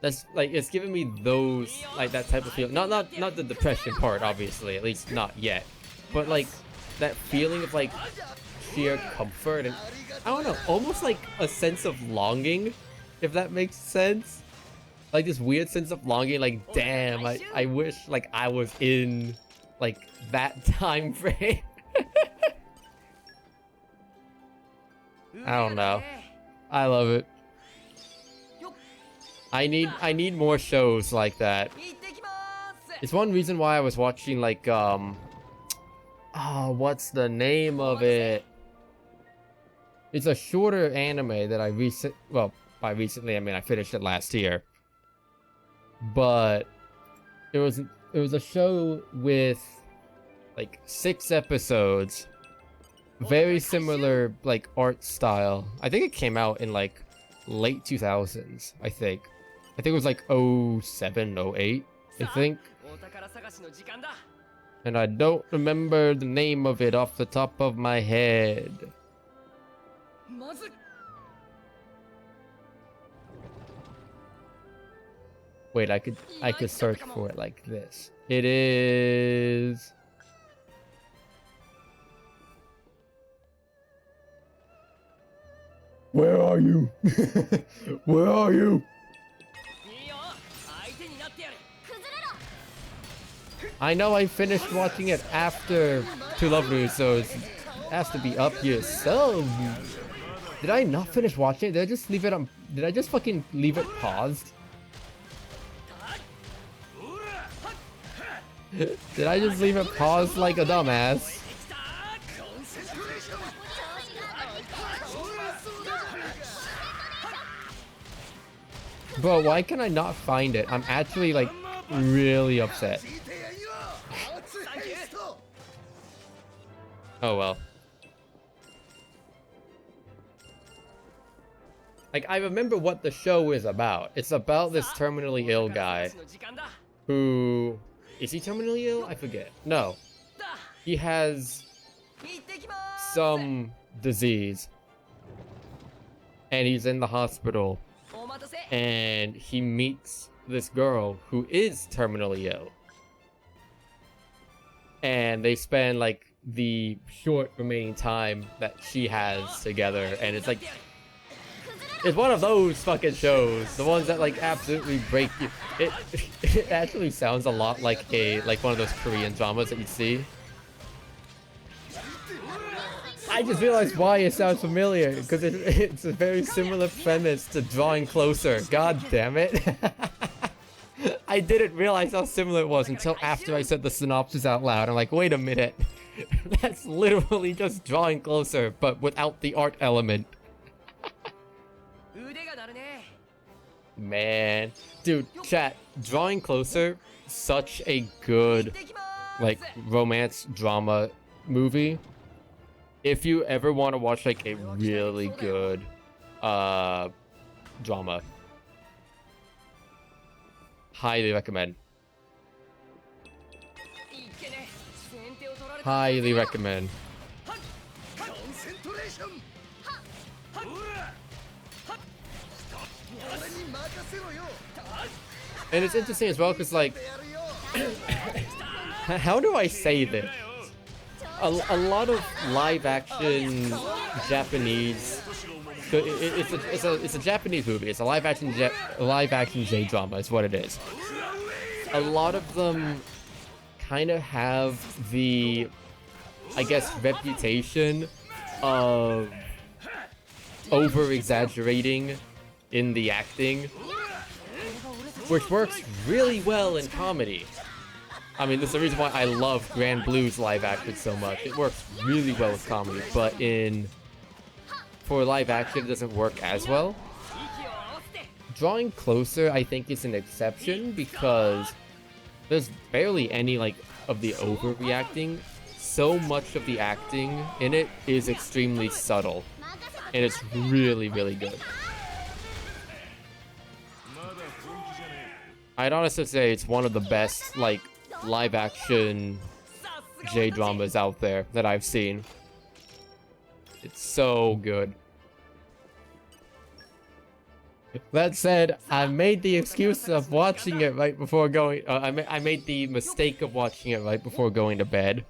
That's, like, it's giving me those, like, that type of feeling. Not the depression part, obviously, at least not yet. But, like, that feeling of, like, sheer comfort and, I don't know, almost like a sense of longing, if that makes sense. Like, this weird sense of longing, like, damn, I wish, like, I was in, like, that time frame. I don't know. I love it. I need more shows like that. It's one reason why I was watching, like, what's the name of it? It's a shorter anime that well, by recently I mean I finished it last year. But it was a show with, like, 6 episodes. Very similar, like, art style. I think it came out in, like, late 2000s, I think it was like 07, 08, I think. And I don't remember the name of it off the top of my head. Wait, I could search for it like this. It is... Where are you? Where are you? I know I finished watching it after To Love Ru, so it has to be up here. So, did I not finish watching it? Did I just leave it on? Did I just fucking leave it paused? Did I just leave it paused like a dumbass? Bro, why can I not find it? I'm actually, like, really upset. Oh well. Like, I remember what the show is about. It's about this terminally ill guy who... Is he terminally ill? I forget. No. He has some disease. And he's in the hospital. And he meets this girl who is terminally ill. And they spend, like, the short remaining time that she has together, and it's like, it's one of those fucking shows, the ones that, like, absolutely break you. It actually sounds a lot like one of those Korean dramas that you see. I just realized why it sounds familiar, because it's a very similar premise to Drawing Closer. God damn it. I didn't realize how similar it was until after I said the synopsis out loud. I'm like, wait a minute. That's literally just Drawing Closer, but without the art element. Man. Dude, chat, Drawing Closer, such a good, like, romance drama movie. If you ever want to watch, like, a really good drama, highly recommend. Highly recommend. And it's interesting as well because, like, how do I say this? A lot of live action Japanese. It's a Japanese movie. It's a live action J drama. Is what it is. a lot of them kind of have the, I guess, reputation of over-exaggerating in the acting, which works really well in comedy. I mean, this is the reason why I love Grand Blue's live action so much. It works really well with comedy, but for live action, it doesn't work as well. Drawing Closer, I think, is an exception because there's barely any of the overreacting. So much of the acting in it is extremely subtle, and it's really, really good. I'd honestly say it's one of the best live action J-dramas out there that I've seen. It's so good. That said, I made the excuse of watching it right before going. I made the mistake of watching it right before going to bed.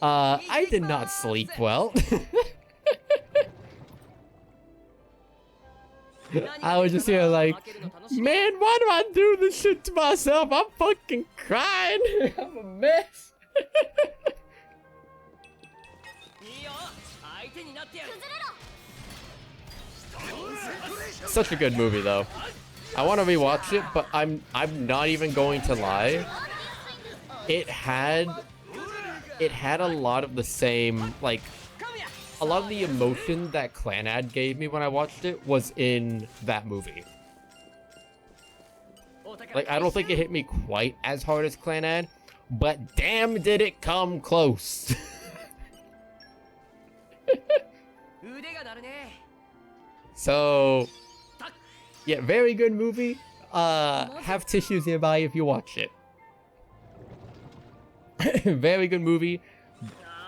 I did not sleep well. I was just here like, man, why do I do this shit to myself? I'm fucking crying. I'm a mess. Such a good movie, though. I want to rewatch it, but I'm not even going to lie. It had a lot of the same, a lot of the emotion that Clanad gave me when I watched it was in that movie. I don't think it hit me quite as hard as Clanad, but damn did it come close. So, yeah, very good movie. Have tissues nearby if you watch it. Very good movie,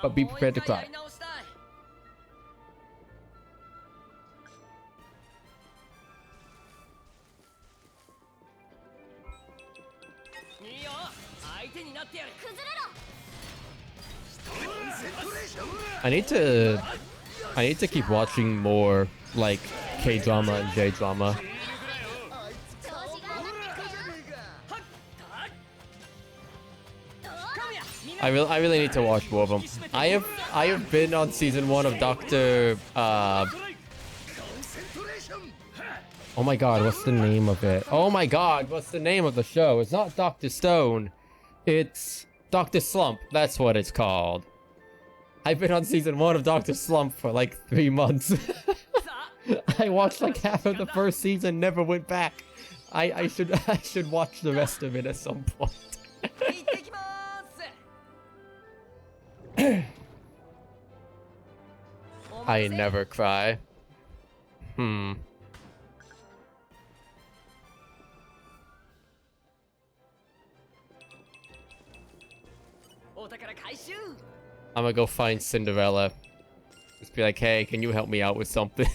but be prepared to cry. I need to keep watching more K-drama and J-drama. I really need to watch more of them. I have been on season 1 of Doctor. Oh my god, what's the name of it? Oh my god, what's the name of the show? It's not Dr. Stone. It's Dr. Slump. That's what it's called. I've been on season 1 of Dr. Slump for 3 months. I watched half of the first season, never went back. I should watch the rest of it at some point. I never cry. I'm gonna go find Cinderella. Just be like, hey, can you help me out with something?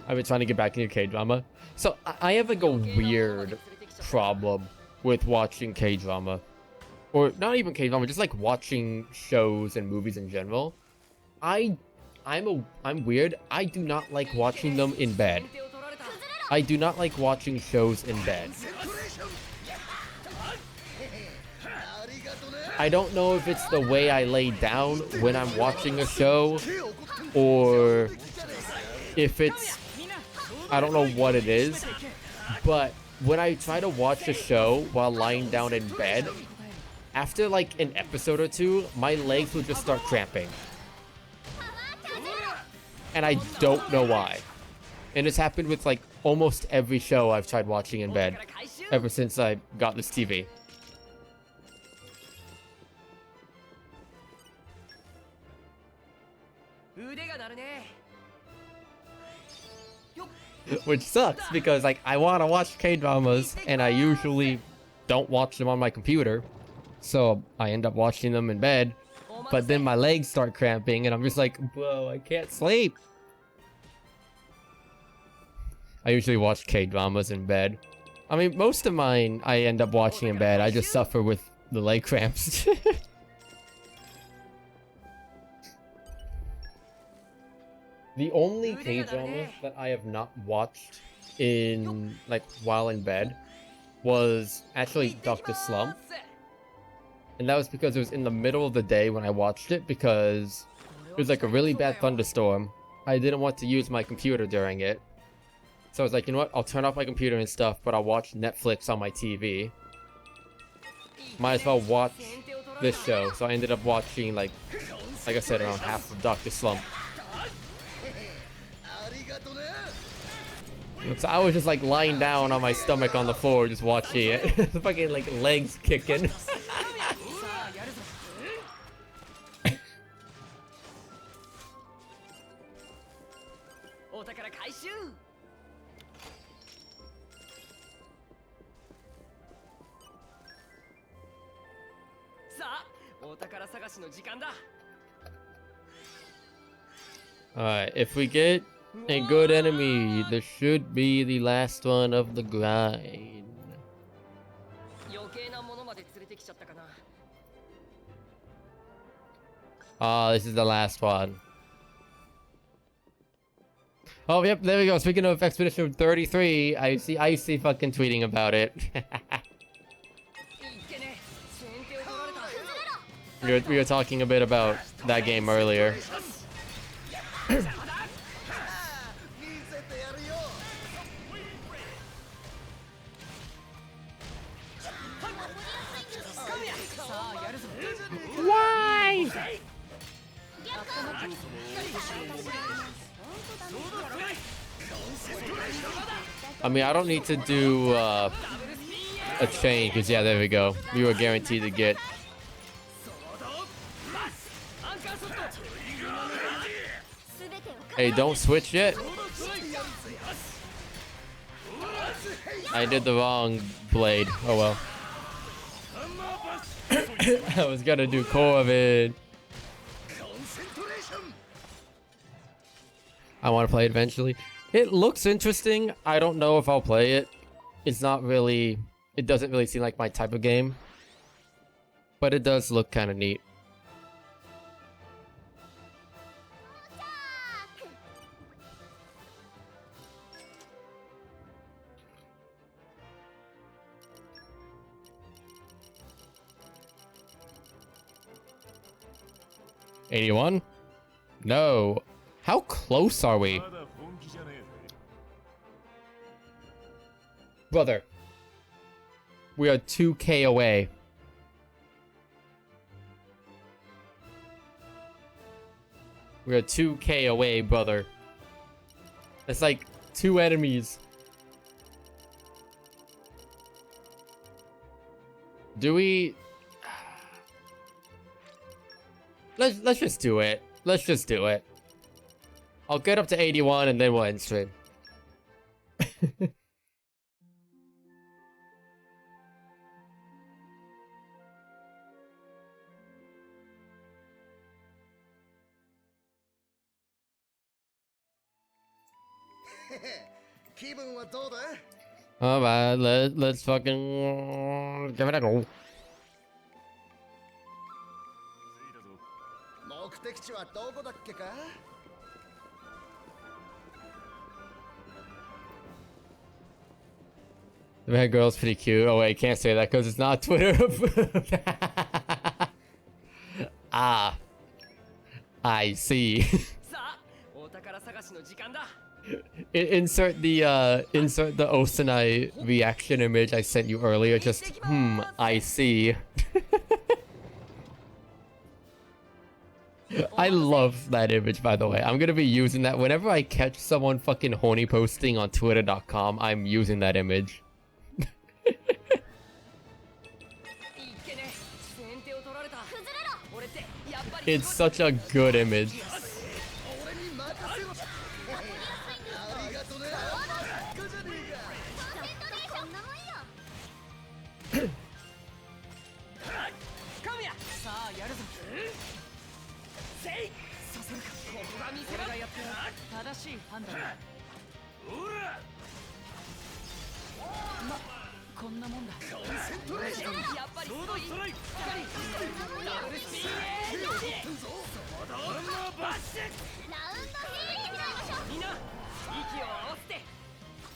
I've been trying to get back into K-drama. So I have a weird problem with watching K-drama. Or not even K-drama, just watching shows and movies in general. I'm weird. I do not like watching them in bed. I do not like watching shows in bed. I don't know if it's the way I lay down when I'm watching a show, or if it's, I don't know what it is, but when I try to watch a show while lying down in bed, after an episode or two, my legs will just start cramping. And I don't know why. And it's happened with almost every show I've tried watching in bed ever since I got this TV. Which sucks because I want to watch K-dramas and I usually don't watch them on my computer. So I end up watching them in bed. But then my legs start cramping and I'm just like, whoa, I can't sleep. I usually watch K-dramas in bed. I mean, most of mine I end up watching in bed. I just suffer with the leg cramps. The only K-drama that I have not watched in, like, while in bed was actually Dr. Slump. And that was because it was in the middle of the day when I watched it, because it was like a really bad thunderstorm. I didn't want to use my computer during it. So I was like, you know what, I'll turn off my computer and stuff, but I'll watch Netflix on my TV. Might as well watch this show. So I ended up watching, like I said, around half of Dr. Slump. So I was just like lying down on my stomach on the floor just watching it. Fucking like legs kicking. Alright, if we get a good enemy, this should be the last one of the grind. Ah, this is the last one. Oh, yep, there we go. Speaking of Expedition 33, I see Icy fucking tweeting about it. We were talking a bit about that game earlier. Why? I mean, I don't need to do a change, because yeah, there we go. We were guaranteed to get. Hey, don't switch yet. I did the wrong blade. Oh well. I was gonna do Corvid. I want to play it eventually. It looks interesting. I don't know if I'll play it. It's not really... It doesn't really seem like my type of game. But it does look kind of neat. $81? No. How close are we? Brother. We are 2K away. We are 2K away, brother. It's like 2 enemies. Do we... Let's just do it. Let's just do it. I'll get up to 81 and then we'll end stream. Alright, let's fucking give it a go. The red girl's pretty cute. Oh wait, can't say that because it's not Twitter. Ah, I see. Insert the Osanai reaction image I sent you earlier. Just I see. I love that image, by the way. I'm gonna be using that whenever I catch someone fucking horny posting on twitter.com. I'm using that image. It's such a good image.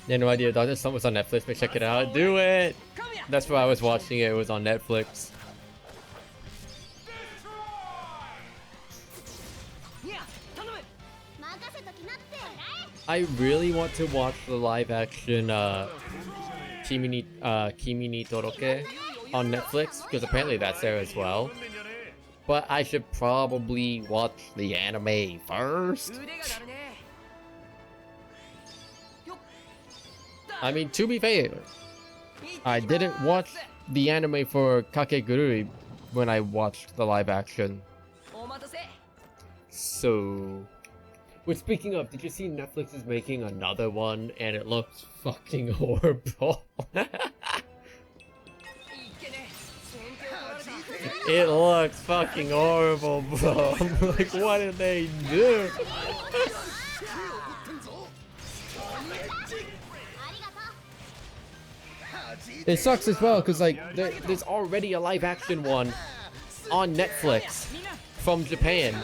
Yeah, no idea. Doctor Slump was on Netflix, but check it out. Do it! That's where I was watching it. It was on Netflix. I really want to watch the live action Kimi ni Toroke on Netflix, because apparently that's there as well. But I should probably watch the anime first. I mean, to be fair, I didn't watch the anime for Kakegurui when I watched the live action. So... But speaking of, did you see Netflix is making another one and it looks fucking horrible? It looks fucking horrible, bro. I'm like, what did they do? It sucks as well, because like, there's already a live action one on Netflix from Japan.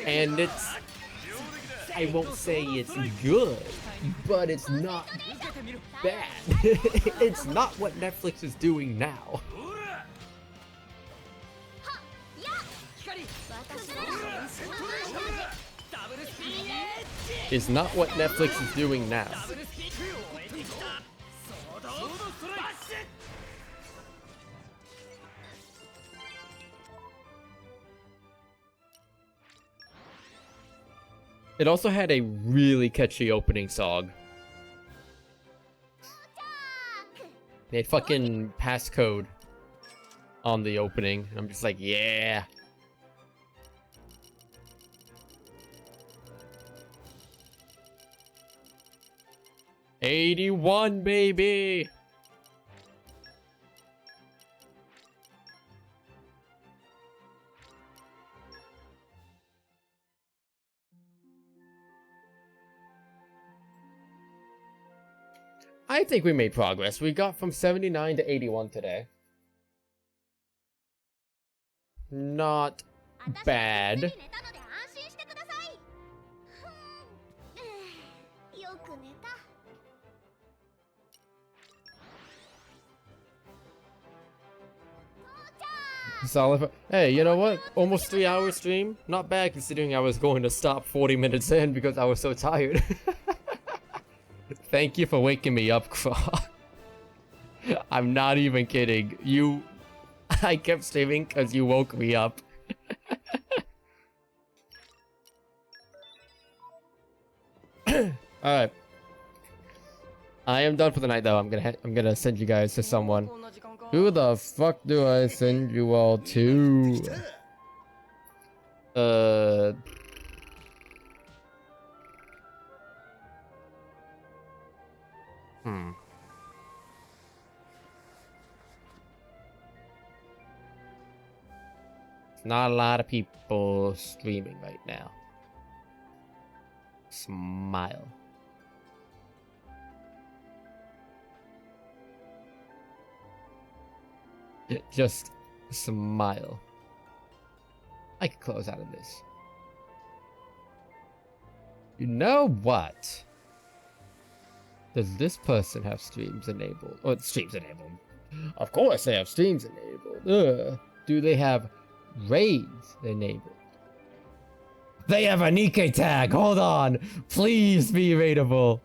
And it's... I won't say it's good, but it's not bad. It's not what Netflix is doing now. It's not what Netflix is doing now. It also had a really catchy opening song. They had fucking passcode on the opening. I'm just like, yeah. '81, baby. I think we made progress. We got from 79 to 81 today. Not bad. Solid. Hey, you know what? Almost 3 hour stream. Not bad considering I was going to stop 40 minutes in because I was so tired. Thank you for waking me up, Craw. I'm not even kidding. I kept streaming because you woke me up. Alright. I am done for the night though. I'm gonna send you guys to someone. Who the fuck do I send you all to? Not a lot of people streaming right now. Smile. Just smile. I could close out of this. You know what? Does this person have streams enabled? Oh, streams enabled. Of course they have streams enabled. Do they have raids enabled? They have a Nikkei tag. Hold on. Please be raidable.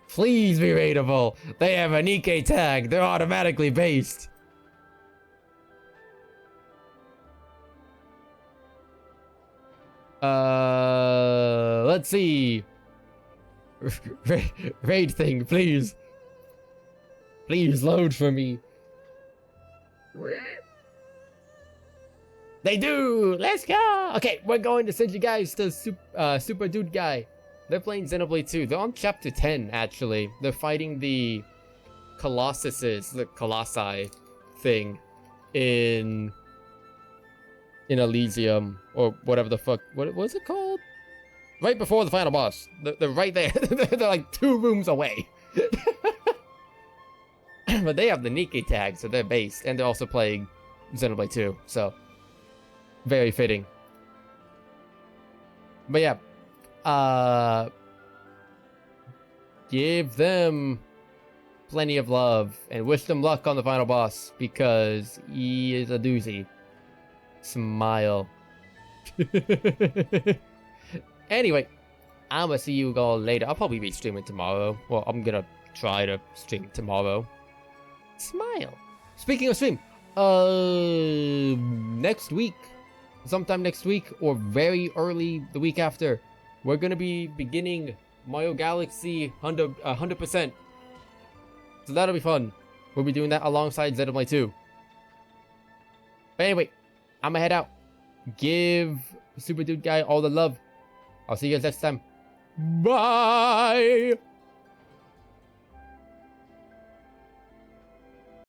Please be raidable. They have a Nikkei tag. They're automatically based. Let's see. Raid thing, please. Please load for me. They do! Let's go! Okay, we're going to send you guys to Super Dude Guy. They're playing Xenoblade 2. They're on chapter 10, actually. They're fighting the the Colossi thing in Elysium, or whatever the fuck. What was it called? Right before the final boss. They're right there. They're like 2 rooms away. but they have the Nikkei tag, so they're based, and they're also playing Xenoblade 2, so very fitting. But yeah, give them plenty of love and wish them luck on the final boss because he is a doozy. Smile. Anyway, I'm gonna see you all later. I'll probably be streaming tomorrow. Well, I'm gonna try to stream tomorrow. Smile. Speaking of stream, next week, sometime next week or very early the week after, we're gonna be beginning Mario Galaxy 100%. So that'll be fun. We'll be doing that alongside Xenoblade 2. But anyway, I'm gonna head out. Give Super Dude Guy all the love. I'll see you guys next time. Bye!